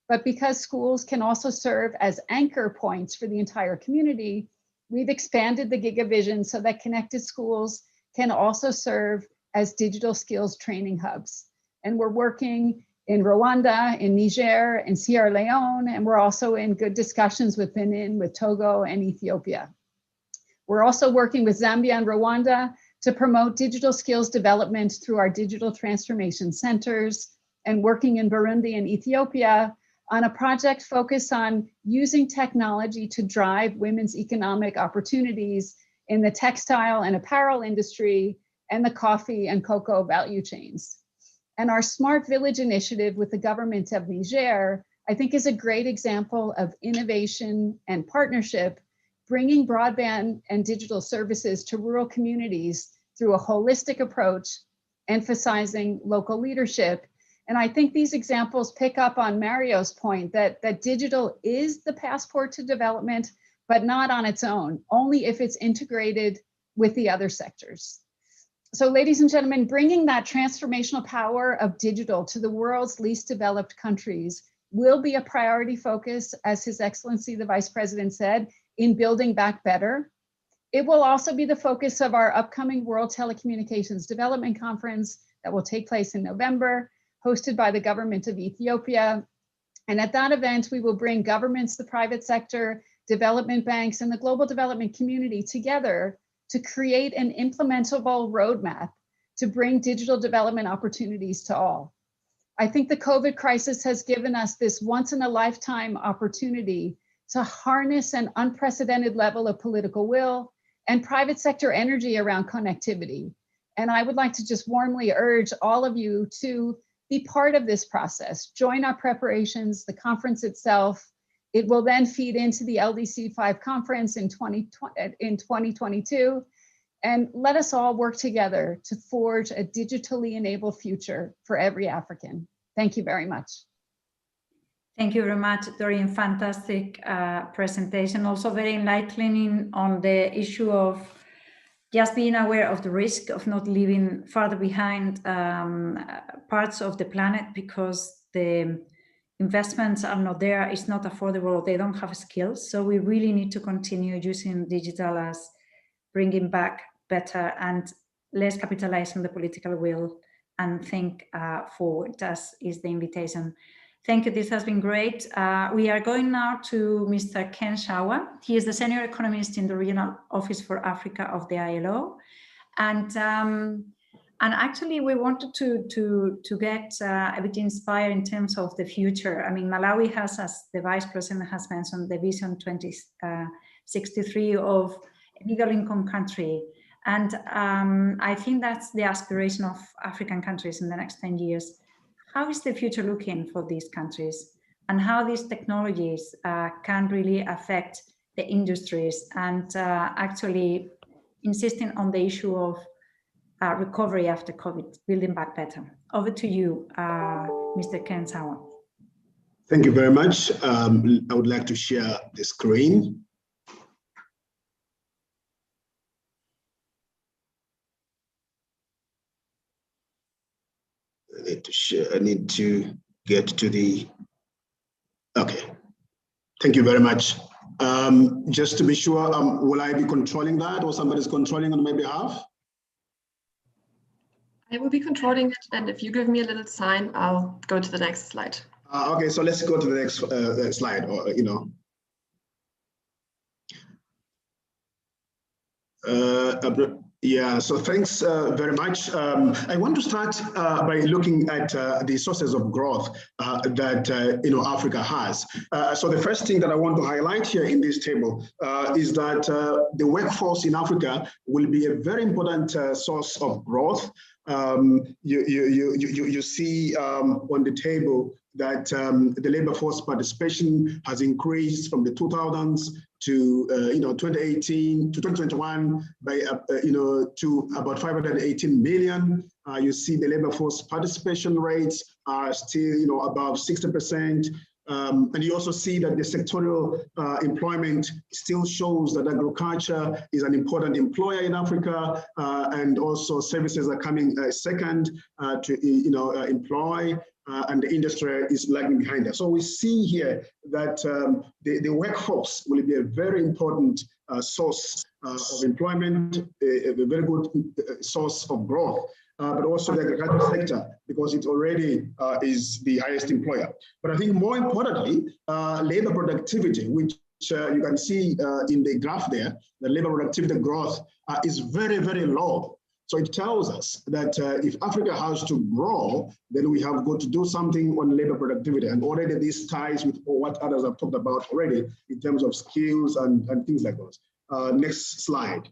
But because schools can also serve as anchor points for the entire community, we've expanded the GIGA vision so that connected schools can also serve as digital skills training hubs. And we're working in Rwanda, in Niger, in Sierra Leone, and we're also in good discussions with Benin, with Togo, and Ethiopia. We're also working with Zambia and Rwanda to promote digital skills development through our digital transformation centers, and working in Burundi and Ethiopia on a project focused on using technology to drive women's economic opportunities in the textile and apparel industry and the coffee and cocoa value chains. And our Smart Village initiative with the government of Niger, I think, is a great example of innovation and partnership, bringing broadband and digital services to rural communities through a holistic approach, emphasizing local leadership. And I think these examples pick up on Mario's point that digital is the passport to development, but not on its own, only if it's integrated with the other sectors. So ladies and gentlemen, bringing that transformational power of digital to the world's least developed countries will be a priority focus, as His Excellency the Vice President said, in Building Back Better. It will also be the focus of our upcoming World Telecommunications Development Conference that will take place in November, hosted by the government of Ethiopia. And at that event, we will bring governments, the private sector, development banks, and the global development community together to create an implementable roadmap to bring digital development opportunities to all. I think the COVID crisis has given us this once-in-a-lifetime opportunity to harness an unprecedented level of political will and private sector energy around connectivity. And I would like to just warmly urge all of you to be part of this process. Join our preparations, the conference itself. It will then feed into the LDC5 conference in 2022. And let us all work together to forge a digitally enabled future for every African. Thank you very much. Thank you very much, Doreen. Fantastic presentation. Also very enlightening on the issue of just being aware of the risk of not leaving farther behind parts of the planet because the investments are not there, it's not affordable, they don't have skills. So we really need to continue using digital as bringing back better and less capitalizing the political will and think forward, as is the invitation. Thank you, this has been great. We are going now to Mr. Ken Shawa. He is the Senior Economist in the Regional Office for Africa of the ILO. And And actually, we wanted to get a bit inspired in terms of the future. I mean, Malawi has, as the Vice President has mentioned, the Vision 2063 of a middle income country. And I think that's the aspiration of African countries in the next 10 years. How is the future looking for these countries, and how these technologies can really affect the industries, and actually insisting on the issue of recovery after COVID, building back better. Over to you, Mr. Kensawa. Thank you very much. I would like to share the screen. I need to get to the, okay. Thank you very much. Just to be sure, will I be controlling that, or somebody's controlling on my behalf? I will be controlling it, and if you give me a little sign, I'll go to the next slide. Okay, so let's go to the next slide, or yeah, so thanks very much. I want to start by looking at the sources of growth that Africa has. So the first thing that I want to highlight here in this table is that the workforce in Africa will be a very important source of growth. You see on the table that the labor force participation has increased from the 2000s to 2018 to 2021 by to about 518 million. You see the labor force participation rates are still above 60%. And you also see that the sectoral employment still shows that agriculture is an important employer in Africa, and also services are coming second to employ, and the industry is lagging behind us. So we see here that the workforce will be a very important source of employment, a very good source of growth. But also the agricultural sector, because it already is the highest employer. But I think more importantly, labor productivity, which you can see in the graph there, the labor productivity growth is very, very low. So it tells us that if Africa has to grow, then we have got to do something on labor productivity. And already this ties with what others have talked about already in terms of skills and things like those. Next slide.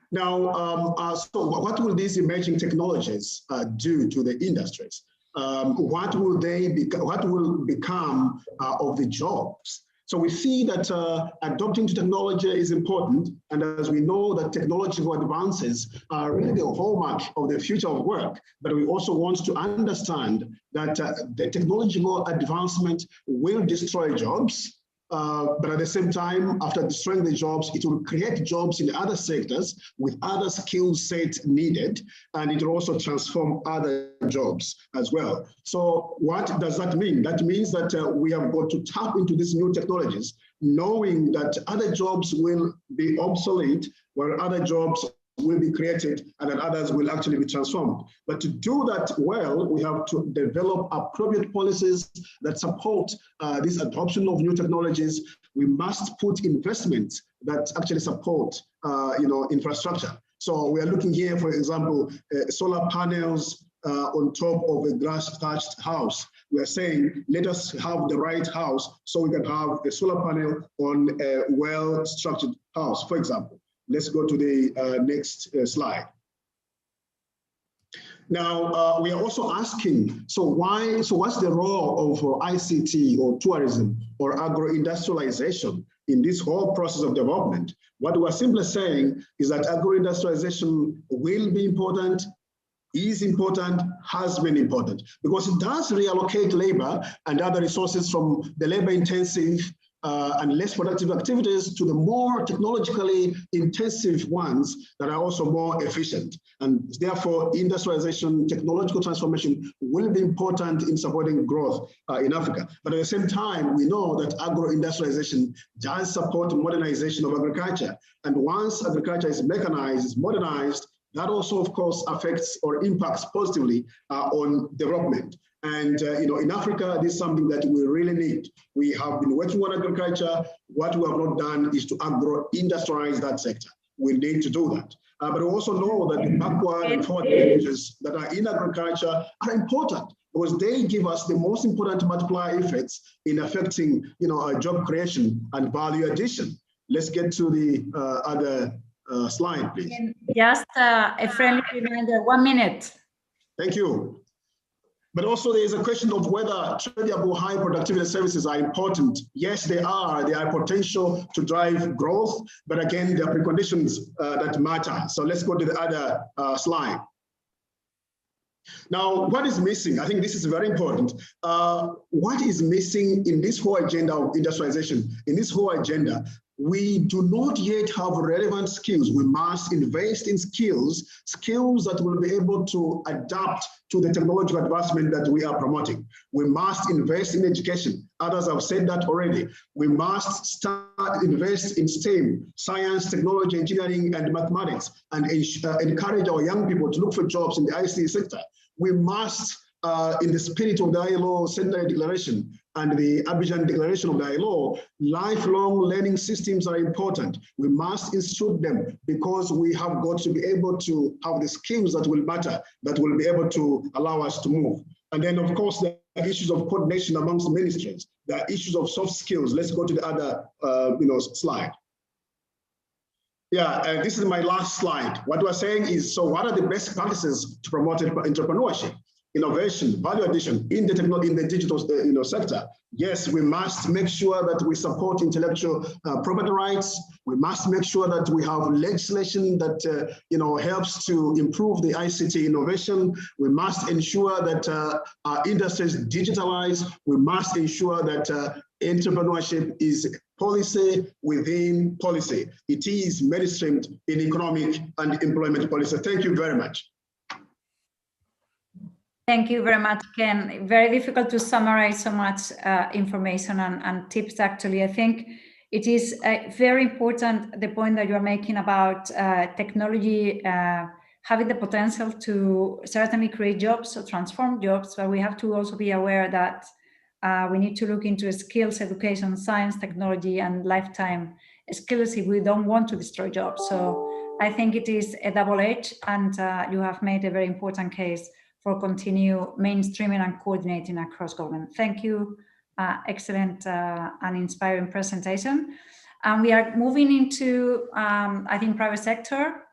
Now, so what will these emerging technologies do to the industries? What will become of the jobs? So we see that adopting to technology is important, and as we know that technological advances are really the hallmark of the future of work, but we also want to understand that the technological advancement will destroy jobs. But at the same time, after destroying the jobs, it will create jobs in other sectors with other skill sets needed, and it will also transform other jobs as well. So what does that mean? That means that we have got to tap into these new technologies, knowing that other jobs will be obsolete, while other jobs will be created, and then others will actually be transformed. But to do that well, we have to develop appropriate policies that support this adoption of new technologies. We must put investments that actually support infrastructure. So we are looking here, for example, solar panels on top of a grass-thatched house. We are saying, let us have the right house so we can have a solar panel on a well-structured house, for example. Let's go to the next slide. Now, we are also asking, so what's the role of ICT or tourism or agro-industrialization in this whole process of development? What we're simply saying is that agro-industrialization will be important, is important, has been important, because it does reallocate labor and other resources from the labor-intensive and less productive activities to the more technologically intensive ones that are also more efficient. And therefore, industrialization, technological transformation will be important in supporting growth in Africa. But at the same time, we know that agro-industrialization does support modernization of agriculture. And once agriculture is mechanized, is modernized, that also, of course, affects or impacts positively on development. And in Africa, this is something that we really need. We have been working on agriculture. What we have not done is to agro-industrialize that sector. we need to do that. But we also know that the backward and forward technologies that are in agriculture are important because they give us the most important multiplier effects in affecting, job creation and value addition. Let's get to the other slide, please. Just a friendly reminder, 1 minute. Thank you. But also there is a question of whether tradable high productivity services are important. Yes, they are. They are potential to drive growth, but again, there are preconditions that matter. So let's go to the other slide. Now, what is missing? I think this is very important. What is missing in this whole agenda of industrialization, in this whole agenda? We do not yet have relevant skills. We must invest in skills that will be able to adapt to the technological advancement that we are promoting. We must invest in education. Others have said that already. We must invest in STEM, science, technology, engineering, and mathematics, and encourage our young people to look for jobs in the ICT sector. We must, in the spirit of the ILO Centenary Declaration and the Abidjan Declaration of the ILO, lifelong learning systems are important. We must institute them because we have got to be able to have the skills that will matter, that will be able to allow us to move. And then, of course, there are issues of coordination amongst ministries. There are issues of soft skills. Let's go to the other slide. Yeah, this is my last slide. What we're saying is, so what are the best practices to promote entrepreneurship, innovation, value addition in the digital sector? Yes, we must make sure that we support intellectual property rights. We must make sure that we have legislation that helps to improve the ICT innovation. We must ensure that our industries digitalize. We must ensure that entrepreneurship is policy within policy. It is mainstreamed in economic and employment policy. Thank you very much. Thank you very much, Ken. Very difficult to summarize so much information and tips, actually. I think it is very important, the point that you're making about technology having the potential to certainly create jobs or transform jobs, but we have to also be aware that we need to look into skills, education, science, technology, and lifetime skills if we don't want to destroy jobs. So I think it is a double edge, and you have made a very important case for continue mainstreaming and coordinating across government. Thank you. Excellent and inspiring presentation. And we are moving into, I think, private sector.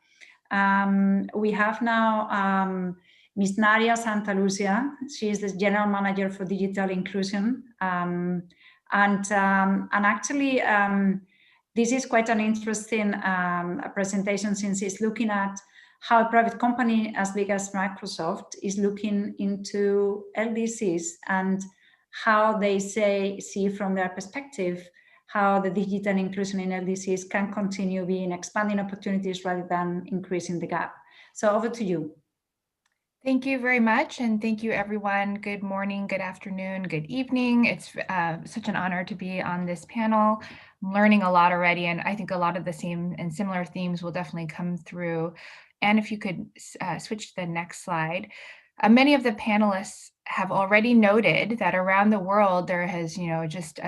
We have now Ms. Nadia Santa Lucia. She is the General Manager for Digital Inclusion. And actually, this is quite an interesting presentation, since it's looking at how a private company as big as Microsoft is looking into LDCs and how they see from their perspective how the digital inclusion in LDCs can continue being expanding opportunities rather than increasing the gap. So over to you. Thank you very much, and thank you everyone. Good morning, good afternoon, good evening. It's such an honor to be on this panel. I'm learning a lot already, and I think a lot of the same and similar themes will definitely come through. And if you could switch to the next slide. Many of the panelists have already noted that around the world there has, just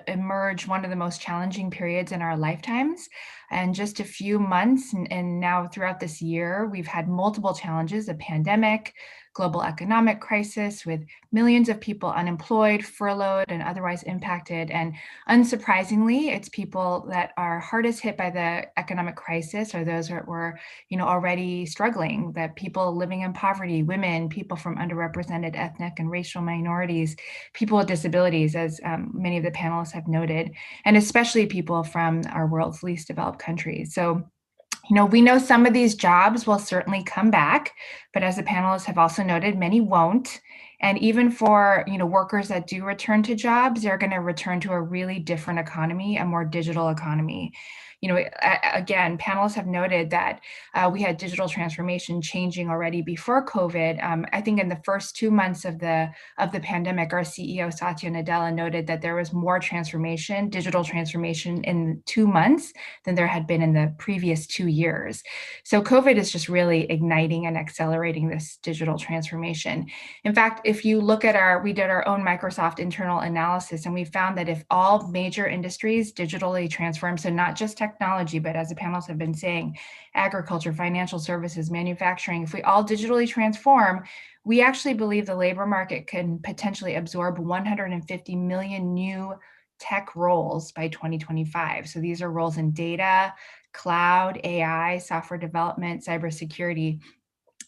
emerged one of the most challenging periods in our lifetimes. And just a few months and now throughout this year, we've had multiple challenges: a pandemic, global economic crisis with millions of people unemployed, furloughed, and otherwise impacted. And unsurprisingly, it's people that are hardest hit by the economic crisis are those that were, already struggling, that people living in poverty, women, people from underrepresented ethnic and racial minorities, people with disabilities, as many of the panelists have noted, and especially people from our world's least developed countries. So we know some of these jobs will certainly come back, but as the panelists have also noted, many won't. And even for workers that do return to jobs, they're going to return to a really different economy, a more digital economy. Again, panelists have noted that we had digital transformation changing already before COVID. I think in the first 2 months of the pandemic, our CEO Satya Nadella noted that there was more transformation, digital transformation in 2 months than there had been in the previous 2 years. So COVID is just really igniting and accelerating this digital transformation. In fact, if you look at we did our own Microsoft internal analysis, and we found that if all major industries digitally transform, so not just technology, technology, but as the panels have been saying, agriculture, financial services, manufacturing, if we all digitally transform, we actually believe the labor market can potentially absorb 150 million new tech roles by 2025. So these are roles in data, cloud, AI, software development, cybersecurity.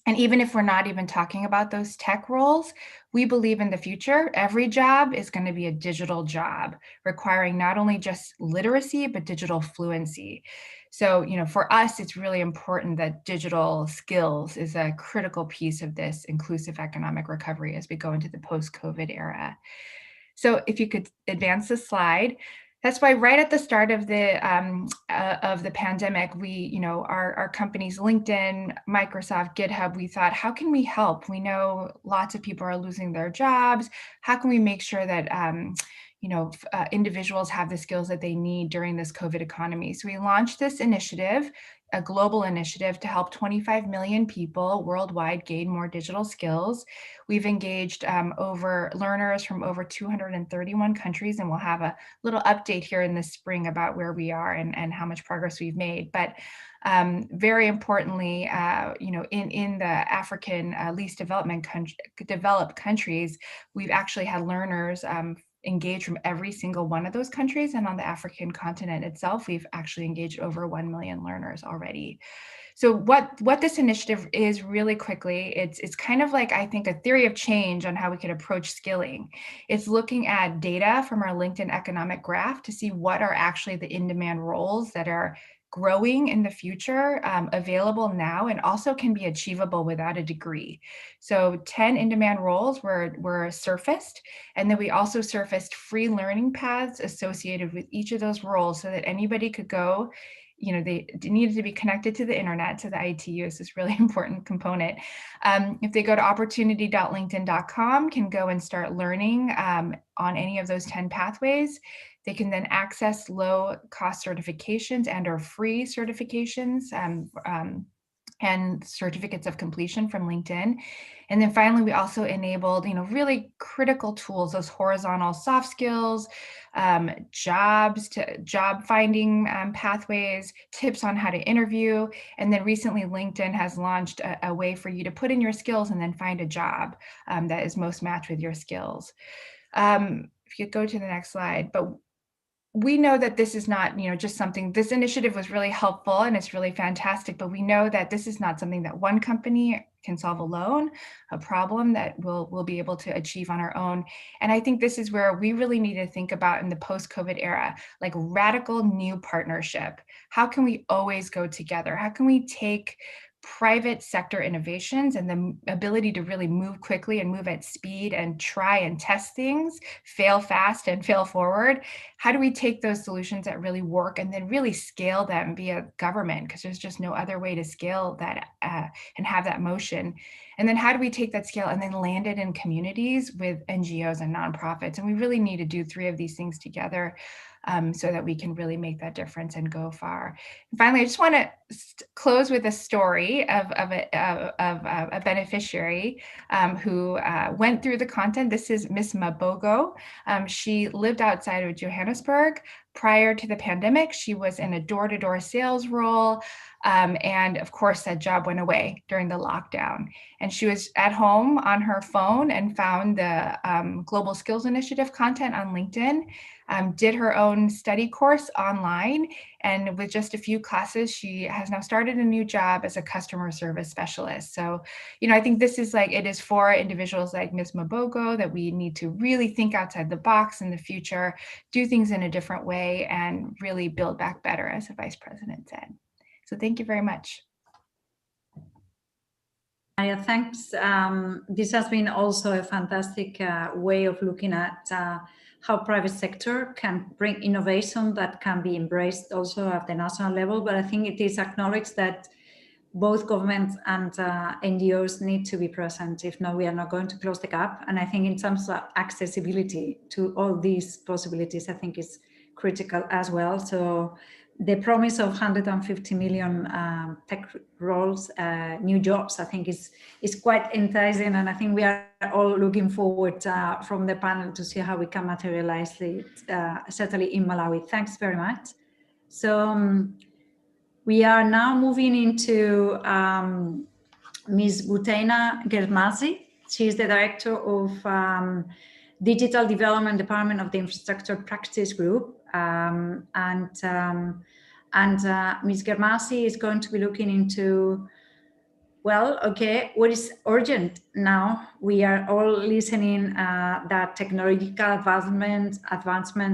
And even if we're not even talking about those tech roles, we believe in the future, every job is going to be a digital job, requiring not only just literacy, but digital fluency. So, you know, for us, it's really important that digital skills is a critical piece of this inclusive economic recovery as we go into the post-COVID era. So if you could advance the slide. That's why right at the start of the pandemic, we, you know, our companies, LinkedIn, Microsoft, GitHub, we thought, how can we help? We know lots of people are losing their jobs. How can we make sure that, you know, individuals have the skills that they need during this COVID economy? So we launched this initiative, a global initiative to help 25 million people worldwide gain more digital skills. We've engaged over learners from over 231 countries, and we'll have a little update here in the spring about where we are and how much progress we've made. But very importantly, you know, in the African least developed countries, we've actually had learners engaged from every single one of those countries. And on the African continent itself, we've actually engaged over 1 million learners already. So what this initiative is really quickly, it's kind of like, I think, a theory of change on how we could approach skilling. It's looking at data from our LinkedIn economic graph to see what are actually the in-demand roles that are growing in the future, available now, and also can be achievable without a degree. So 10 in-demand roles were surfaced, and then we also surfaced free learning paths associated with each of those roles so that anybody could go, you know, they needed to be connected to the internet, so the ITU is this really important component. If they go to opportunity.linkedin.com, can go and start learning on any of those 10 pathways. They can then access low-cost certifications and or free certifications and certificates of completion from LinkedIn. And then finally, we also enabled, you know, really critical tools, those horizontal soft skills, job finding pathways, tips on how to interview. And then recently, LinkedIn has launched a way for you to put in your skills and then find a job that is most matched with your skills. If you go to the next slide, but we know that this is not, you know, just something, this initiative was really helpful and it's really fantastic, but we know that this is not something that one company can solve alone, a problem that we'll be able to achieve on our own. And I think this is where we really need to think about in the post-COVID era, like radical new partnership. How can we always go together? How can we take private sector innovations and the ability to really move quickly and move at speed and try and test things, fail fast and fail forward? How do we take those solutions that really work and then really scale them via government? Because there's just no other way to scale that and have that motion. And then how do we take that scale and then land it in communities with NGOs and nonprofits? And we really need to do 3 of these things together so that we can really make that difference and go far. And finally, I just want to close with a story of a beneficiary who went through the content. This is Miss Mabogo. She lived outside of Johannesburg. Prior to the pandemic, she was in a door-to-door sales role. And of course, that job went away during the lockdown. And she was at home on her phone and found the Global Skills Initiative content on LinkedIn, did her own study course online. And with just a few classes, she has now started a new job as a customer service specialist. So, you know, I think this is like, it is for individuals like Ms. Mabogo that we need to really think outside the box in the future, do things in a different way, and really build back better, as the Vice President said. So thank you very much. Thanks. This has been also a fantastic way of looking at how private sector can bring innovation that can be embraced also at the national level. But I think it is acknowledged that both governments and NGOs need to be present. If not, we are not going to close the gap. And I think in terms of accessibility to all these possibilities, I think is critical as well. So the promise of 150 million tech roles, new jobs, I think is quite enticing. And I think we are all looking forward from the panel to see how we can materialize it, certainly in Malawi. Thanks very much. So we are now moving into Ms. Butaina Germazi. She is the director of Digital Development Department of the Infrastructure Practice Group. Ms. Germazi is going to be looking into, well, okay, what is urgent now? We are all listening that technological advancements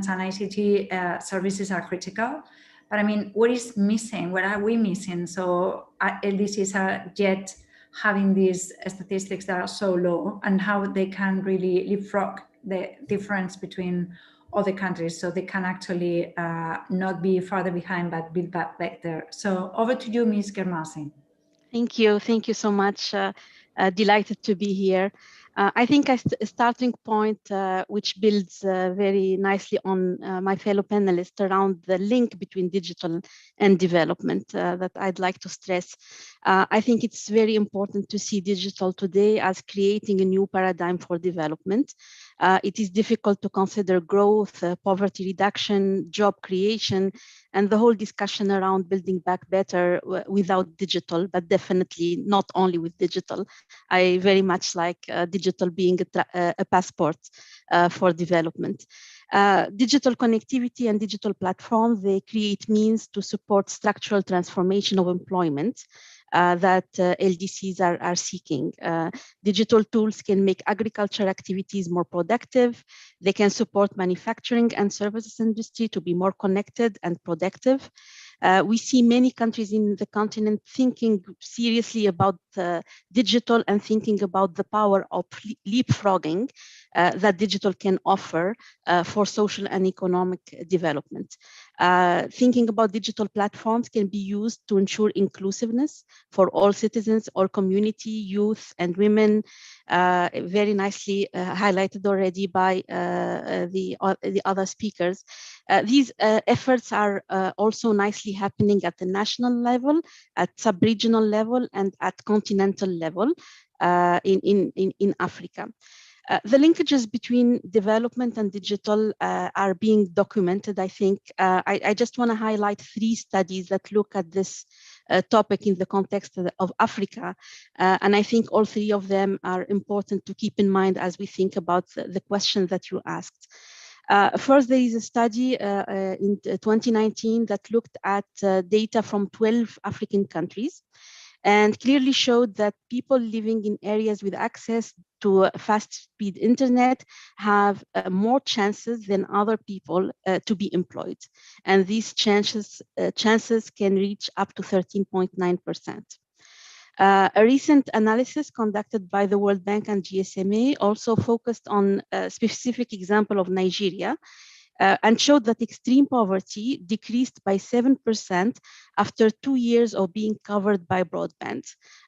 and ICT services are critical. But I mean, what is missing? What are we missing? So LDCs are yet having these statistics that are so low, and how they can really leapfrog the difference between other countries, so they can actually not be farther behind, but build back better. So over to you, Ms. Germazi. Thank you so much. Delighted to be here. I think a starting point which builds very nicely on my fellow panelists around the link between digital and development that I'd like to stress. I think it's very important to see digital today as creating a new paradigm for development. It is difficult to consider growth, poverty reduction, job creation, and the whole discussion around building back better without digital, but definitely not only with digital. I very much like digital being a passport for development. Digital connectivity and digital platforms, they create means to support structural transformation of employment that LDCs are seeking. Digital tools can make agriculture activities more productive. They can support manufacturing and services industry to be more connected and productive. We see many countries in the continent thinking seriously about digital and thinking about the power of leapfrogging that digital can offer for social and economic development. Thinking about digital platforms can be used to ensure inclusiveness for all citizens, all community, youth, and women, very nicely highlighted already by the other speakers. These efforts are also nicely happening at the national level, at sub-regional level, and at continental level in Africa. The linkages between development and digital are being documented, I think. I just want to highlight 3 studies that look at this topic in the context of Africa. And I think all 3 of them are important to keep in mind as we think about the question that you asked. First, there is a study in 2019 that looked at data from 12 African countries and clearly showed that people living in areas with access to fast-speed internet have more chances than other people to be employed. And these chances can reach up to 13.9%. A recent analysis conducted by the World Bank and GSMA also focused on a specific example of Nigeria and showed that extreme poverty decreased by 7% after 2 years of being covered by broadband.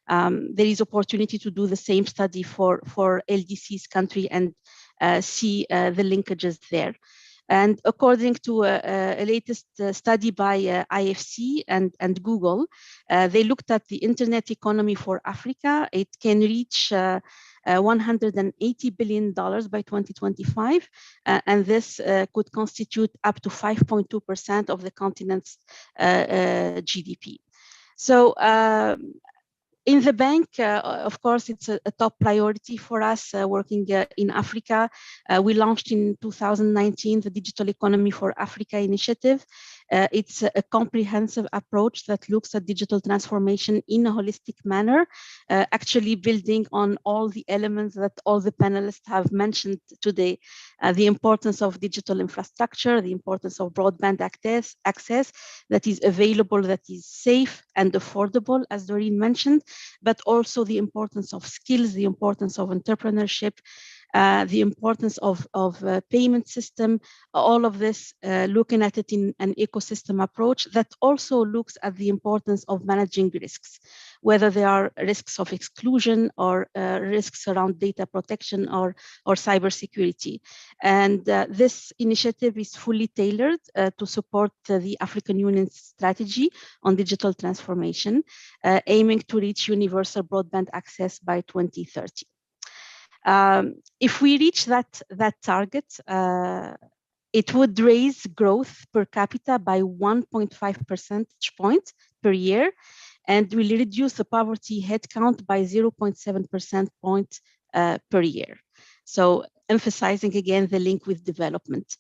There is opportunity to do the same study for LDC's country and see the linkages there. And according to a latest study by IFC and Google, they looked at the internet economy for Africa. It can reach $180 billion by 2025, and this could constitute up to 5.2% of the continent's GDP. So in the bank, of course, it's a top priority for us working in Africa. We launched in 2019 the Digital Economy for Africa initiative. It's a comprehensive approach that looks at digital transformation in a holistic manner, actually building on all the elements that all the panelists have mentioned today. The importance of digital infrastructure, the importance of broadband access that is available, that is safe and affordable, as Doreen mentioned, but also the importance of skills, the importance of entrepreneurship, the importance of payment system, all of this, looking at it in an ecosystem approach that also looks at the importance of managing risks, whether there are risks of exclusion or risks around data protection or cybersecurity. And this initiative is fully tailored to support the African Union's strategy on digital transformation, aiming to reach universal broadband access by 2030. If we reach that target, It would raise growth per capita by 1.5 percentage points per year, and will reduce the poverty headcount by 0.7 percentage points per year. So emphasizing again the link with development.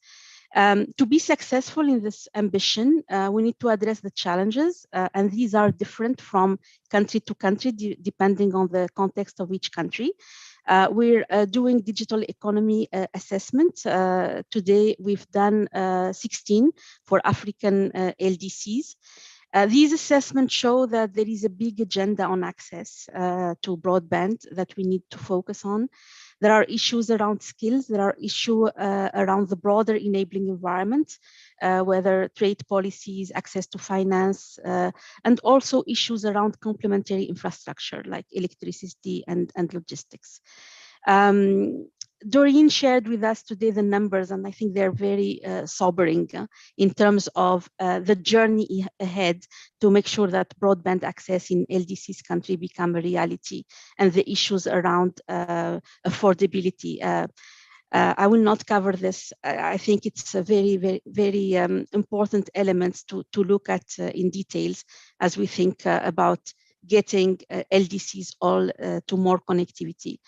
To be successful in this ambition, we need to address the challenges, and these are different from country to country, depending on the context of each country. We're doing digital economy assessment. Today, we've done 16 for African LDCs. These assessments show that there is a big agenda on access to broadband that we need to focus on. There are issues around skills. There are issues around the broader enabling environment, whether trade policies, access to finance, and also issues around complementary infrastructure like electricity and logistics. Doreen shared with us today the numbers, and I think they're very sobering in terms of the journey ahead to make sure that broadband access in LDC's country become a reality, and the issues around affordability. I will not cover this. I think it's a very important element to look at in details as we think about getting LDCs all to more connectivity.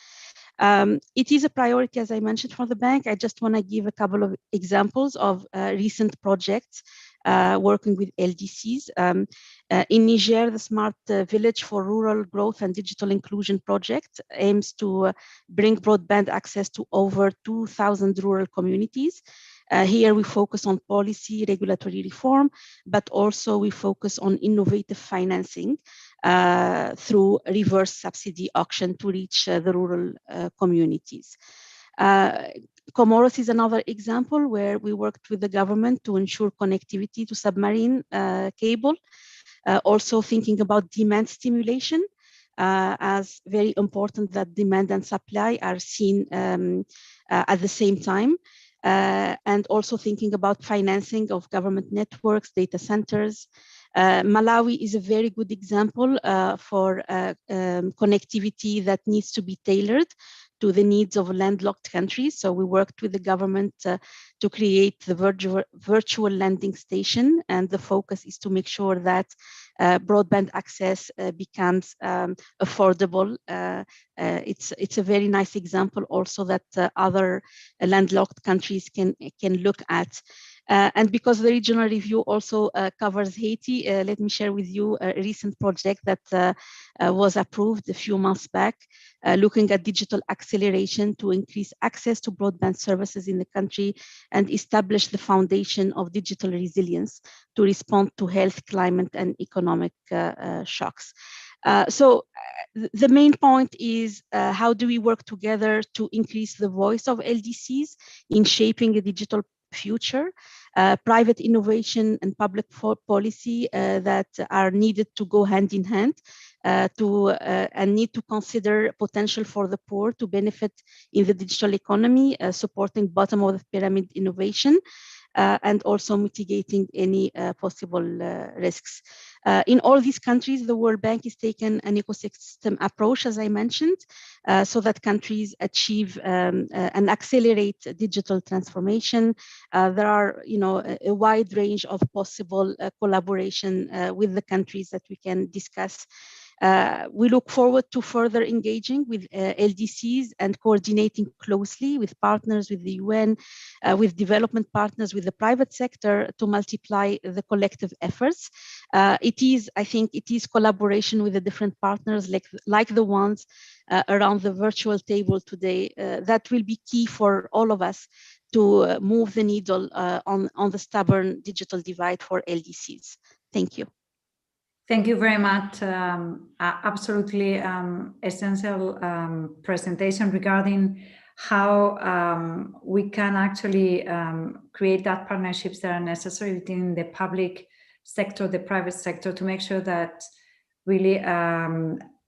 It is a priority, as I mentioned, for the bank. I just want to give a couple of examples of recent projects working with LDCs. In Niger, the Smart Village for Rural Growth and Digital Inclusion project aims to bring broadband access to over 2,000 rural communities. Here we focus on policy, regulatory reform, but also we focus on innovative financing through reverse subsidy auction to reach the rural communities. Comoros is another example where we worked with the government to ensure connectivity to submarine cable. Also thinking about demand stimulation as very important that demand and supply are seen at the same time. And also thinking about financing of government networks, data centers. Malawi is a very good example for connectivity that needs to be tailored to the needs of landlocked countries. So we worked with the government to create the virtual landing station, and the focus is to make sure that broadband access becomes affordable. It's a very nice example also that other landlocked countries can look at. And because the regional review also covers Haiti, let me share with you a recent project that was approved a few months back, looking at digital acceleration to increase access to broadband services in the country and establish the foundation of digital resilience to respond to health, climate, and economic shocks. So the main point is how do we work together to increase the voice of LDCs in shaping a digital future, private innovation and public policy that are needed to go hand in hand and need to consider potential for the poor to benefit in the digital economy, supporting bottom of the pyramid innovation, and also mitigating any possible risks. In all these countries, the World Bank has taken an ecosystem approach, as I mentioned, so that countries achieve and accelerate digital transformation. There are, a wide range of possible collaboration with the countries that we can discuss. We look forward to further engaging with LDCs and coordinating closely with partners, with the UN, with development partners, with the private sector to multiply the collective efforts. I think it is collaboration with the different partners like the ones around the virtual table today that will be key for all of us to move the needle on the stubborn digital divide for LDCs. Thank you. Thank you very much. Absolutely essential presentation regarding how we can actually create that partnerships that are necessary between the public sector, the private sector, to make sure that really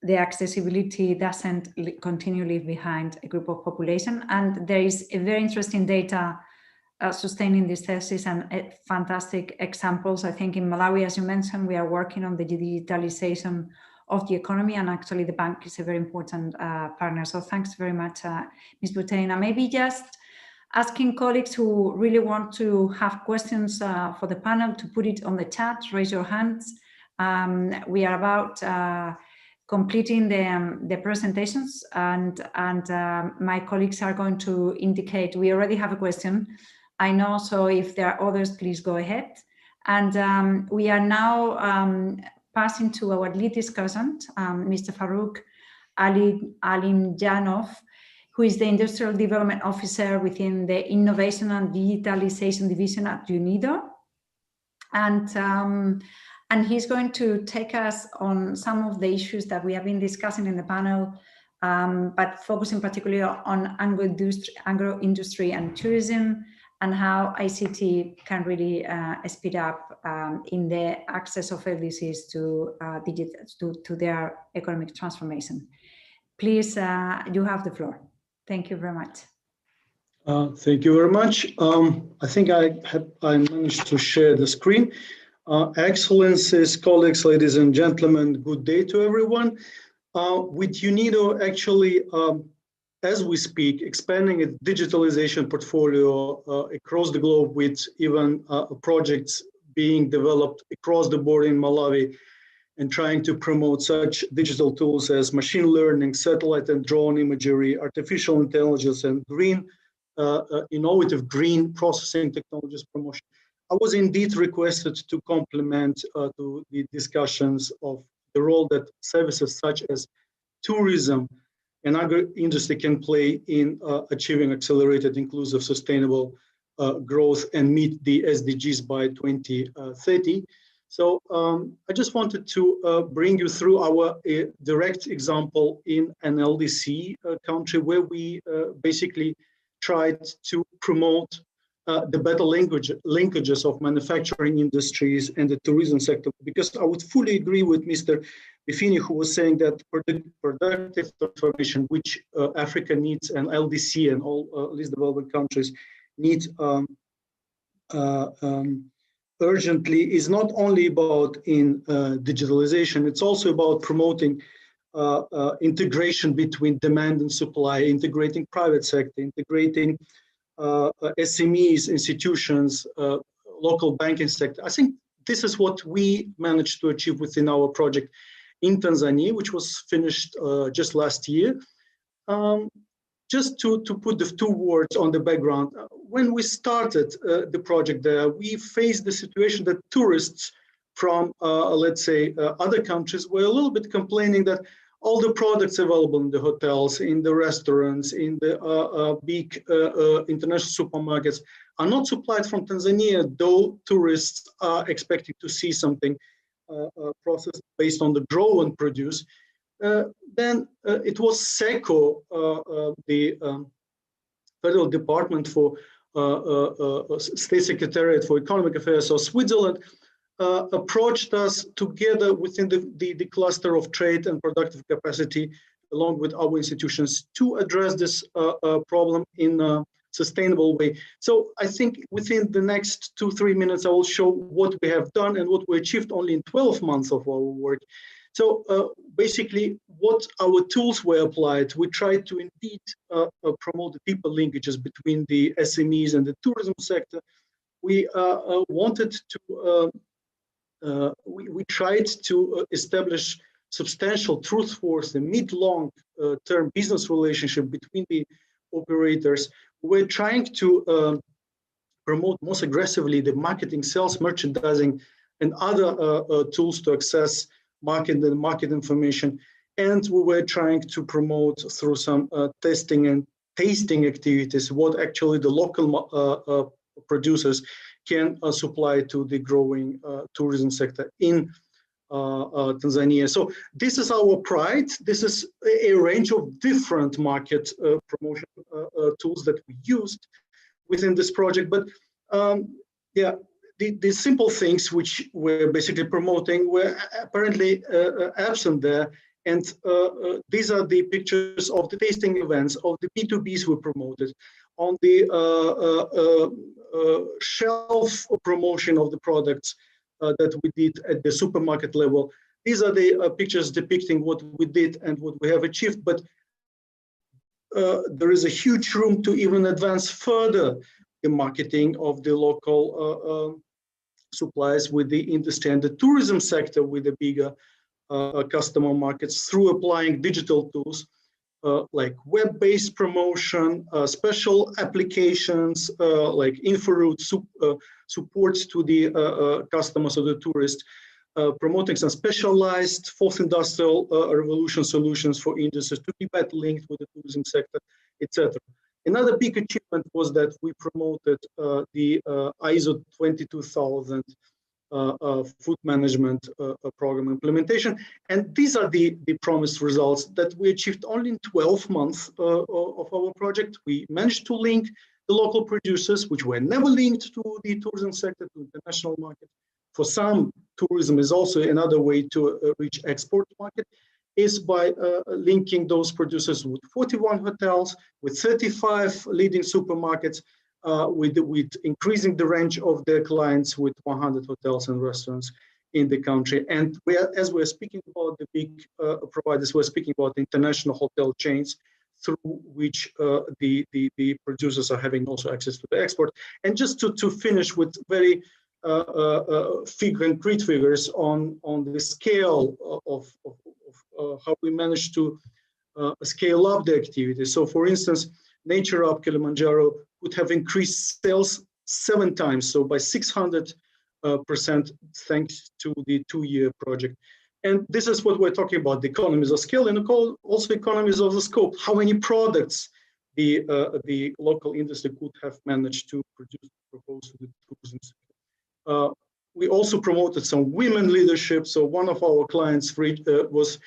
the accessibility doesn't continue to leave behind a group of population. And there is a very interesting data sustaining this thesis and fantastic examples. I think in Malawi, as you mentioned, we are working on the digitalization of the economy, and actually the bank is a very important partner. So thanks very much, Ms. Butena. Maybe just asking colleagues who really want to have questions for the panel to put it on the chat, raise your hands. We are about completing the presentations, and my colleagues are going to indicate. We already have a question, I know, so if there are others, please go ahead. And we are now passing to our lead discussant, Mr. Farouk Alimjanov, who is the Industrial Development Officer within the Innovation and Digitalization Division at UNIDO. And he's going to take us on some of the issues that we have been discussing in the panel, but focusing particularly on agro-industry and tourism, and how ICT can really speed up in the access of LDCs to their economic transformation. Please, you have the floor. Thank you very much. Thank you very much. I think I managed to share the screen. Excellencies, colleagues, ladies and gentlemen, good day to everyone. With UNIDO, actually, as we speak, expanding its digitalization portfolio across the globe, with even projects being developed across the board in Malawi, and trying to promote such digital tools as machine learning, satellite and drone imagery, artificial intelligence, and innovative green processing technologies promotion. I was indeed requested to complement to the discussions of the role that services such as tourism and agro-industry can play in achieving accelerated, inclusive, sustainable growth and meet the SDGs by 2030. So I just wanted to bring you through our direct example in an LDC country, where we basically tried to promote the better linkages of manufacturing industries and the tourism sector, because I would fully agree with Mr. Petzini, who was saying that productive transformation, which Africa needs, and LDC and all least developed countries need urgently, is not only about in digitalization, it's also about promoting integration between demand and supply, integrating private sector, integrating SMEs, institutions, local banking sector. I think this is what we managed to achieve within our project in Tanzania, which was finished just last year. Just to put the two words on the background, when we started the project there, we faced the situation that tourists from, let's say, other countries were a little bit complaining that all the products available in the hotels, in the restaurants, in the big international supermarkets are not supplied from Tanzania, though tourists are expecting to see something processed based on the grown produce. Then it was SECO, the Federal Department for State Secretariat for Economic Affairs of Switzerland, approached us together within the cluster of trade and productive capacity, along with our institutions, to address this problem in a sustainable way. So I think within the next 2-3 minutes, I will show what we have done and what we achieved only in 12 months of our work. So basically, what our tools were applied, we tried to indeed promote the deeper linkages between the SMEs and the tourism sector. We wanted to, we tried to establish substantial truth force and mid-long term business relationship between the operators. We're trying to promote most aggressively the marketing, sales, merchandising, and other tools to access market and market information. And we were trying to promote through some testing and tasting activities what actually the local producers can supply to the growing tourism sector in Tanzania. So this is our pride. This is a range of different market promotion tools that we used within this project. But yeah, the simple things which we're basically promoting were apparently absent there. And these are the pictures of the tasting events, of the B2Bs we promoted, on the shelf promotion of the products that we did at the supermarket level. These are the pictures depicting what we did and what we have achieved. But there is a huge room to even advance further the marketing of the local supplies with the industry and the tourism sector with the bigger customer markets through applying digital tools like web-based promotion, special applications like InfoRoute supports to the customers or the tourists, promoting some specialized fourth industrial revolution solutions for industries to be better linked with the tourism sector, etc. Another big achievement was that we promoted the ISO 22000 food management program implementation. And these are the promised results that we achieved only in 12 months of our project. We managed to link the local producers, which were never linked to the tourism sector, to international market. For some, tourism is also another way to reach export market, is by linking those producers with 41 hotels, with 35 leading supermarkets, with increasing the range of their clients with 100 hotels and restaurants in the country. And as we're speaking about the big providers, we're speaking about international hotel chains through which the producers are having also access to the export. And just to finish with very concrete figures on the scale of how we managed to scale up the activity. So for instance, Nature Up Kilimanjaro would have increased sales 7 times, so by 600% thanks to the 2-year project. And this is what we're talking about, the economies of scale and also economies of the scope, how many products the local industry could have managed to produce, propose to the tourism sector. We also promoted some women leadership. So one of our clients was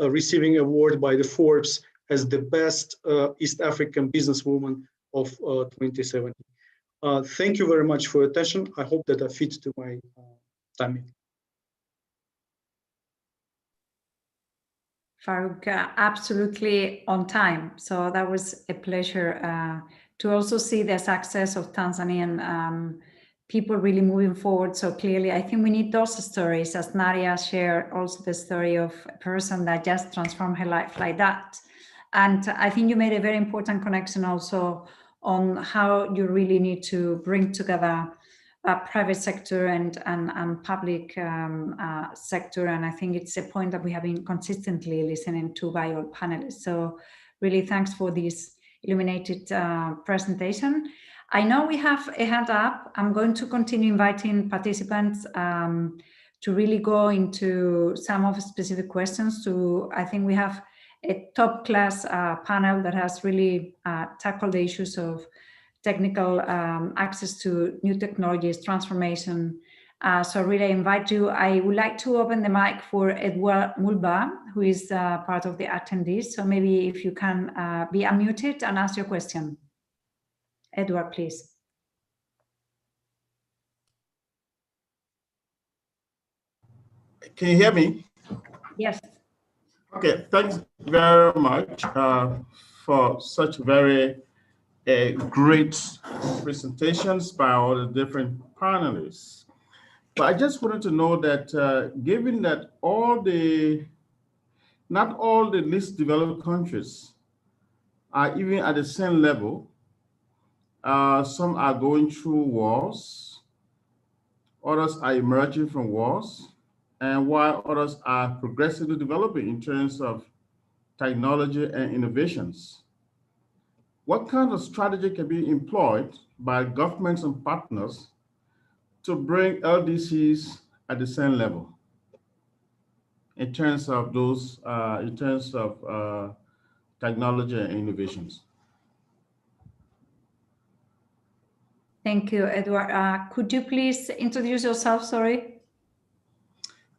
receiving an award by the Forbes as the best East African businesswoman of 2017. Thank you very much for your attention. I hope that I fit to my time. Farouk, absolutely on time. So that was a pleasure to also see the success of Tanzanian people really moving forward so clearly. I think we need those stories, as Nadia shared also the story of a person that just transformed her life like that. And I think you made a very important connection also on how you really need to bring together private sector and public sector. And I think it's a point that we have been consistently listening to by all panelists. So really thanks for this illuminated presentation. I know we have a hand up. I'm going to continue inviting participants to really go into some of the specific questions. I think we have a top class panel that has really tackled the issues of technical access to new technologies, transformation. So really I invite you. I would like to open the mic for Edouard Mulberry, who is part of the attendees. So maybe if you can be unmuted and ask your question. Edouard, please. Can you hear me? Yes. Okay, thanks very much for such very great presentations by all the different panelists. But I just wanted to know that given that not all the least developed countries are even at the same level, some are going through wars, others are emerging from wars, and while others are progressively developing in terms of technology and innovations. What kind of strategy can be employed by governments and partners to bring LDCs at the same level in terms of those, technology and innovations? Thank you, Edouard. Could you please introduce yourself? Sorry.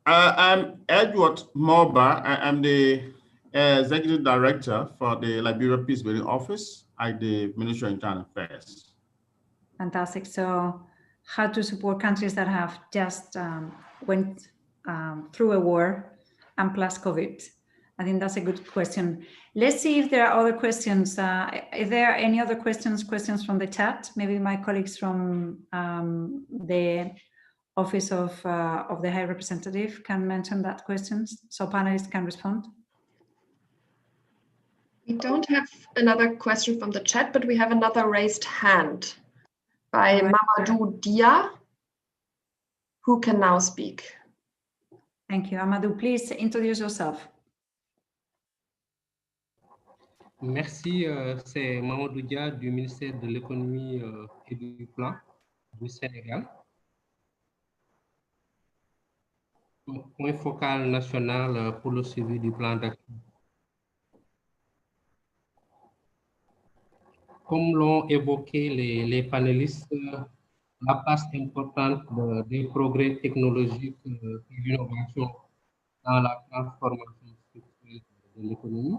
I'm Edward Mulberry. I'm the Executive Director for the Liberia Peace Building Office at the Ministry of Internal Affairs. Fantastic. So how to support countries that have just went through a war and plus COVID? I think that's a good question. Let's see if there are other questions. If there are any other questions from the chat, maybe my colleagues from the Office of the High Representative can mention that questions so panelists can respond. We don't have another question from the chat, but we have another raised hand by Mamadou Dia, who can now speak. Thank you. Amadou, please introduce yourself. Merci, c'est Mamadou Dia du ministère de l'économie et du plan du Sénégal. Point focal national pour le suivi du plan d'action. Comme l'ont évoqué les panélistes, la place importante des progrès technologiques et l'innovation dans la transformation structurelle de l'économie.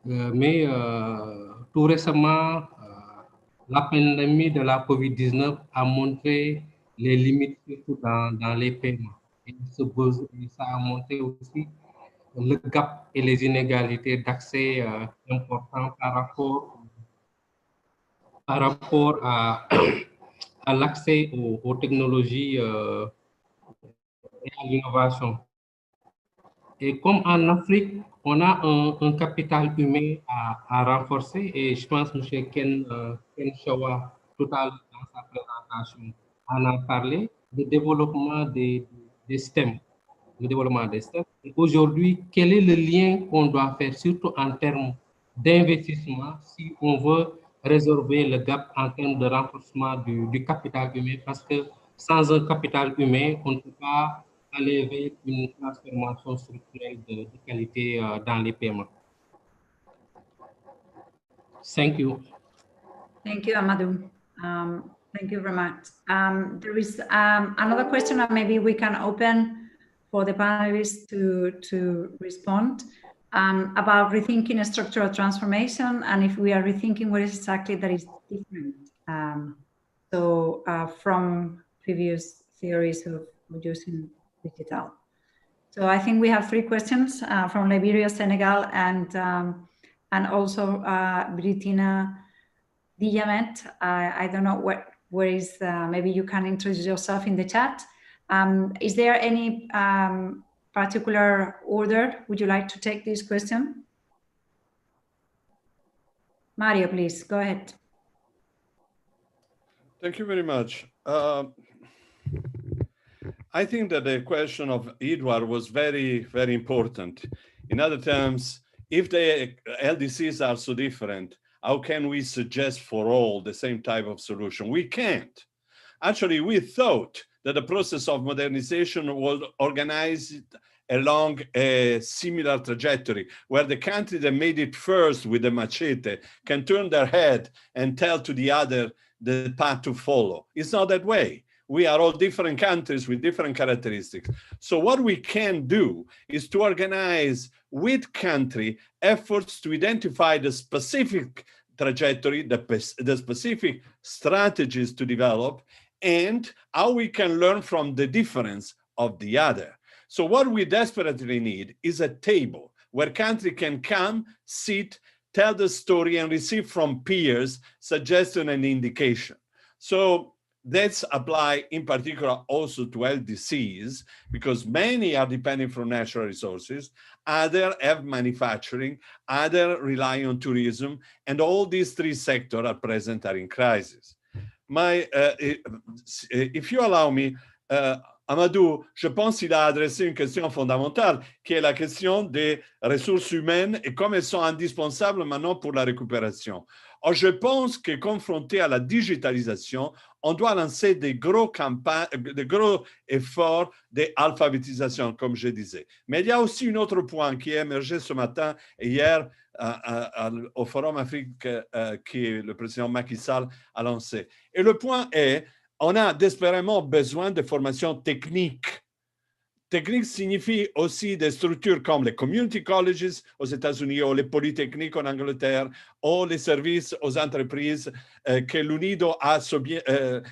Mais tout récemment, la pandémie de la COVID-19 a montré les limites surtout dans les paiements. Et ça a montré aussi le gap et les inégalités d'accès importants par rapport à l'accès aux technologies et à l'innovation. Et comme en Afrique, on a un capital humain à renforcer, et je pense que M. Ken Shawa, tout à l'heure dans sa présentation, en a parlé, le développement des STEM. Le développement des STEM. Aujourd'hui, quel est le lien qu'on doit faire, surtout en termes d'investissement, si on veut résorber le gap en termes de renforcement du capital humain, parce que sans un capital humain, on ne peut pas aller vers une transformation structurelle de qualité dans les paiements. Thank you. Thank you, Amadou. Thank you very much. There is another question that maybe we can open for the panelists to respond about rethinking structural transformation, and if we are rethinking what is exactly that is different. From previous theories of reducing digital. So I think we have 3 questions from Liberia, Senegal, and also Britina Diamet. I don't know where is, maybe you can introduce yourself in the chat. Is there any particular order? Would you like to take this question? Mario, please, go ahead. Thank you very much. I think that the question of Edward was very, very important. In other terms, if the LDCs are so different, how can we suggest for all the same type of solution? We can't. Actually, we thought that the process of modernization was organized along a similar trajectory, where the country that made it first with the machete can turn their head and tell to the other the path to follow. It's not that way. We are all different countries with different characteristics. So what we can do is to organize with country efforts to identify the specific trajectory, the specific strategies to develop, and how we can learn from the difference of the other. So what we desperately need is a table where country can come, sit, tell the story, and receive from peers suggestion and indication. So that's apply in particular also to LDCs, because many are depending from natural resources, other have manufacturing, other rely on tourism, and all these 3 sectors at present are in crisis. If you allow me, Amadou, je pense qu'il a adressé une question fondamentale, qui est la question des ressources humaines et comme elles sont indispensables maintenant pour la récupération. Or, je pense que confronté à la digitalisation, on doit lancer des gros campagnes, des gros efforts d'alphabétisation, comme je disais. Mais il y a aussi un autre point qui est émergé ce matin et hier au Forum Afrique que le président Macky Sall a lancé. Et le point est, on a désespérément besoin de formation technique. Technique signifie aussi des structures comme les community colleges aux États-Unis ou les polytechniques en Angleterre ou les services aux entreprises que l'UNIDO a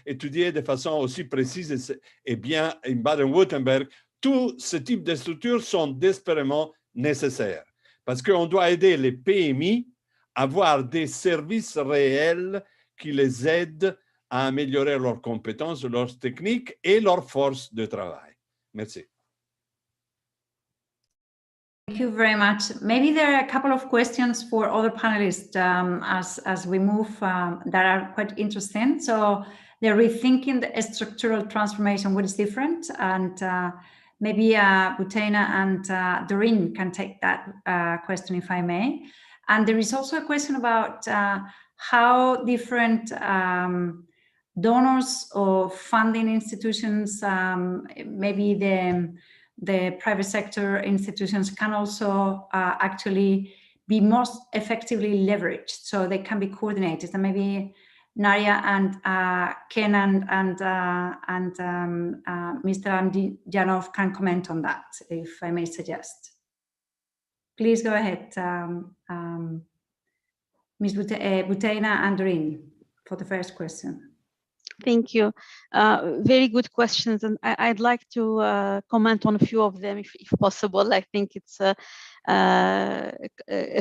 étudié de façon aussi précise et bien en Baden-Württemberg. Tous ce type de structures sont désespérément nécessaires parce qu'on doit aider les PMI à avoir des services réels qui les aident à améliorer leurs compétences, leurs techniques et leurs forces de travail. Merci. you very much. Maybe there are a couple of questions for other panelists as we move that are quite interesting. So they're rethinking the structural transformation, what is different, and maybe Butaina and Doreen can take that question, if I may. And there is also a question about how different donors or funding institutions, maybe the private sector institutions can also actually be most effectively leveraged, so they can be coordinated. And maybe Naria and Ken and Mr. Amdijanov can comment on that, if I may suggest. Please go ahead, Ms. Butaina and Doreen, for the first question. Thank you. Very good questions, and I'd like to comment on a few of them, if possible. I think it's a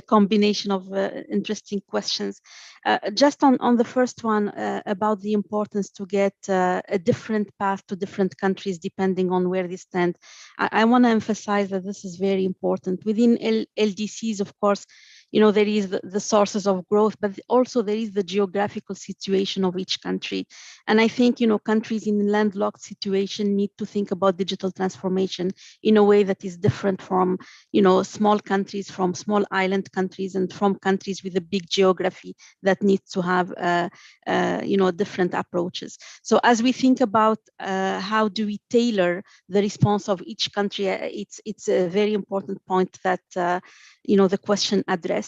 combination of interesting questions. Just on the first one about the importance to get a different path to different countries depending on where they stand. I want to emphasize that this is very important. Within LDCs, of course, there is the sources of growth, but also there is the geographical situation of each country. And I think, countries in a landlocked situation need to think about digital transformation in a way that is different from, small countries, from small island countries, and from countries with a big geography that needs to have, different approaches. So as we think about how do we tailor the response of each country, it's a very important point that, the question addressed.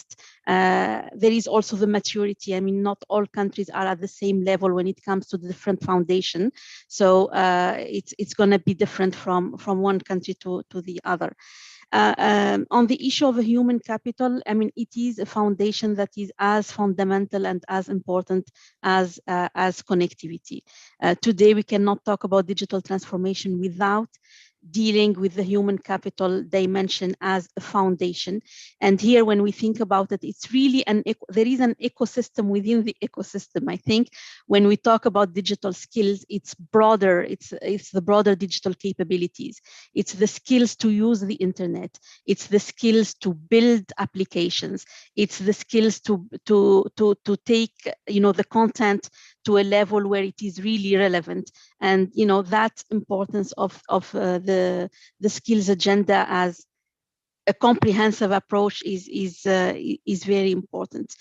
There is also the maturity. I mean, not all countries are at the same level when it comes to the different foundation. So it's going to be different from one country to the other. On the issue of human capital, I mean, it is a foundation that is as fundamental and as important as connectivity. Today, we cannot talk about digital transformation without dealing with the human capital dimension as a foundation. And here, when we think about it, it's really there is an ecosystem within the ecosystem. I think when we talk about digital skills, it's broader. It's the broader digital capabilities. It's the skills to use the internet. It's the skills to build applications. It's the skills to take, the content to a level where it is really relevant. And that importance of the skills agenda as a comprehensive approach is very important.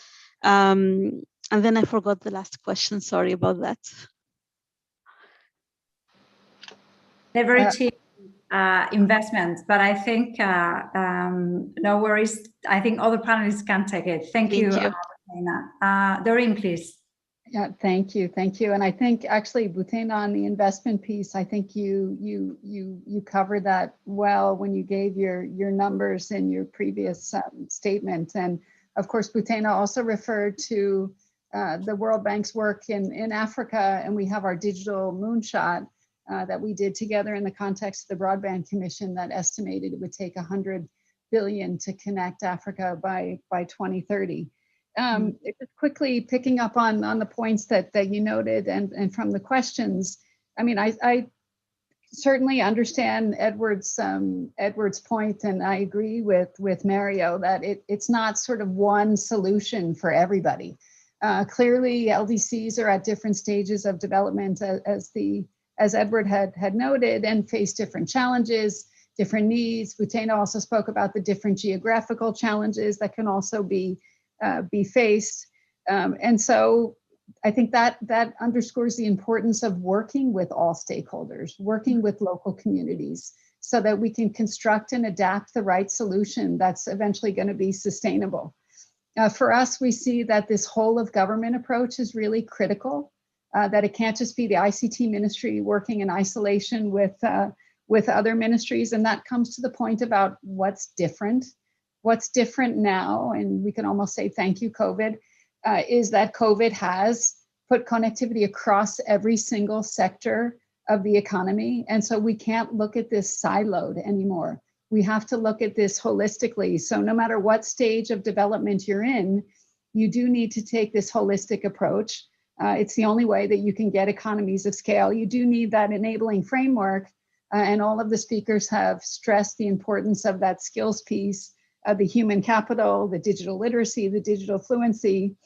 And then I forgot the last question. Sorry about that. Leveraging investments, but I think no worries. I think other panelists can take it. Thank you. Doreen, please. Yeah, thank you. And I think actually, Butaina, on the investment piece, I think you covered that well when you gave your numbers in your previous statement. And of course, Butaina also referred to the World Bank's work in Africa, and we have our digital moonshot that we did together in the context of the Broadband Commission that estimated it would take 100 billion to connect Africa by 2030. Just quickly picking up on the points that you noted and from the questions, I mean, I certainly understand Edward's point, and I agree with Mario that it's not sort of one solution for everybody. Clearly, LDCs are at different stages of development, as Edward had noted, and face different challenges, different needs. Butaina also spoke about the different geographical challenges that can also be faced. And so I think that underscores the importance of working with all stakeholders, working with local communities, so that we can construct and adapt the right solution that's eventually going to be sustainable. For us, we see that this whole of government approach is really critical, that it can't just be the ICT ministry working in isolation with other ministries. And that comes to the point about what's different. What's different now, and we can almost say thank you, COVID, is that COVID has put connectivity across every single sector of the economy. And so we can't look at this siloed anymore. We have to look at this holistically. So no matter what stage of development you're in, you do need to take this holistic approach. It's the only way that you can get economies of scale. You do need that enabling framework, and all of the speakers have stressed the importance of that skills piece, the human capital, the digital literacy, the digital fluency,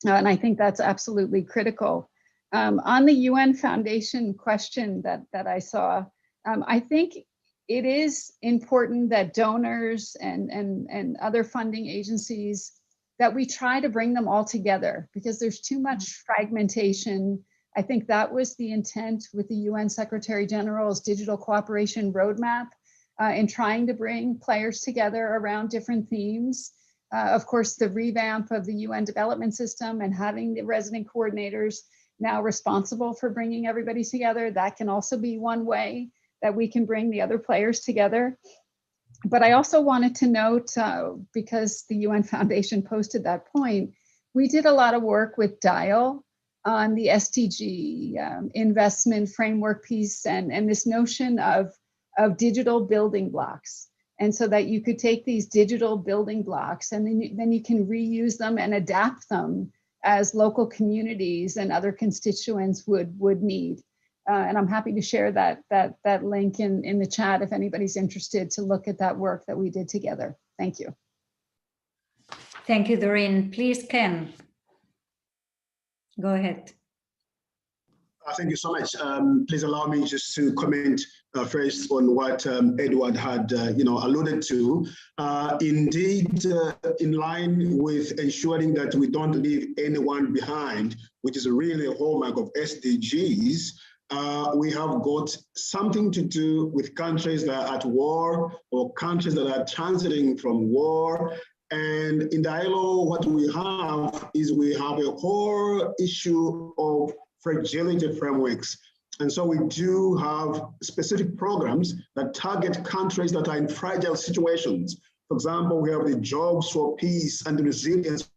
and I think that's absolutely critical. On the UN Foundation question that I saw, I think it is important that donors and other funding agencies, that we try to bring them all together, because there's too much fragmentation. I think that was the intent with the UN Secretary General's Digital Cooperation Roadmap, in trying to bring players together around different themes. Of course, the revamp of the UN Development System and having the resident coordinators now responsible for bringing everybody together, that can also be one way that we can bring the other players together. But I also wanted to note, because the UN Foundation posted that point, we did a lot of work with DIAL on the SDG investment framework piece, and this notion of digital building blocks. And so that you could take these digital building blocks and then you can reuse them and adapt them as local communities and other constituents would need. And I'm happy to share that link in the chat if anybody's interested to look at that work that we did together. Thank you. Thank you, Doreen. Please, Ken, go ahead. Thank you so much. Please allow me just to comment first on what Edward had alluded to. Indeed, in line with ensuring that we don't leave anyone behind, which is really a hallmark of SDGs, we have got something to do with countries that are at war or countries that are transiting from war. And in the ILO, what we have is we have a whole issue of fragility frameworks. And so we do have specific programs that target countries that are in fragile situations. For example, we have the Jobs for Peace and Resilience,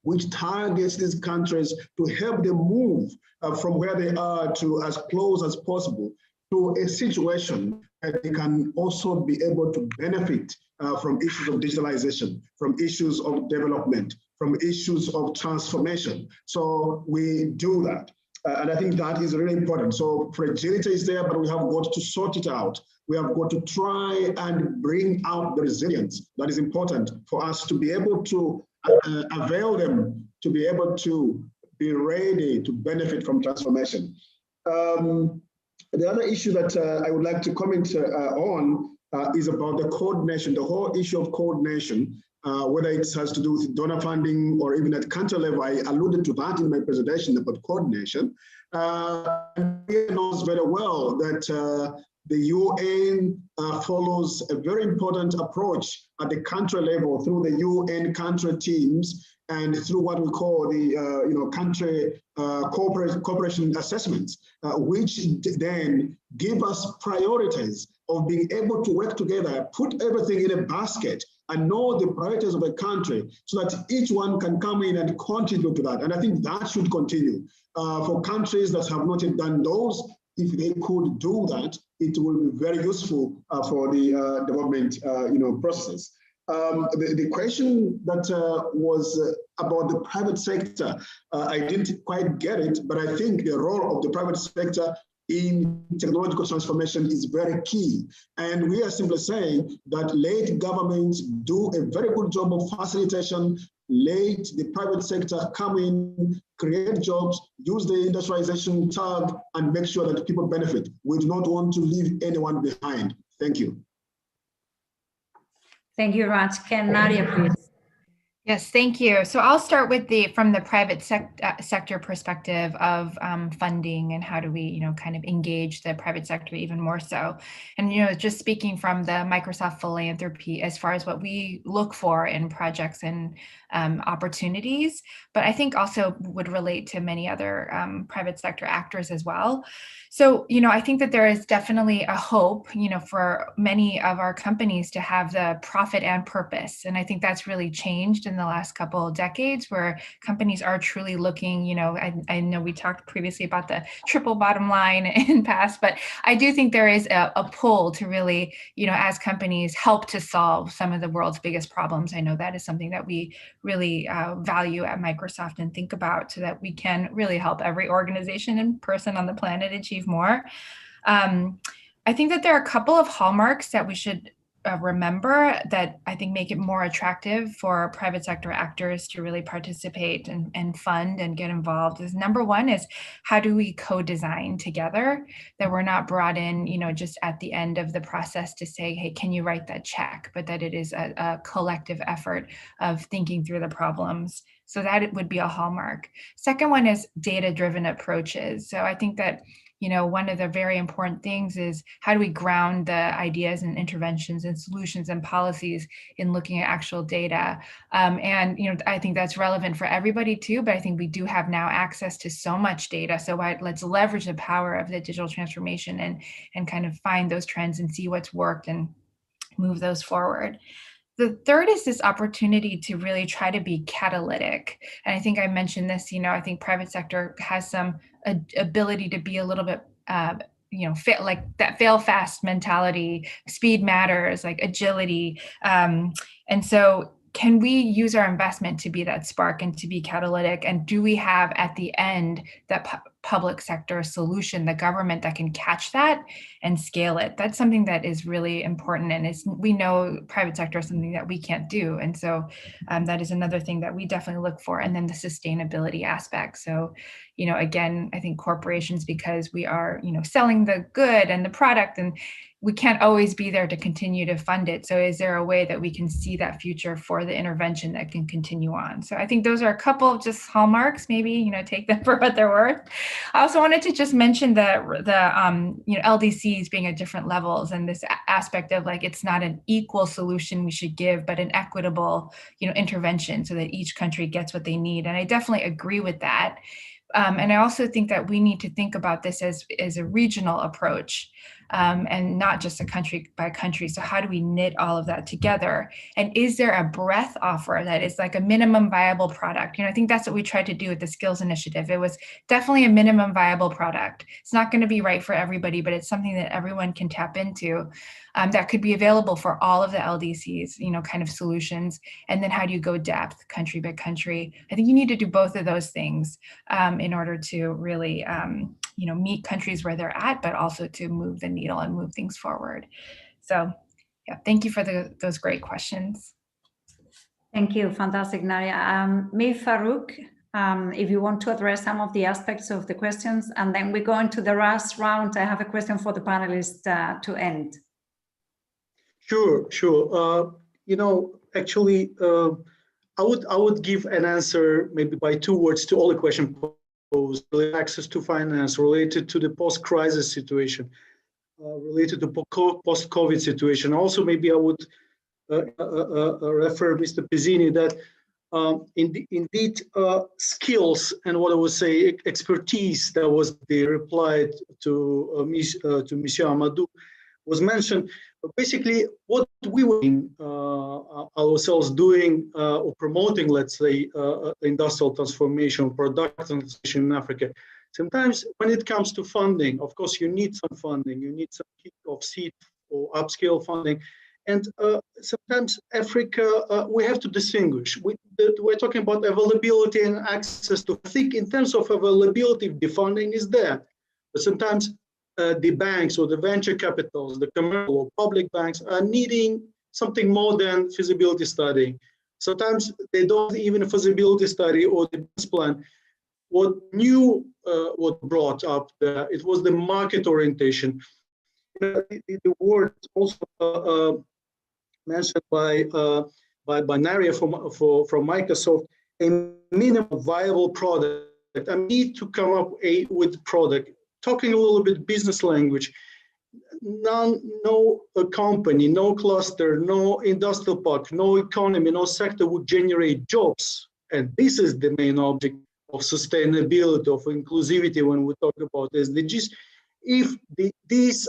which targets these countries to help them move from where they are to as close as possible to a situation that they can also be able to benefit from issues of digitalization, from issues of development, from issues of transformation. So we do that. And I think that is really important. So fragility is there, but we have got to sort it out. We have got to try and bring out the resilience that is important for us to be able to avail them, to be able to be ready to benefit from transformation. The other issue that I would like to comment on is about the coordination, the whole issue of coordination. Whether it has to do with donor funding or even at country level, I alluded to that in my presentation about coordination. We knows very well that the UN follows a very important approach at the country level through the UN country teams and through what we call the country cooperation assessments, which then give us priorities of being able to work together, put everything in a basket, and know the priorities of a country so that each one can come in and contribute to that. And I think that should continue. For countries that have not yet done those, if they could do that, it will be very useful for the development processes. The question that was about the private sector, I didn't quite get it, but I think the role of the private sector in technological transformation is very key. And we are simply saying that let governments do a very good job of facilitation, let the private sector come in, create jobs, use the industrialization tag, and make sure that people benefit. We do not want to leave anyone behind. Thank you. Thank you, Raj. Ken, Nadia, please. Yes, thank you. So I'll start with from the private sector perspective of funding and how do we, kind of engage the private sector even more so. And, just speaking from the Microsoft philanthropy as far as what we look for in projects and opportunities, but I think also would relate to many other private sector actors as well. So, I think that there is definitely a hope, for many of our companies to have the profit and purpose. And I think that's really changed in the last couple of decades where companies are truly looking, I know we talked previously about the triple bottom line in past, but I do think there is a pull to really, as companies help to solve some of the world's biggest problems. I know that is something that we really value at Microsoft and think about so that we can really help every organization and person on the planet achieve more. I think that there are a couple of hallmarks that we should remember that I think make it more attractive for private sector actors to really participate and fund and get involved. Is number one is, how do we co-design together, that we're not brought in, just at the end of the process to say, hey, can you write that check? But that it is a collective effort of thinking through the problems. So that it would be a hallmark. Second one is data-driven approaches. So I think that one of the very important things is, how do we ground the ideas and interventions and solutions and policies in looking at actual data? And I think that's relevant for everybody too, but I think we do have now access to so much data. So let's leverage the power of the digital transformation and kind of find those trends and see what's worked and move those forward. The third is this opportunity to really try to be catalytic. And I think I mentioned this, I think private sector has some ability to be a little bit, like that fail fast mentality, speed matters, like agility. And so can we use our investment to be that spark and to be catalytic? And do we have at the end that public sector solution, the government that can catch that and scale it? That's something that is really important. And we know private sector is something that we can't do. And so that is another thing that we definitely look for. And then the sustainability aspect. So, again, I think corporations, because we are, selling the good and the product, and we can't always be there to continue to fund it. So is there a way that we can see that future for the intervention that can continue on? So I think those are a couple of just hallmarks, maybe, take them for what they're worth. I also wanted to just mention the LDCs being at different levels, and this aspect of like, it's not an equal solution we should give, but an equitable, intervention so that each country gets what they need. And I definitely agree with that. And I also think that we need to think about this as a regional approach, and not just a country by country. So how do we knit all of that together? And is there a breadth offer that is like a minimum viable product? I think that's what we tried to do with the skills initiative. It was definitely a minimum viable product. It's not going to be right for everybody, but it's something that everyone can tap into, that could be available for all of the LDCs, kind of solutions. And then how do you go depth country by country? I think you need to do both of those things in order to really, meet countries where they're at, but also to move the needle and move things forward. So yeah, thank you for those great questions. Thank you, fantastic, Nadia. May Farouk, if you want to address some of the aspects of the questions, and then we go into the last round. I have a question for the panelists to end. Sure. Actually, I would give an answer maybe by 2 words to all the questions posed: access to finance, related to the post-crisis situation, related to post-COVID situation. Also, maybe I would refer Mr. Petzini that indeed skills and what I would say expertise that was the reply to Monsieur Amadou was mentioned. But basically, what we were ourselves doing or promoting, let's say, industrial transformation, product transformation in Africa. Sometimes when it comes to funding, of course, you need some funding, you need some kick-off seed or upscale funding. And sometimes Africa, we have to distinguish. We're talking about availability and access to, I think in terms of availability, the funding is there. But sometimes the banks or the venture capitals, the commercial or public banks are needing something more than feasibility study. Sometimes they don't even a feasibility study or the business plan. What brought up there, it was the market orientation. The word also mentioned by Naria from Microsoft, a minimum viable product. I need to come up with product. Talking a little bit business language, no company, no cluster, no industrial park, no economy, no sector would generate jobs. And this is the main object of sustainability, of inclusivity when we talk about SDGs. If these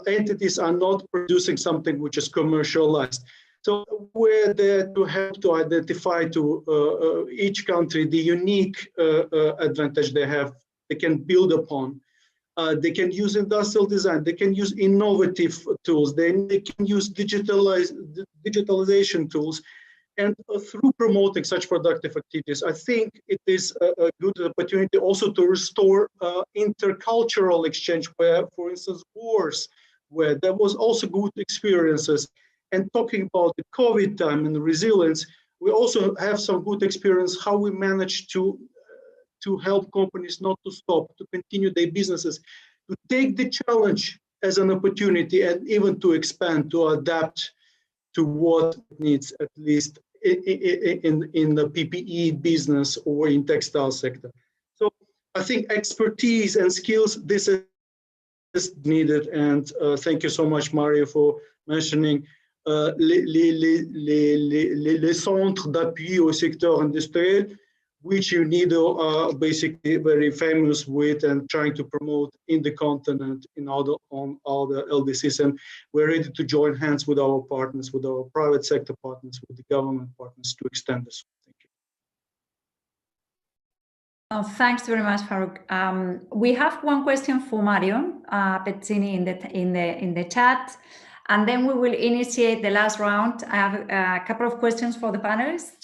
entities are not producing something which is commercialized. So we're there to help to identify to each country the unique advantage they have, they can build upon. They can use industrial design, they can use innovative tools, they can use digitalization tools. And through promoting such productive activities, I think it is a good opportunity also to restore intercultural exchange where, for instance, wars where there was also good experiences. And talking about the COVID time and the resilience, we also have some good experience how we managed to help companies not to stop, to continue their businesses, to take the challenge as an opportunity and even to expand, to adapt to what needs, at least in the PPE business or in textile sector. So I think expertise and skills, this is needed. And thank you so much, Mario, for mentioning les centres d'appui au secteur industriel, which you need are basically very famous with and trying to promote in the continent on all the LDCs. And we're ready to join hands with our partners, with our private sector partners, with the government partners to extend this. Thank you. Oh, thanks very much, Farouk. We have one question for Mario Petzini in the chat, and then we will initiate the last round. I have a couple of questions for the panelists.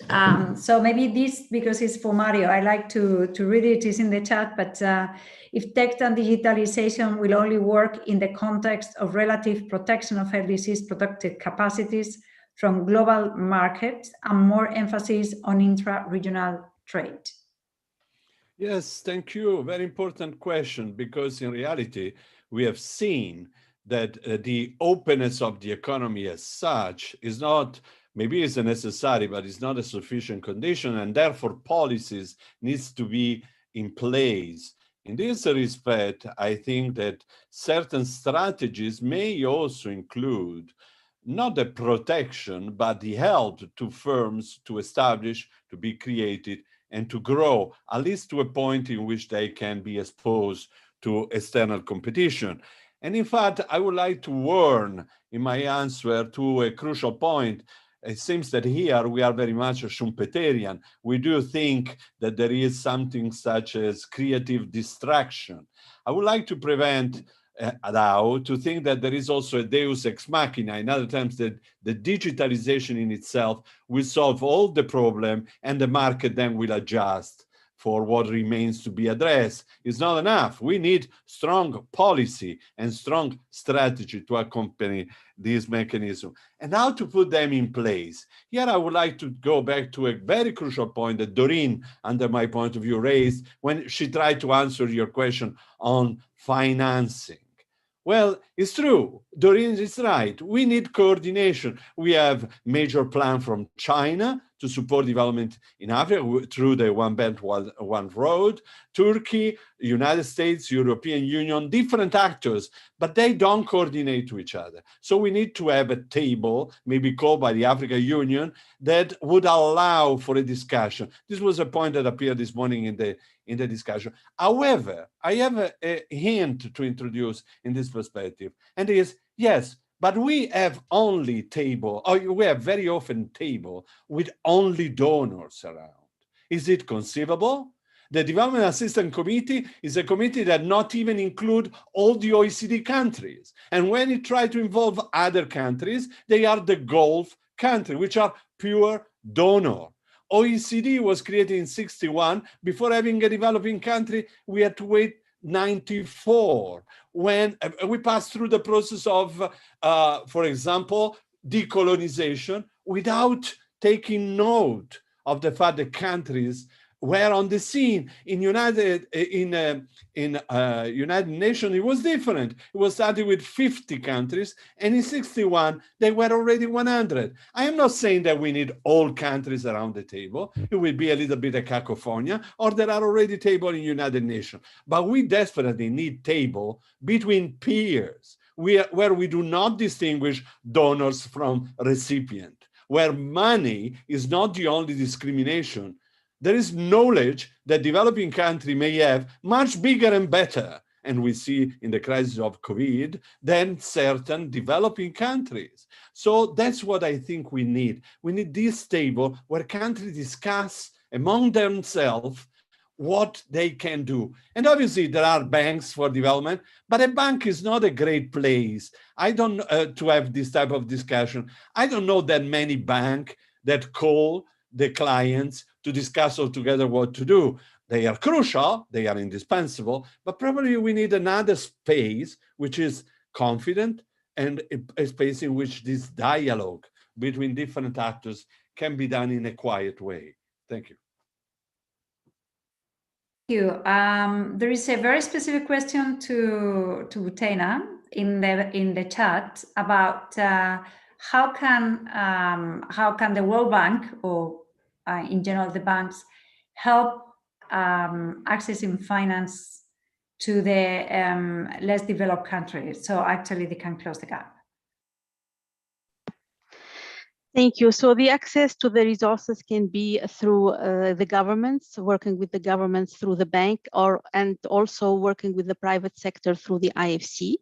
So maybe this, because it's for Mario, I like to read it. It's in the chat, but if tech and digitalization will only work in the context of relative protection of LDCs' protected capacities from global markets and more emphasis on intra-regional trade. Yes, thank you. Very important question, because in reality, we have seen that the openness of the economy as such is not, maybe it's a necessary, but it's not a sufficient condition, and therefore policies needs to be in place. In this respect, I think that certain strategies may also include not the protection, but the help to firms to establish, to be created, and to grow, at least to a point in which they can be exposed to external competition. And in fact, I would like to warn in my answer to a crucial point. It seems that here we are very much a Schumpeterian. We do think that there is something such as creative distraction. I would like to prevent now to think that there is also a deus ex machina. In other terms, that the digitalization in itself will solve all the problem and the market then will adjust for what remains to be addressed. It's not enough. We need strong policy and strong strategy to accompany this mechanism and how to put them in place. Here I would like to go back to a very crucial point that Doreen, under my point of view, raised when she tried to answer your question on financing. Well, it's true. Doreen is right. We need coordination. We have major plan from China to support development in Africa through the One Belt, One Road, Turkey, United States, European Union, different actors, but they don't coordinate to each other. So we need to have a table, maybe called by the African Union, that would allow for a discussion. This was a point that appeared this morning in the discussion. However, I have a hint to introduce in this perspective, and it is, yes, but we have only table, or we have very often table with only donors around. Is it conceivable? The Development Assistance Committee is a committee that not even include all the OECD countries. And when it tries to involve other countries, they are the Gulf countries, which are pure donor. OECD was created in 1961. Before having a developing country, we had to wait 1994 when we passed through the process of, for example, decolonization without taking note of the fact that countries were on the scene. In United Nations, it was different. It was started with 50 countries, and in 1961, they were already 100. I am not saying that we need all countries around the table. It will be a little bit of cacophonia, or there are already tables in United Nations. But we desperately need table between peers, where we do not distinguish donors from recipient, where money is not the only discrimination. There is knowledge that developing countries may have much bigger and better, and we see in the crisis of COVID, than certain developing countries. So that's what I think we need. We need this table where countries discuss among themselves what they can do. And obviously there are banks for development, but a bank is not a great place. I don't to have this type of discussion. I don't know that many banks that call the clients to discuss all together what to do. They are crucial, they are indispensable, but probably we need another space which is confident, and a space in which this dialogue between different actors can be done in a quiet way. Thank you. Thank you. There is a very specific question to Tena in the chat about how can the World Bank, or in general the banks, help accessing finance to the less developed countries, so actually they can close the gap. Thank you. So the access to the resources can be through the governments, working with the governments through the bank, and also working with the private sector through the IFC.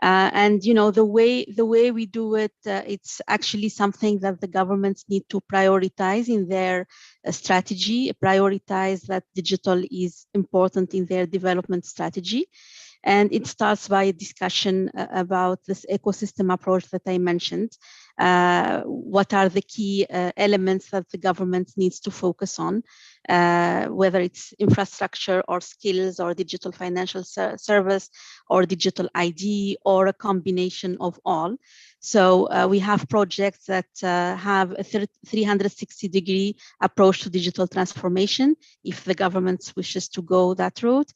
And you know, the way we do it, it's actually something that the governments need to prioritize in their strategy, prioritize that digital is important in their development strategy. And it starts by a discussion about this ecosystem approach that I mentioned. What are the key elements that the government needs to focus on, whether it's infrastructure or skills or digital financial service or digital ID or a combination of all. So we have projects that have a 360-degree approach to digital transformation if the government wishes to go that route.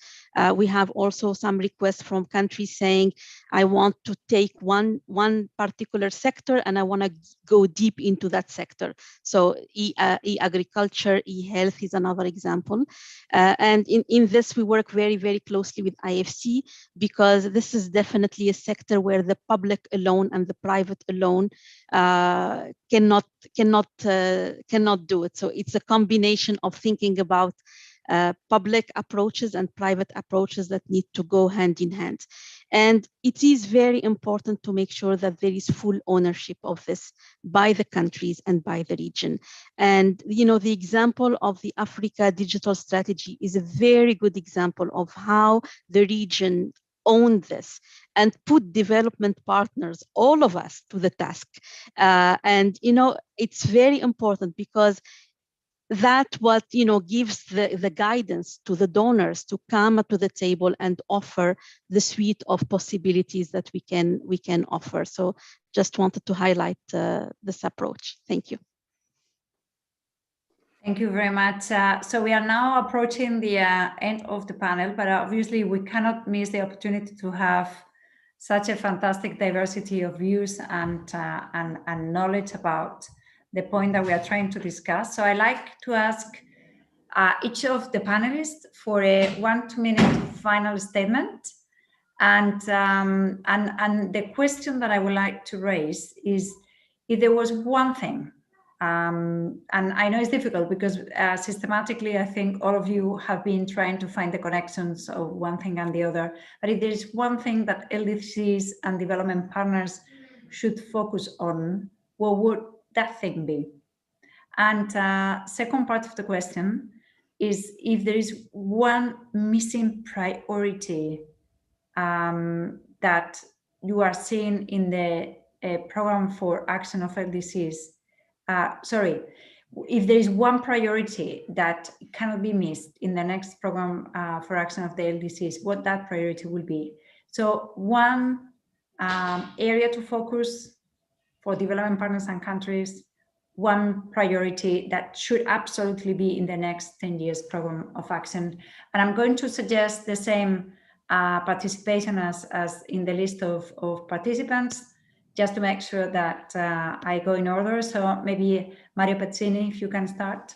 We have also some requests from countries saying, I want to take one particular sector and I want to go deep into that sector. So e-agriculture, e-health is another example. And in this, we work very, very closely with IFC, because this is definitely a sector where the public alone and the private alone cannot do it. So it's a combination of thinking about public approaches and private approaches that need to go hand in hand. And it is very important to make sure that there is full ownership of this by the countries and by the region. And you know, the example of the Africa digital strategy is a very good example of how the region own this and put development partners, all of us, to the task. And you know, it's very important, because that what, you know, gives the guidance to the donors to come to the table and offer the suite of possibilities that we can offer. So just wanted to highlight this approach. Thank you. Thank you very much. So we are now approaching the end of the panel, but obviously we cannot miss the opportunity to have such a fantastic diversity of views and knowledge about the point that we are trying to discuss. So I like to ask each of the panelists for a 1 to 2 minute final statement. And the question that I would like to raise is, if there was one thing, and I know it's difficult because systematically, I think all of you have been trying to find the connections of one thing and the other. But if there's one thing that LDCs and development partners should focus on, what would that thing be? And second part of the question is, if there is one missing priority that you are seeing in the program for action of LDCs, if there is one priority that cannot be missed in the next program for action of the LDCs, what that priority will be. So one area to focus for development partners and countries, one priority that should absolutely be in the next 10 years program of action. And I'm going to suggest the same participation as in the list of participants, just to make sure that I go in order. So maybe Mario Petzini, if you can start.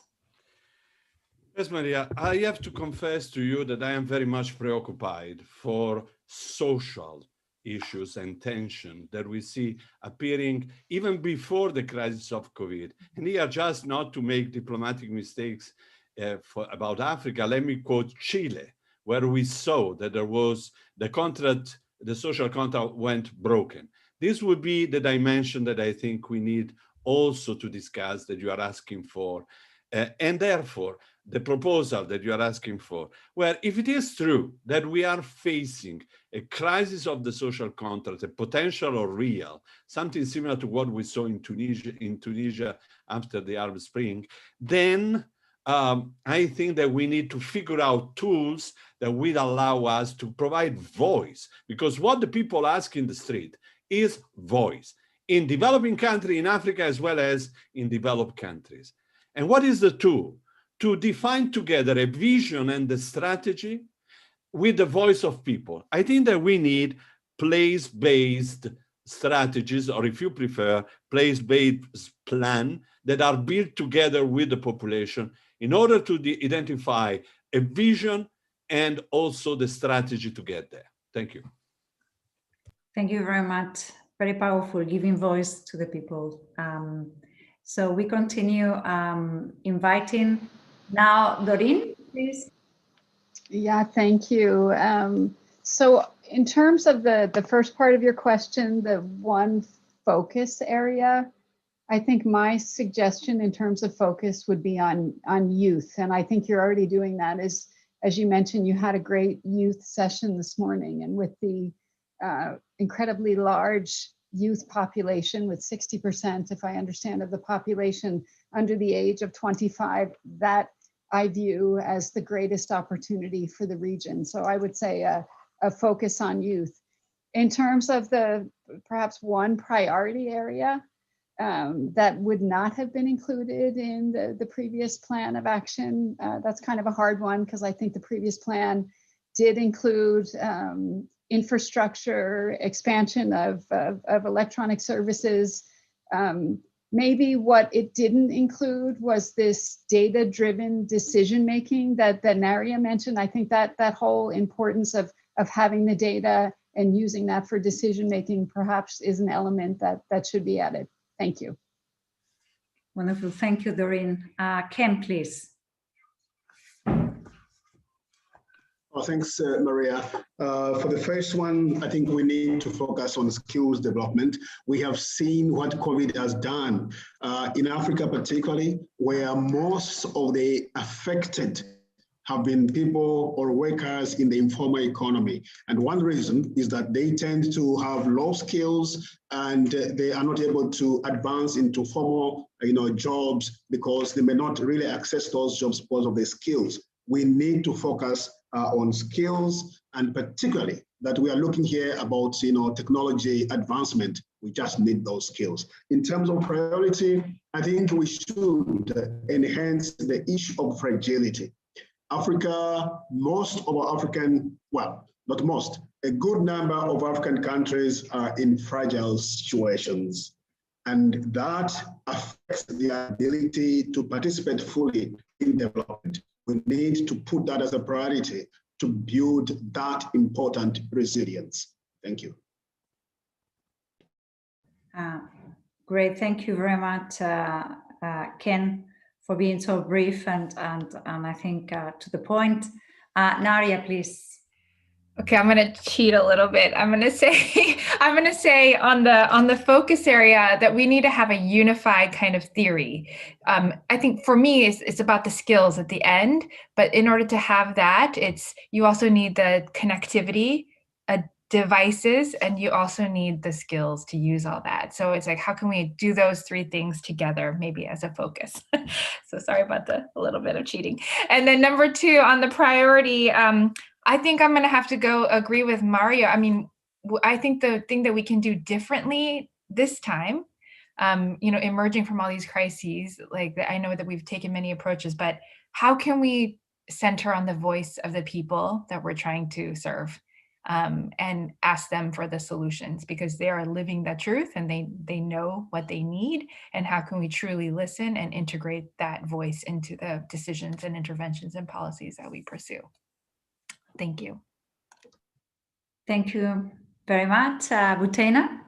Yes, Maria, I have to confess to you that I am very much preoccupied for social issues and tension that we see appearing even before the crisis of COVID. And here, just not to make diplomatic mistakes about Africa, let me quote Chile, where we saw that there was the social contract went broken. This would be the dimension that I think we need also to discuss, that you are asking for. And therefore, the proposal that you are asking for, where if it is true that we are facing a crisis of the social contract, a potential or real, something similar to what we saw in Tunisia after the Arab Spring, then I think that we need to figure out tools that will allow us to provide voice, because what the people ask in the street is voice in developing countries in Africa as well as in developed countries. And what is the tool? To define together a vision and the strategy with the voice of people. I think that we need place-based strategies, or if you prefer, place-based plan that are built together with the population in order to identify a vision and also the strategy to get there. Thank you. Thank you very much. Very powerful, giving voice to the people. So we continue inviting now Doreen, please. Yeah, thank you. So in terms of the first part of your question, the one focus area, I think my suggestion in terms of focus would be on youth. And I think you're already doing that. As you mentioned, you had a great youth session this morning, and with the incredibly large youth population, with 60%, if I understand, of the population under the age of 25, that I view as the greatest opportunity for the region. So I would say a focus on youth. In terms of the perhaps one priority area that would not have been included in the previous plan of action, that's kind of a hard one, because I think the previous plan did include infrastructure, expansion of electronic services. Maybe what it didn't include was this data-driven decision-making that Naria mentioned. I think that whole importance of having the data and using that for decision-making perhaps is an element that should be added. Thank you. Wonderful, thank you, Doreen. Ken, please. Oh, thanks, Maria. For the first one, I think we need to focus on skills development. We have seen what COVID has done in Africa, particularly, where most of the affected have been people or workers in the informal economy. And one reason is that they tend to have low skills and they are not able to advance into formal jobs because they may not really access those jobs because of their skills. We need to focus on skills, and particularly that we are looking here about technology advancement. We just need those skills. In terms of priority, I think we should enhance the issue of fragility. Africa, most of our African, well, not most, a good number of African countries are in fragile situations. And that affects the ability to participate fully in development. We need to put that as a priority to build that important resilience. Thank you. Great, thank you very much, Ken, for being so brief and I think to the point. Naria, please. Okay, I'm going to cheat a little bit. I'm going to say on the focus area that we need to have a unified kind of theory. I think for me, it's about the skills at the end, but in order to have that, you also need the connectivity, devices, and you also need the skills to use all that. So it's like, how can we do those three things together, maybe as a focus? So sorry about a little bit of cheating. And then number two, on the priority, I think I'm going to have to go agree with Mario. I mean, I think the thing that we can do differently this time, emerging from all these crises, like I know that we've taken many approaches, but how can we center on the voice of the people that we're trying to serve? And ask them for the solutions, because they are living the truth and they know what they need, and how can we truly listen and integrate that voice into the decisions and interventions and policies that we pursue. Thank you. Thank you very much. Butena?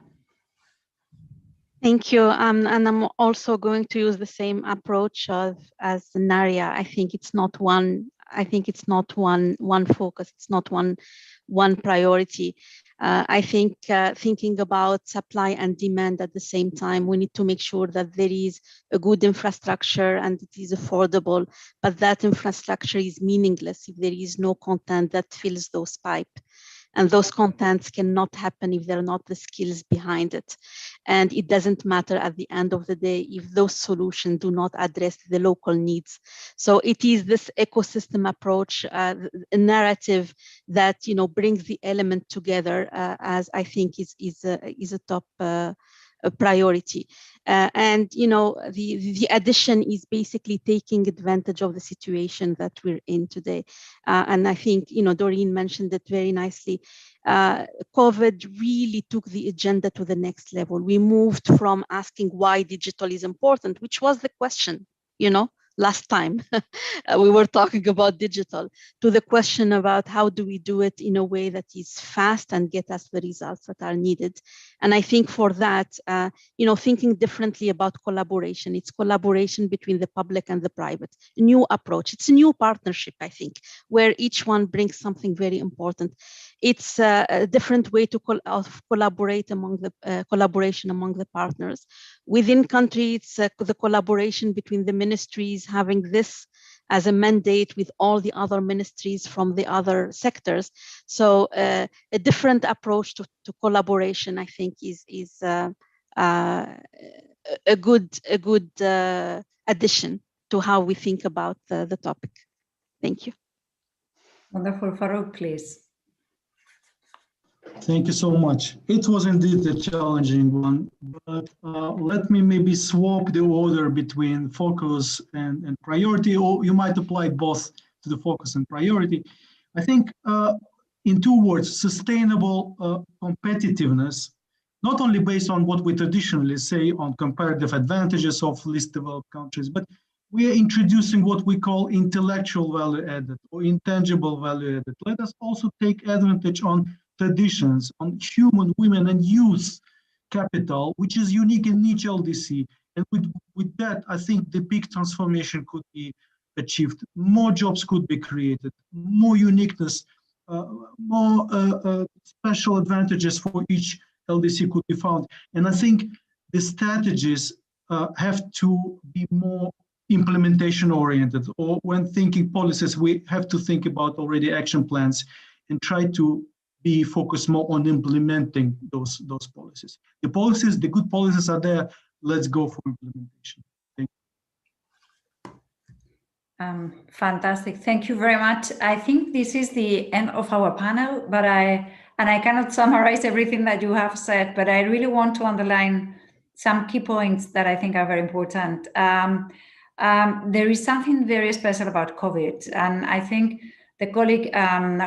Thank you. And I'm also going to use the same approach as Naria. I think it's not one focus. It's not one priority. I think thinking about supply and demand at the same time, we need to make sure that there is a good infrastructure and it is affordable, but that infrastructure is meaningless if there is no content that fills those pipes. And those contents cannot happen if there are not the skills behind it. And it doesn't matter at the end of the day if those solutions do not address the local needs. So it is this ecosystem approach, a narrative that brings the element together, as I think is a top a priority. And the addition is basically taking advantage of the situation that we're in today. And I think Doreen mentioned it very nicely. COVID really took the agenda to the next level. We moved from asking why digital is important, which was the question, last time we were talking about digital, to the question about how do we do it in a way that is fast and get us the results that are needed. And I think for that, thinking differently about collaboration, it's collaboration between the public and the private, a new approach. It's a new partnership, I think, where each one brings something very important. It's a different way to collaborate among the collaboration among the partners. Within country, it's the collaboration between the ministries, having this as a mandate with all the other ministries from the other sectors. So a different approach to collaboration, I think, is a good addition to how we think about the topic. Thank you. Wonderful. Farouk, please. Thank you so much. It was indeed a challenging one, but let me maybe swap the order between focus and priority, or you might apply both to the focus and priority. I think in 2 words, sustainable competitiveness, not only based on what we traditionally say on comparative advantages of least developed countries, but we are introducing what we call intellectual value added or intangible value added. Let us also take advantage on traditions, on human, women, and youth capital, which is unique in each LDC. And with that, I think the big transformation could be achieved. More jobs could be created, more uniqueness, more special advantages for each LDC could be found. And I think the strategies have to be more implementation oriented, or when thinking policies, we have to think about already action plans and try to be focused more on implementing those policies. The good policies are there. Let's go for implementation. Thank you. Fantastic. Thank you very much. I think this is the end of our panel, but I cannot summarize everything that you have said, but I really want to underline some key points that I think are very important. There is something very special about COVID, and I think the colleague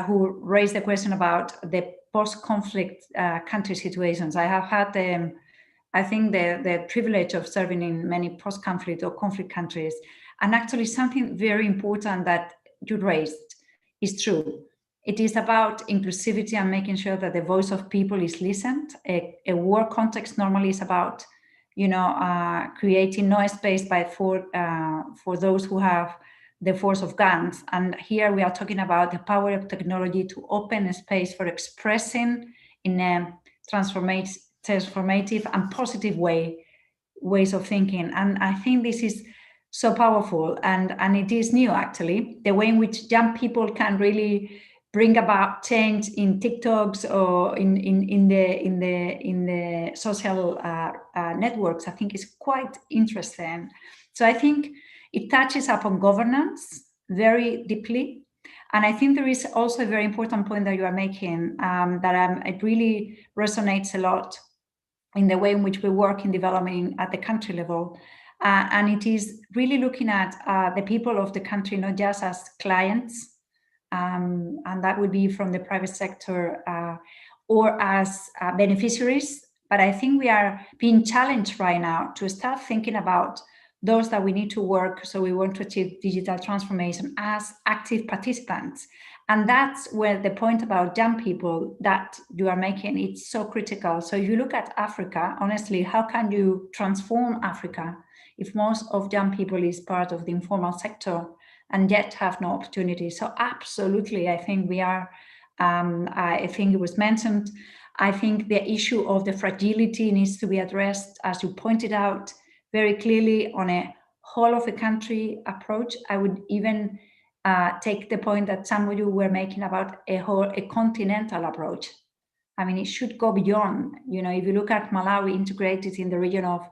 who raised the question about the post-conflict country situations, I have had the privilege of serving in many post-conflict or conflict countries, and actually something very important that you raised is true. It is about inclusivity and making sure that the voice of people is listened. A war context normally is about, creating no space for those who have the force of guns. And here we are talking about the power of technology to open a space for expressing in a transformative and positive ways of thinking. And I think this is so powerful, and it is new actually, the way in which young people can really bring about change in TikToks or in the social networks. I think is quite interesting. So I think it touches upon governance very deeply. And I think there is also a very important point that you are making it really resonates a lot in the way in which we work in development at the country level. And it is really looking at the people of the country, not just as clients, and that would be from the private sector or as beneficiaries. But I think we are being challenged right now to start thinking about those that we need to work, so we want to achieve digital transformation as active participants. And that's where the point about young people that you are making, it's so critical. So if you look at Africa, honestly, how can you transform Africa if most of young people is part of the informal sector and yet have no opportunity? So absolutely, I think we are, I think it was mentioned, I think the issue of the fragility needs to be addressed, as you pointed out, very clearly on a whole of the country approach. I would even take the point that some of you were making about a continental approach. I mean, it should go beyond. If you look at Malawi integrated in the region of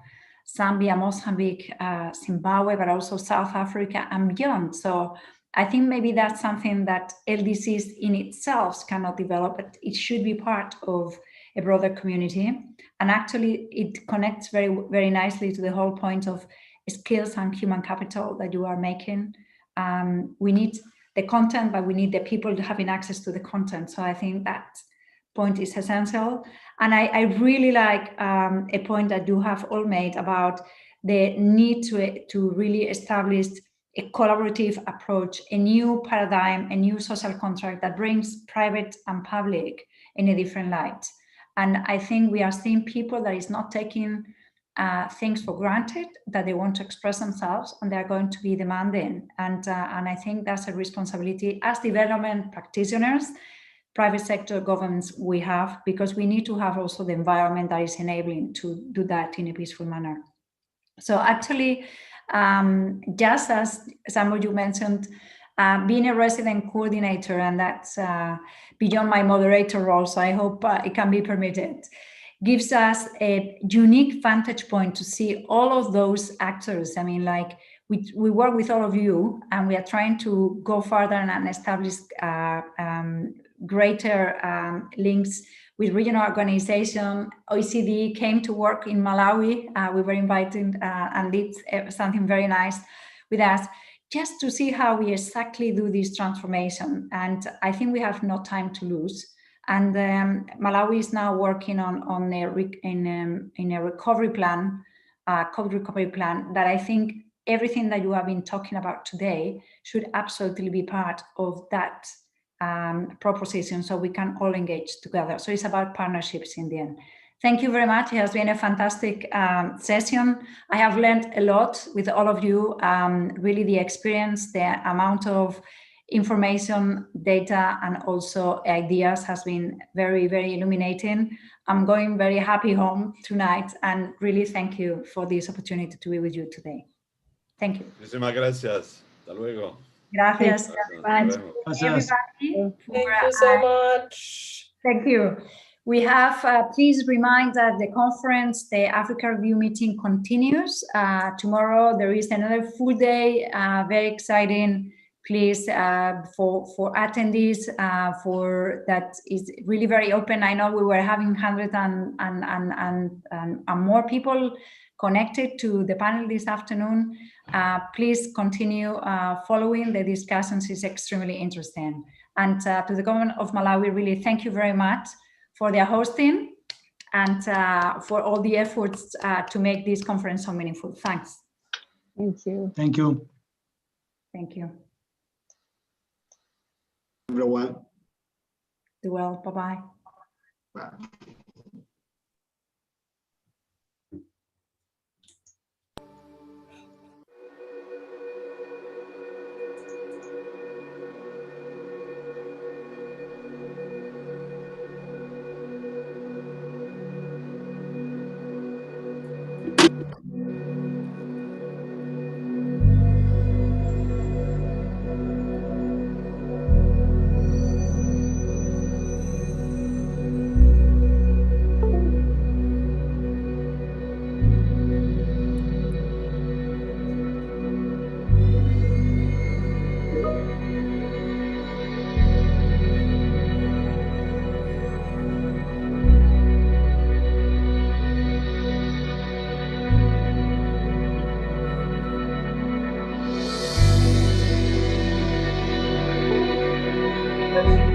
Zambia, Mozambique, Zimbabwe, but also South Africa and beyond. So I think maybe that's something that LDCs in itself cannot develop, but it should be part of a broader community. And actually, it connects very, very nicely to the whole point of skills and human capital that you are making. We need the content, but we need the people having access to the content. So I think that point is essential. And I really like a point that you have all made about the need to really establish a collaborative approach, a new paradigm, a new social contract that brings private and public in a different light. And I think we are seeing people that is not taking things for granted, that they want to express themselves and they're going to be demanding. And I think that's a responsibility as development practitioners, private sector governments we have, because we need to have also the environment that is enabling to do that in a peaceful manner. So actually, just as some of you mentioned, being a resident coordinator, and that's beyond my moderator role, so I hope it can be permitted, gives us a unique vantage point to see all of those actors. I mean, like we work with all of you, and we are trying to go further and establish greater links with regional organization. OECD came to work in Malawi. We were invited and did something very nice with us, just to see how we exactly do this transformation. And I think we have no time to lose. And Malawi is now working on a recovery plan, COVID recovery plan, that I think everything that you have been talking about today should absolutely be part of that proposition, so we can all engage together. So it's about partnerships in the end. Thank you very much. It has been a fantastic session. I have learned a lot with all of you. Really, the experience, the amount of information, data, and also ideas has been very, very illuminating. I'm going very happy home tonight, and really thank you for this opportunity to be with you today. Thank you. Muchísimas gracias. Hasta luego. Gracias. Gracias. Everybody. Thank you so much. Thank you. We have, please remind that the conference, the Africa Review meeting continues. Tomorrow there is another full day, very exciting. Please, for attendees, for that is really very open. I know we were having 100 and more people connected to the panel this afternoon. Please continue following the discussions. It's extremely interesting. And to the government of Malawi, really thank you very much for their hosting and for all the efforts to make this conference so meaningful. Thanks. Thank you. Thank you. Thank you. Everyone. Do well. Bye-bye. Bye. Thank you.